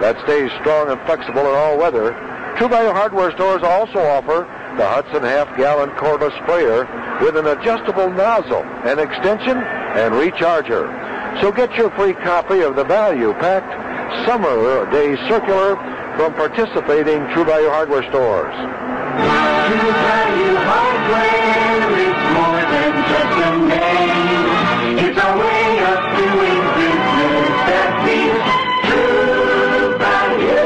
That stays strong and flexible in all weather. True Value Hardware stores also offer the Hudson half-gallon cordless sprayer with an adjustable nozzle, an extension, and recharger. So get your free copy of the value-packed Summer Day Circular from participating True Value Hardware stores. True Value Hardware is more than just a name. It's a way of doing business that means True Value.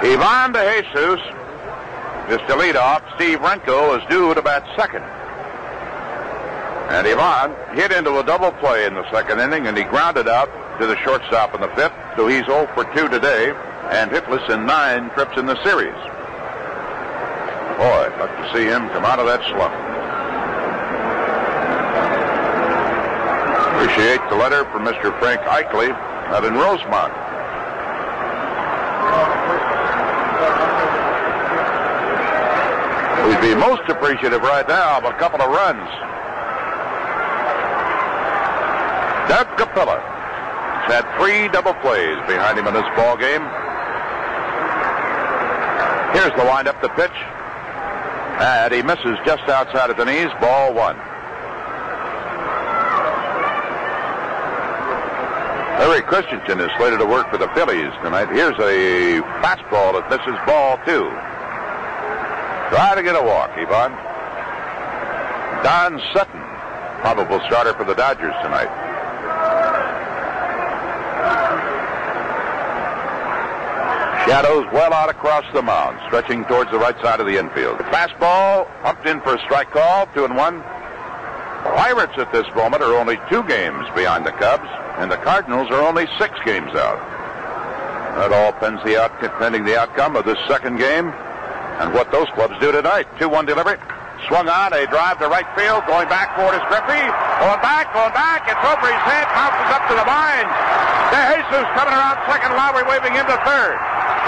Ivan De Jesus is to lead off. Steve Renko is due to bat second. And Ivan hit into a double play in the second inning, and he grounded out to the shortstop in the 5th. So he's 0 for 2 today and hitless in 9 trips in the series. Boy, I'd love to see him come out of that slump. Appreciate the letter from Mr. Frank Eichley out in Rosemont. We'd be most appreciative right now of a couple of runs. Doug Capella has had 3 double plays behind him in this ball game. Here's the windup, the pitch. And he misses just outside of the knees, ball 1. Larry Christensen is slated to work for the Phillies tonight. Here's a fastball that misses, ball 2. Try to get a walk, Ivan. Don Sutton, probable starter for the Dodgers tonight. Shadows well out across the mound, stretching towards the right side of the infield. The fastball pumped in for a strike call, 2-1. Pirates at this moment are only 2 games behind the Cubs, and the Cardinals are only 6 games out. That all pending the outcome of this second game and what those clubs do tonight. 2-1 delivery. Swung on, a drive to right field. Going back for it is Griffey. Going back. It's over his head. Bounces up to the vines. De Jesus coming around second. Lowry waving him to third.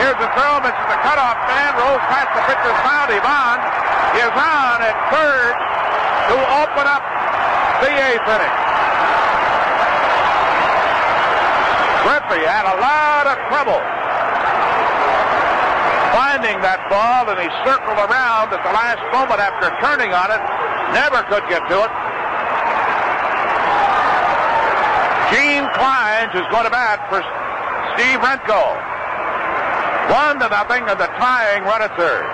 Here's the throw. Misses the cutoff man. Rolls past the pitcher's mound. Ivan is on at third to open up the 8th inning. Griffey had a lot of trouble finding that ball, and he circled around at the last moment after turning on it. Never could get to it. Gene Kleins is going to bat for Steve Renko. 1-0, and the tying run at third.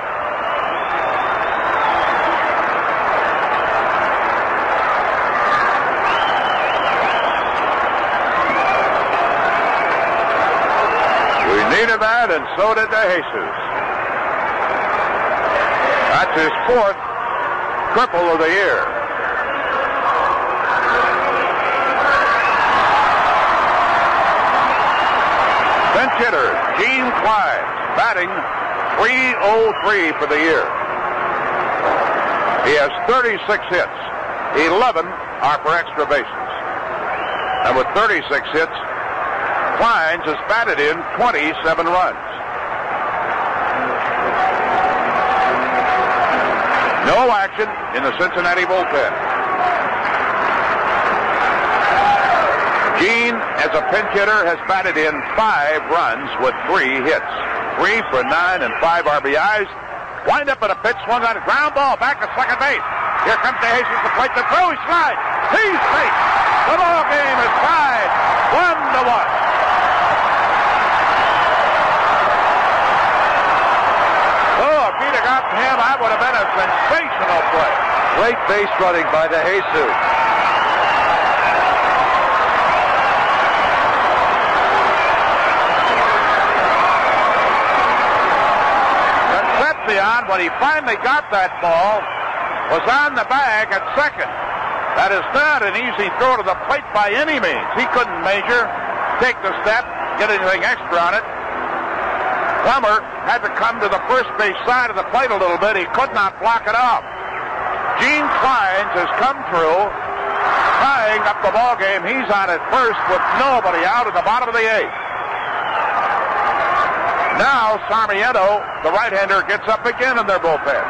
We needed that, and so did De Jesus. That's his 4th triple of the year. Bench hitter Gene Kleins, batting .303 for the year. He has 36 hits. 11 are for extra bases. And with 36 hits, Kleins has batted in 27 runs. No action in the Cincinnati bullpen. Gene, as a pinch hitter, has batted in 5 runs with 3 hits. 3 for 9 and 5 RBIs. Wind up at a pitch, swung on a ground ball, back to second base. Here comes DeJesus to plate the throw. He slides. He's safe. The ball game is tied 1-1. Oh, if he'd have gotten him, that would have been a sensational play. Great base running by DeJesus. Concepcion, when he finally got that ball, was on the bag at second. That is not an easy throw to the plate by any means. He couldn't measure, take the step, get anything extra on it. Plummer had to come to the first base side of the plate a little bit. He could not block it off. Gene Kleins has come through, tying up the ball game. He's on at first with nobody out at the bottom of the eighth. Now Sarmiento, the right-hander, gets up again in their bullpen.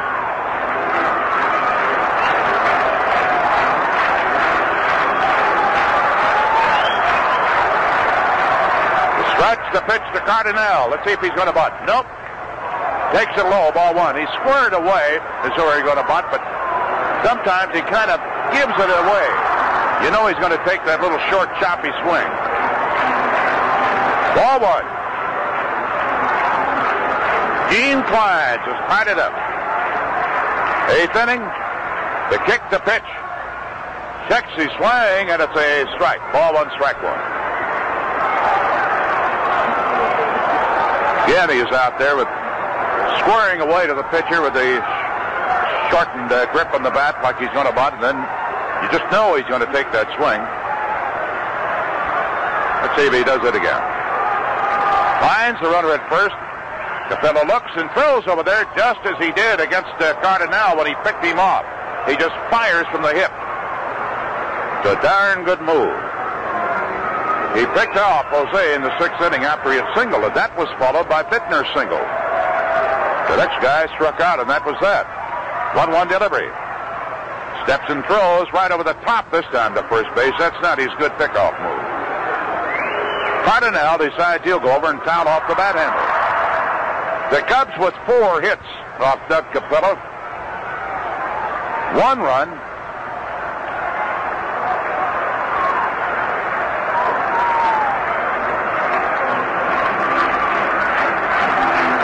The stretch, the pitch to Cardinal. Let's see if he's going to bunt. Nope. Takes it low, ball one. He's squared away as though he's going to bunt, but sometimes he kind of gives it away. You know he's going to take that little short, choppy swing. Ball one. Gene Kleins has tied it up. Eighth inning. The kick, the pitch. Checks his swing, and it's a strike. Ball one, strike one. Again, he's out there with squaring away to the pitcher with the shortened grip on the bat like he's going to bunt, and then you just know he's going to take that swing. Let's see if he does it again. Finds the runner at first. Capello looks and throws over there just as he did against Cardinal when he picked him off. He just fires from the hip. It's a darn good move. He picked off Jose in the sixth inning after he had singled, and that was followed by Bittner's single. The next guy struck out, and that was that. 1-1 delivery. Steps and throws right over the top this time to first base. That's not his good pickoff move. Cardinal decides he'll go over and towel off the bat handle. The Cubs with 4 hits off Doug Capello. 1 run.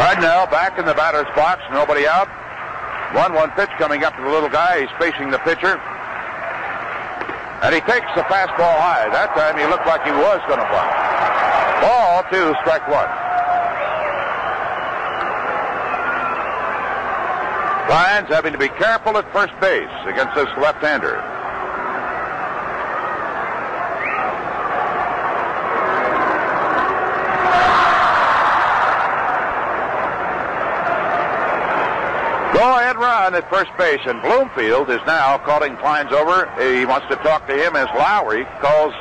Cardinal back in the batter's box, nobody out. 1-1 pitch coming up to the little guy. He's facing the pitcher. And he takes the fastball high. That time he looked like he was going to bunt. Ball 2, strike 1. Kleins having to be careful at first base against this left-hander. Go-ahead run at first base, and Bloomfield is now calling Kleins over. He wants to talk to him as Lowry calls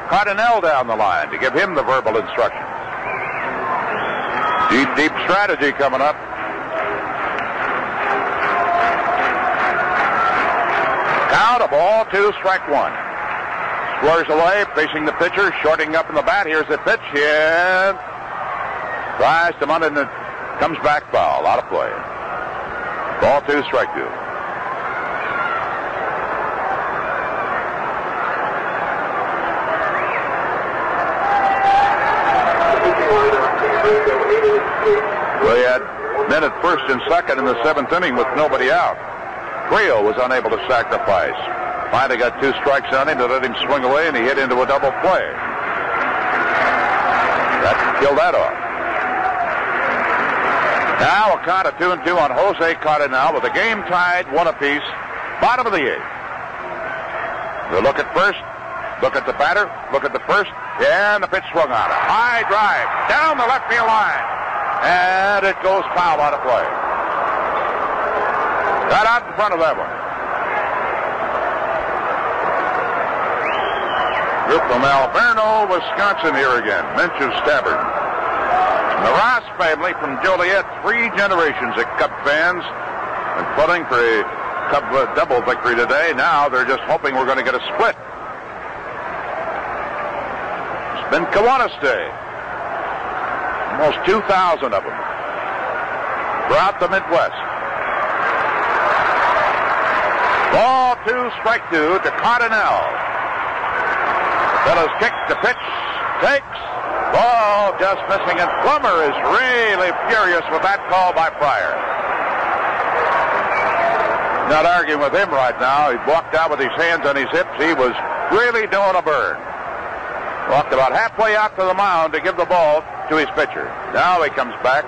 Cardinal down the line to give him the verbal instructions. Deep strategy coming up. Out a ball 2, strike 1. Squares away, facing the pitcher, shorting up in the bat. Here's the pitch, and tries to bunt, and it comes back foul. Out of play. Ball 2, strike 2. We had men at first and second in the 7th inning with nobody out. Creel was unable to sacrifice. Finally got 2 strikes on him to let him swing away, and he hit into a double play. That killed that off. Now a count of 2-2 on Jose Cardinal with the game tied 1 apiece. Bottom of the 8th. We'll look at first. Look at the batter. Look at the first. And the pitch swung on. A high drive down the left field line. And it goes foul out of play. Got out in front of that one. Group from Alverno, Wisconsin here again. Mention Stabbard. The Ross family from Joliet, 3 generations of Cub fans. And putting for a Cub double victory today. Now they're just hoping we're going to get a split. It's been Kiwanis Day. Almost 2,000 of them throughout the Midwest. Ball 2, strike 2 to Cardinal. Fellows kick the pitch, takes, ball just missing, and Plummer is really furious with that call by Pryor. Not arguing with him right now. He walked out with his hands on his hips. He was really doing a burn. Walked about halfway out to the mound to give the ball to his pitcher. Now he comes back.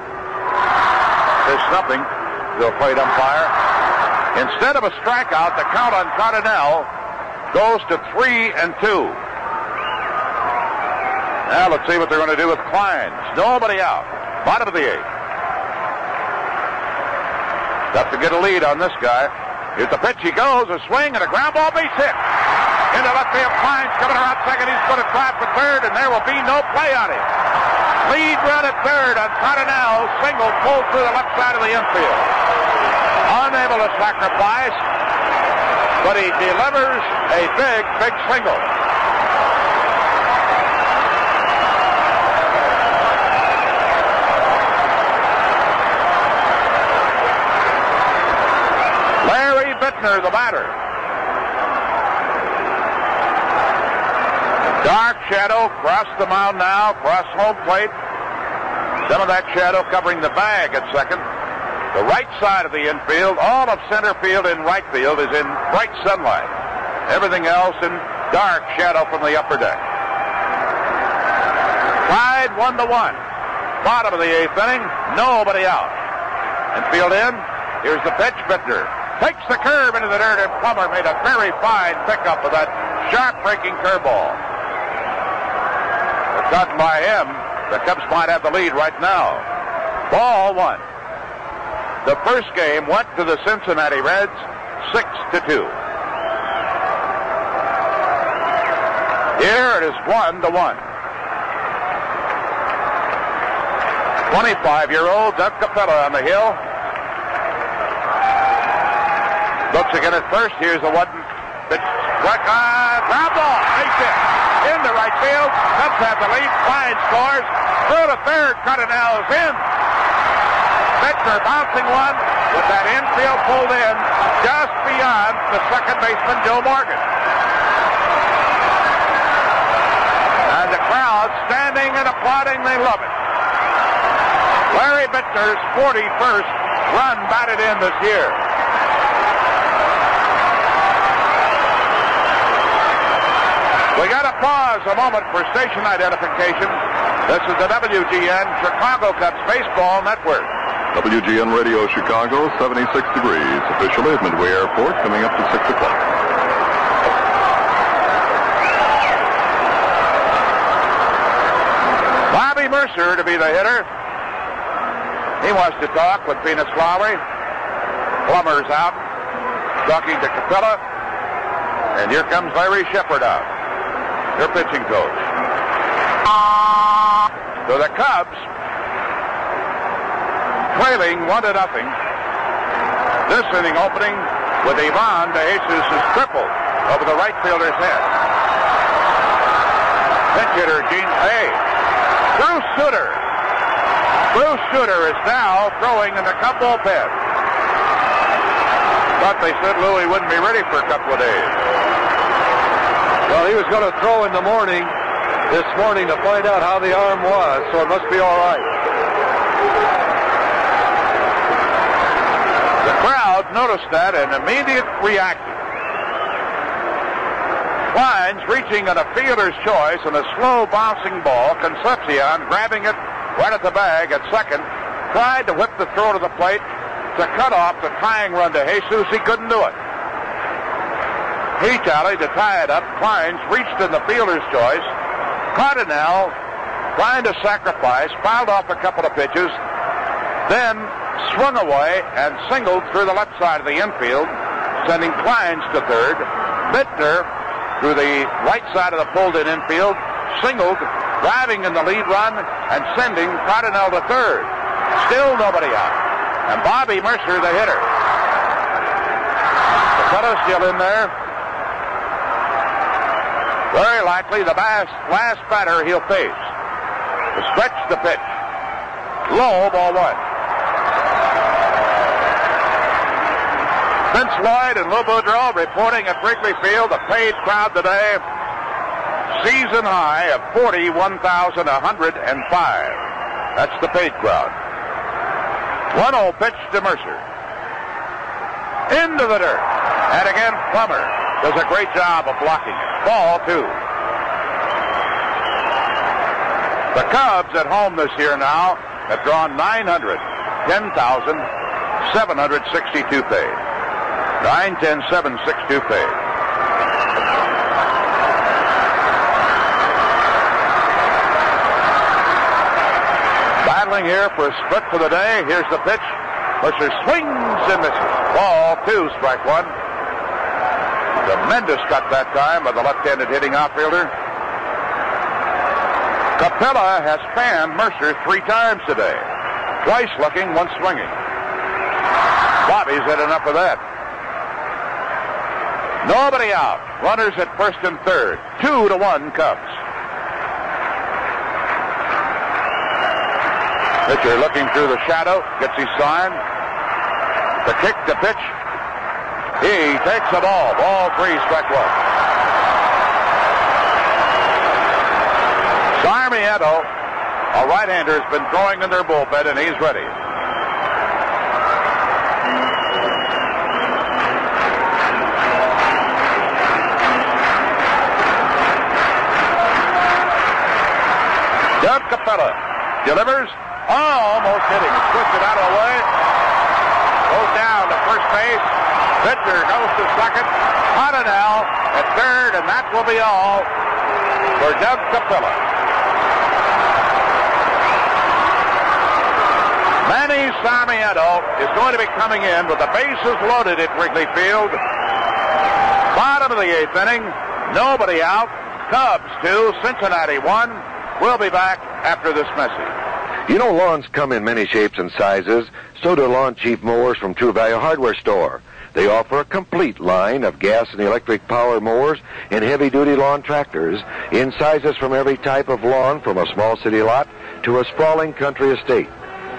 There's something to the plate umpire. Instead of a strikeout, the count on Cardinal goes to 3-2. Now let's see what they're going to do with Kleins. Nobody out. Bottom of the 8th. Tough to get a lead on this guy. Here's the pitch. He goes. A swing and a ground ball, base hit. Into left field. Kleins coming around second. He's going to try for third, and there will be no play on him. Lead run at third on Cardinal. Single pulled through the left side of the infield. Unable to sacrifice, but he delivers a big, big single. Larry Bittner, the batter. Dark shadow across the mound now, across home plate. Some of that shadow covering the bag at second. The right side of the infield, all of center field and right field is in bright sunlight. Everything else in dark shadow from the upper deck. Tied 1-1. Bottom of the 8th inning, nobody out. Infield in, here's the pitch. Bittner takes the curve into the dirt, and Plummer made a very fine pickup of that sharp breaking curveball. If not by him, the Cubs might have the lead right now. Ball 1. The first game went to the Cincinnati Reds 6-2. Here it is 1-1. 25-year-old Doug Capella on the hill. Looks again at first. Here's the one pitch. Ground ball. Base hit. Into right field. Cubs have the lead. Kleins scores. Through to third. Cardinal is in. Bittner bouncing one with that infield pulled in just beyond the second baseman, Joe Morgan. And the crowd standing and applauding. They love it. Larry Bittner's 41st run batted in this year. We got to pause a moment for station identification. This is the WGN Chicago Cubs Baseball Network. WGN Radio Chicago, 76 degrees. Officially at Midway Airport, coming up to 6 o'clock. Bobby Mercer to be the hitter. He wants to talk with Venus Lowry. Plummer's out, talking to Capella. And here comes Larry Shepard out, their pitching coach. So the Cubs trailing 1-0. This inning opening with Ivan De Jesus' triple over the right fielder's head. Pinch hitter Gene Hay. Bruce Sutter. Bruce Sutter is now throwing in the Cub bullpen. Thought they said Louie wouldn't be ready for a couple of days. Well, he was going to throw in the morning, this morning, to find out how the arm was, so it must be all right. The crowd noticed that and immediately reacted. Kleins reaching on a fielder's choice on a slow bouncing ball. Concepcion grabbing it right at the bag at second. Tried to whip the throw to the plate to cut off the tying run to Jesus. He couldn't do it. He tallied to tie it up. Kleins reached in the fielder's choice. Cardinal, trying to sacrifice, fouled off a couple of pitches, then swung away and singled through the left side of the infield, sending Kleins to third. Bittner, through the right side of the pulled-in infield, singled, driving in the lead run and sending Cardinal to third. Still nobody out. And Bobby Mercer, the hitter. The fellow's still in there. Very likely the last batter he'll face. To stretch the pitch. Low, ball 1. Vince Lloyd and Lou Boudreau reporting at Wrigley Field. The paid crowd today, season high of 41,105. That's the paid crowd. 1-0 pitch to Mercer. Into the dirt. And again, Plummer does a great job of blocking it. Ball 2. The Cubs at home this year now have drawn 910,762 paid. 910,762 paid. Battling here for a split for the day. Here's the pitch. Mercer swings and misses. Ball 2, strike 1. Tremendous cut that time by the left-handed hitting outfielder. Capella has fanned Mercer 3 times today. Twice looking, once swinging. Bobby's had enough of that. Nobody out. Runners at first and third. 2-1 Cubs. Pitcher looking through the shadow. Gets his sign. The kick, the pitch. He takes the ball. Ball 3, strike 1. Sarmiento, a right-hander, has been throwing in their bullpen, and he's ready. Doug Capella delivers. Almost hitting. Twisted out of the way. Goes down to first base. Pitcher goes to second. Ottenell at third, and that will be all for Doug Capella. Manny Sarmiento is going to be coming in with the bases loaded at Wrigley Field. Bottom of the 8th inning. Nobody out. Cubs 2, Cincinnati 1. We'll be back after this message. You know, lawns come in many shapes and sizes. So do Lawn Chief mowers from True Value Hardware Store. They offer a complete line of gas and electric power mowers and heavy-duty lawn tractors in sizes from every type of lawn, from a small city lot to a sprawling country estate.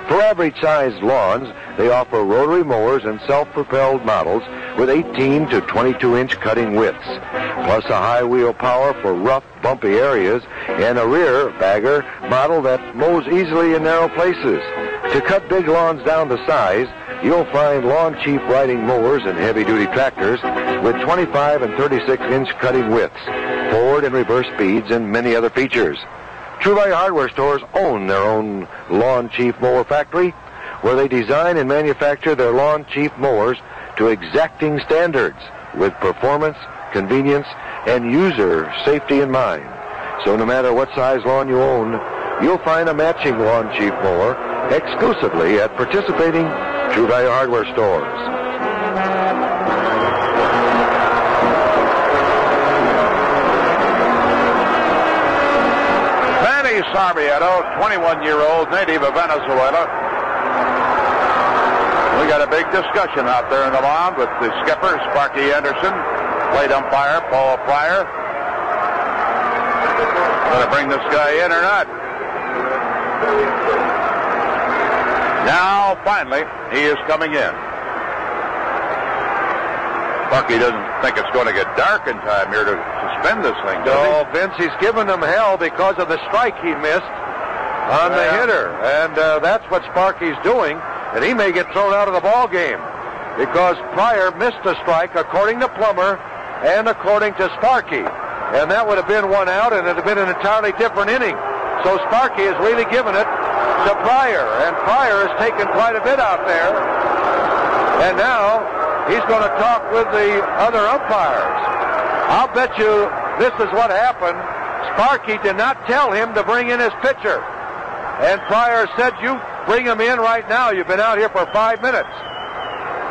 For average-sized lawns, they offer rotary mowers and self-propelled models with 18 to 22-inch cutting widths, plus a high wheel power for rough, bumpy areas, and a rear bagger model that mows easily in narrow places. To cut big lawns down to size, you'll find Lawn Chief riding mowers and heavy-duty tractors with 25 and 36-inch cutting widths, forward and reverse speeds, and many other features. True Value Hardware stores own their own Lawn Chief mower factory, where they design and manufacture their Lawn Chief mowers to exacting standards with performance, convenience, and user safety in mind. So no matter what size lawn you own, you'll find a matching Lawn Chief mower exclusively at participating True Value Hardware stores. Manny Sarmiento, 21-year-old native of Venezuela. We got a big discussion out there in the mound with the skipper, Sparky Anderson, plate umpire, Paul Pryor. Going to bring this guy in or not? Now, finally, he is coming in. Sparky doesn't think it's going to get dark in time here to suspend this thing, does he? No, Vince, he's giving them hell because of the strike he missed on the hitter. And that's what Sparky's doing. And he may get thrown out of the ball game because Pryor missed a strike according to Plummer and according to Sparky. And that would have been 1 out, and it would have been an entirely different inning. So Sparky has really given it to Pryor, and Pryor has taken quite a bit out there. And now he's going to talk with the other umpires. I'll bet you this is what happened. Sparky did not tell him to bring in his pitcher. And Pryor said, you bring him in right now. You've been out here for 5 minutes.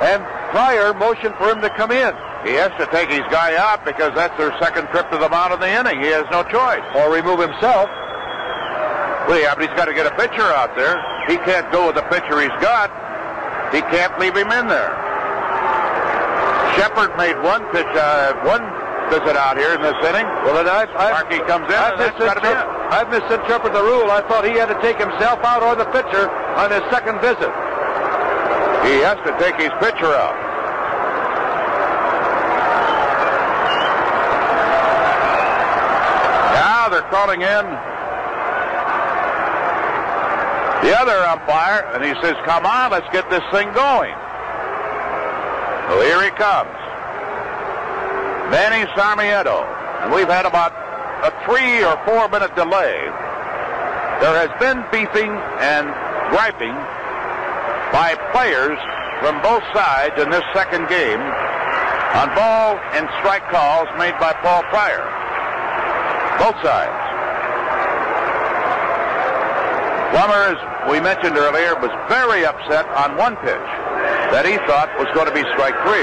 And Pryor motioned for him to come in. He has to take his guy out because that's their second trip to the mound of the inning. He has no choice. Or remove himself. Well, yeah, but he's got to get a pitcher out there. He can't go with the pitcher he's got. He can't leave him in there. Shepard made one visit out here in this inning. Well, then Sparky comes in, and that's got to be it. I've misinterpreted the rule. I thought he had to take himself out or the pitcher on his second visit. He has to take his pitcher out. calling in the other umpire, and he says, come on, let's get this thing going. Well, here he comes. Manny Sarmiento. And we've had about a 3 or 4 minute delay. There has been beefing and griping by players from both sides in this second game on ball and strike calls made by Paul Pryor. Both sides. Plummer, as we mentioned earlier, was very upset on one pitch that he thought was going to be strike 3.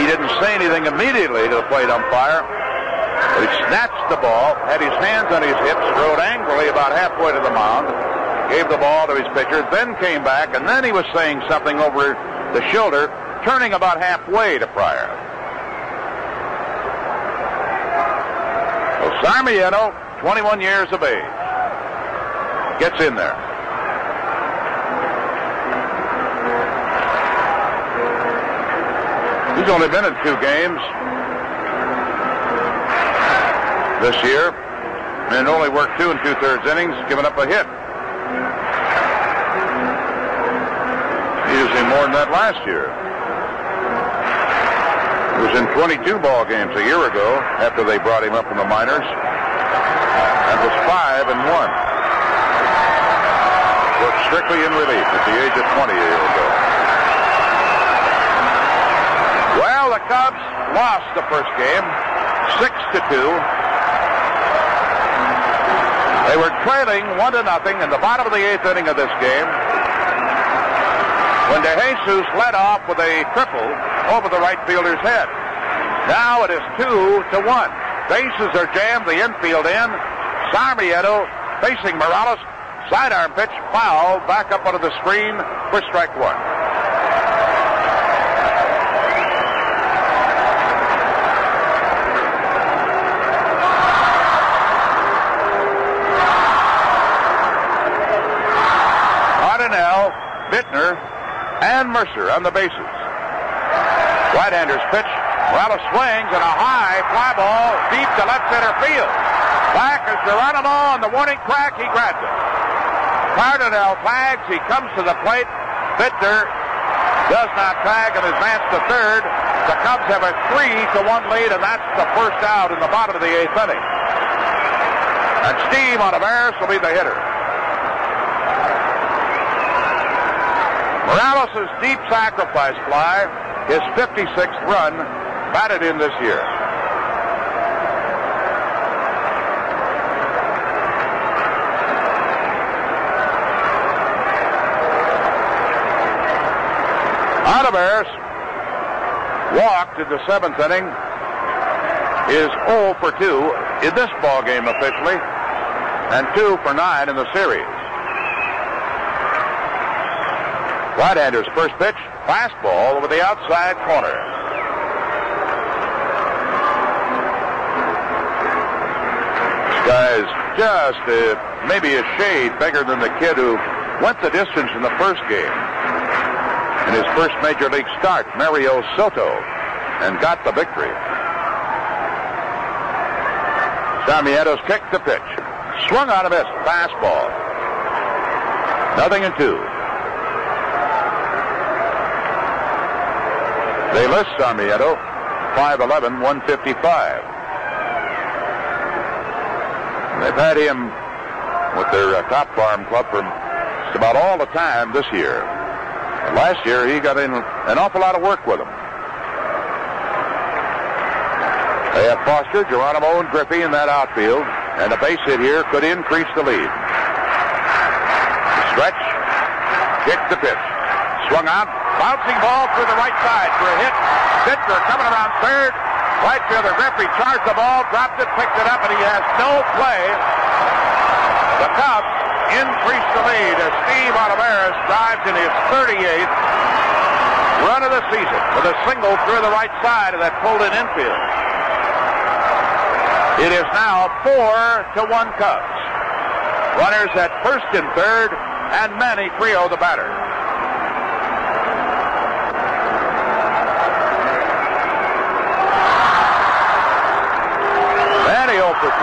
He didn't say anything immediately to the plate umpire, but he snatched the ball, had his hands on his hips, rode angrily about halfway to the mound, gave the ball to his pitcher, then came back, and then he was saying something over the shoulder, turning about halfway to Pryor. So Sarmiento, 21 years of age, gets in there. He's only been in 2 games this year, and only worked 2 2/3 innings, giving up a hit. Usually more than that last year. He was in 22 ball games a year ago after they brought him up from the minors, and was 5-1. Worked strictly in relief at the age of 20 a year ago. Well, the Cubs lost the first game, 6-2. They were trailing 1-0 in the bottom of the 8th inning of this game when DeJesus led off with a triple over the right fielder's head. Now it is 2-1. Bases are jammed, the infield in. Sarmiento facing Morales. Sidearm pitch, foul, back up onto the screen for strike 1. Cardinal, Bittner, and Mercer on the bases. Right-hander's pitch. Morales swings and a high fly ball deep to left center field. Back is Geronimo on the warning track. He grabs it. Cardinal tags. He comes to the plate. Bittner does not tag and advance to third. The Cubs have a 3-1 lead, and that's the first out in the bottom of the 8th inning. And Steve Olivares will be the hitter. Morales' deep sacrifice fly, his 56th run, batted in this year. Olivares walked in the 7th inning, is 0 for 2 in this ball game officially, and 2 for 9 in the series. Right-hander's first pitch, fastball over the outside corner. This guy's just maybe a shade bigger than the kid who went the distance in the first game in his first major league start, Mario Soto, and got the victory. Sarmiento's kicked the pitch. Swung on a miss. Fastball. 0-2. They list Sarmiento 5'11", 155. They've had him with their top farm club for just about all the time this year. Last year, he got in an awful lot of work with them. They have Foster, Geronimo, and Griffey in that outfield, and a base hit here could increase the lead. Stretch, kick the pitch. Swung out, bouncing ball through the right side for a hit. Bittner coming around third. Right fielder Griffey charged the ball, dropped it, picked it up, and he has no play. The Cubs increase the lead as Steve Olivares drives in his 38th run of the season with a single through the right side of that pulled-in infield. It is now 4-1 Cubs. Runners at first and third, and Manny Trio the batter. Manny will for 3.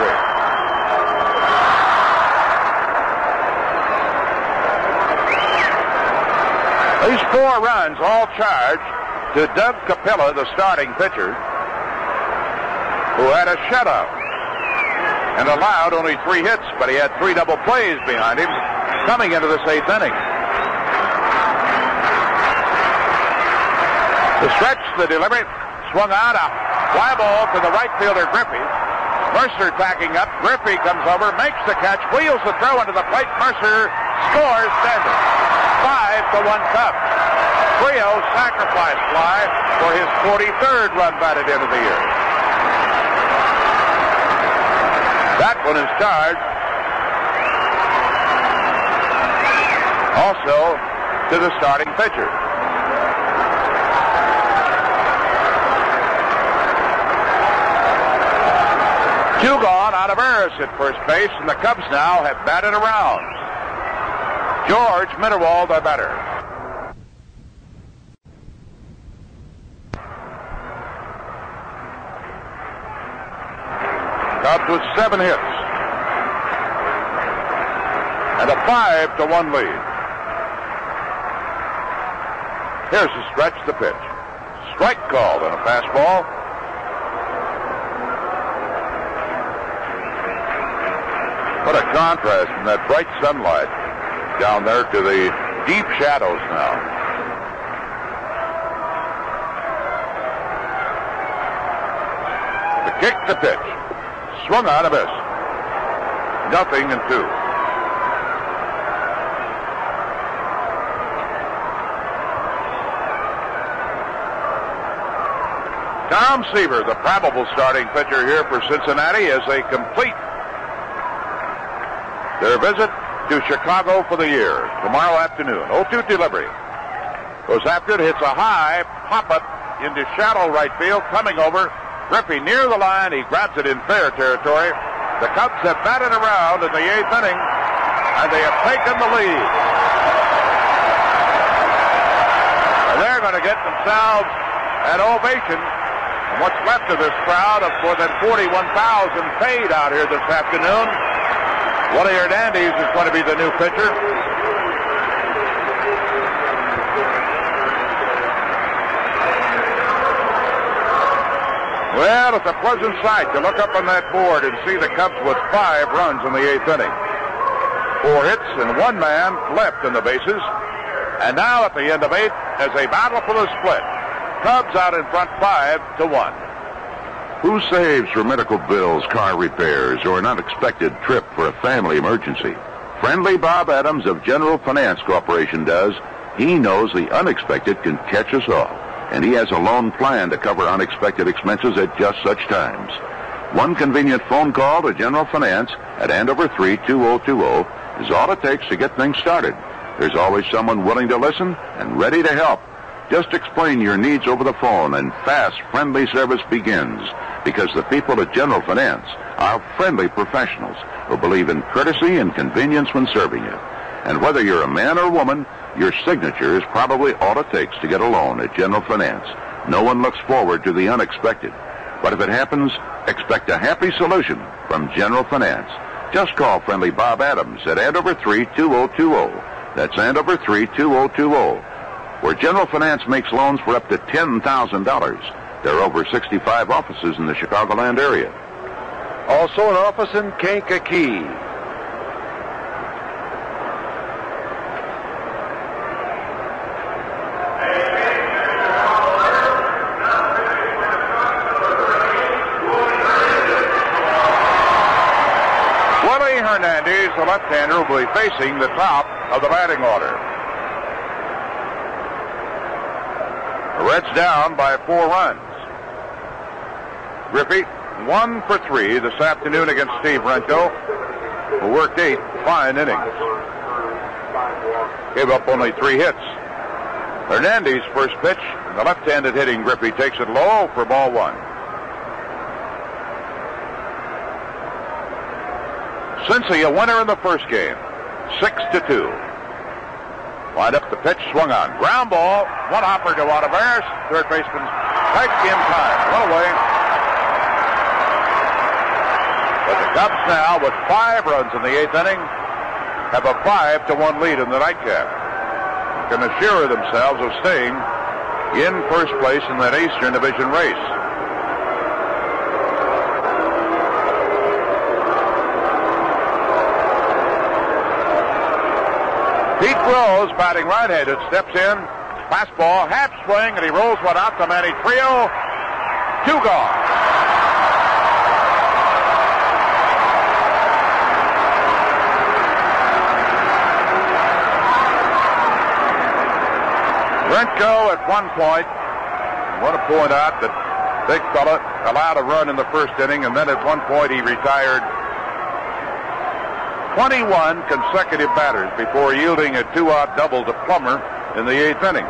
These 4 runs all charged to Doug Capella, the starting pitcher, who had a shutout and allowed only 3 hits, but he had 3 double plays behind him coming into this 8th inning. The stretch, the delivery, swung out, a fly ball to the right fielder, Griffey. Mercer tacking up. Griffey comes over, makes the catch, wheels the throw into the plate. Mercer scores standing. 5-1 Cubs. Trio sacrifice fly for his 43rd run batted into the year. That one is charged. Also to the starting pitcher. Two gone out of Harris at first base, and the Cubs now have batted around. George Mitterwald, the batter. Cubs with 7 hits and a 5-1 lead. Here's the stretch, the pitch. Strike called on a fastball. What a contrast from that bright sunlight down there to the deep shadows now. The kick, the pitch. Swung out of miss. 0-2. Tom Seaver, the probable starting pitcher here for Cincinnati, is a complete their visit to Chicago for the year. Tomorrow afternoon. 0-2 delivery. Goes after it, hits a high pop-up into shallow right field. Coming over, Griffey near the line. He grabs it in fair territory. The Cubs have batted around in the 8th inning, and they have taken the lead. And they're going to get themselves an ovation from what's left of this crowd of more than 41,000 paid out here this afternoon. Willie Hernandez is going to be the new pitcher. Well, it's a pleasant sight to look up on that board and see the Cubs with 5 runs in the 8th inning. 4 hits and 1 man left in the bases. And now at the end of 8, as a battle for the split. Cubs out in front 5-1. Who saves for medical bills, car repairs, or an unexpected trip for a family emergency? Friendly Bob Adams of General Finance Corporation does. He knows the unexpected can catch us all, and he has a loan plan to cover unexpected expenses at just such times. One convenient phone call to General Finance at Andover 3-2020 is all it takes to get things started. There's always someone willing to listen and ready to help. Just explain your needs over the phone, and fast, friendly service begins, because the people at General Finance are friendly professionals who believe in courtesy and convenience when serving you. And whether you're a man or woman, your signature is probably all it takes to get a loan at General Finance. No one looks forward to the unexpected. But if it happens, expect a happy solution from General Finance. Just call friendly Bob Adams at Andover 3-2020. That's Andover 3-2020. Where General Finance makes loans for up to $10,000. There are over 65 offices in the Chicagoland area. Also an office in Kankakee. Willie Hernandez, the left-hander, will be facing the top of the batting order. The Reds down by 4 runs. Griffey, 1 for 3 this afternoon against Steve Renko, who worked 8 fine innings. Gave up only 3 hits. Hernandez first pitch, and the left-handed hitting Griffey takes it low for ball 1. Cincy a winner in the first game, 6-2. Lined up the pitch, swung on. Ground ball, one hopper to Olivares. Third baseman, Pike in time. One away. But the Cubs now, with 5 runs in the 8th inning, have a 5-1 lead in the nightcap. Can assure themselves of staying in first place in that Eastern Division race. Pete Rose, batting right-handed, steps in. Fastball, half swing, and he rolls one out to Manny Trio. 2 gone. Brentco at one point, I want to point out that big fella allowed a run in the first inning, and then at one point he retired 21 consecutive batters before yielding a 2-out double to Plummer in the 8th inning.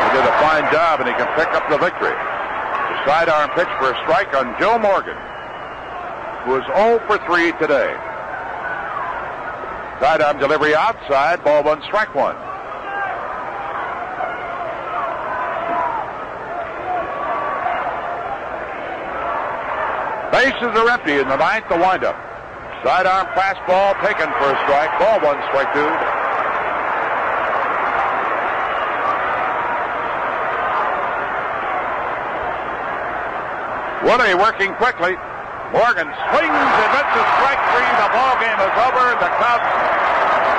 He did a fine job, and he can pick up the victory. The sidearm pitch for a strike on Joe Morgan, who is 0 for 3 today. Sidearm delivery outside, ball 1, strike 1. Bases are empty in the 9th, the windup. Sidearm fastball taken for a strike, ball 1, strike 2. Woody working quickly. Morgan swings and misses, strike 3. The ball game is over. The Cubs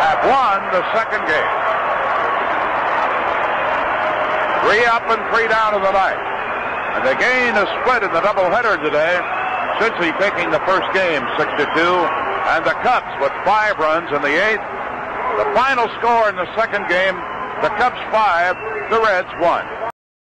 have won the second game. 3 up and 3 down in the 9th. And the game is split in the doubleheader today. Cincy taking the first game 6-2, and the Cubs with 5 runs in the 8th. The final score in the second game, the Cubs 5, the Reds 1.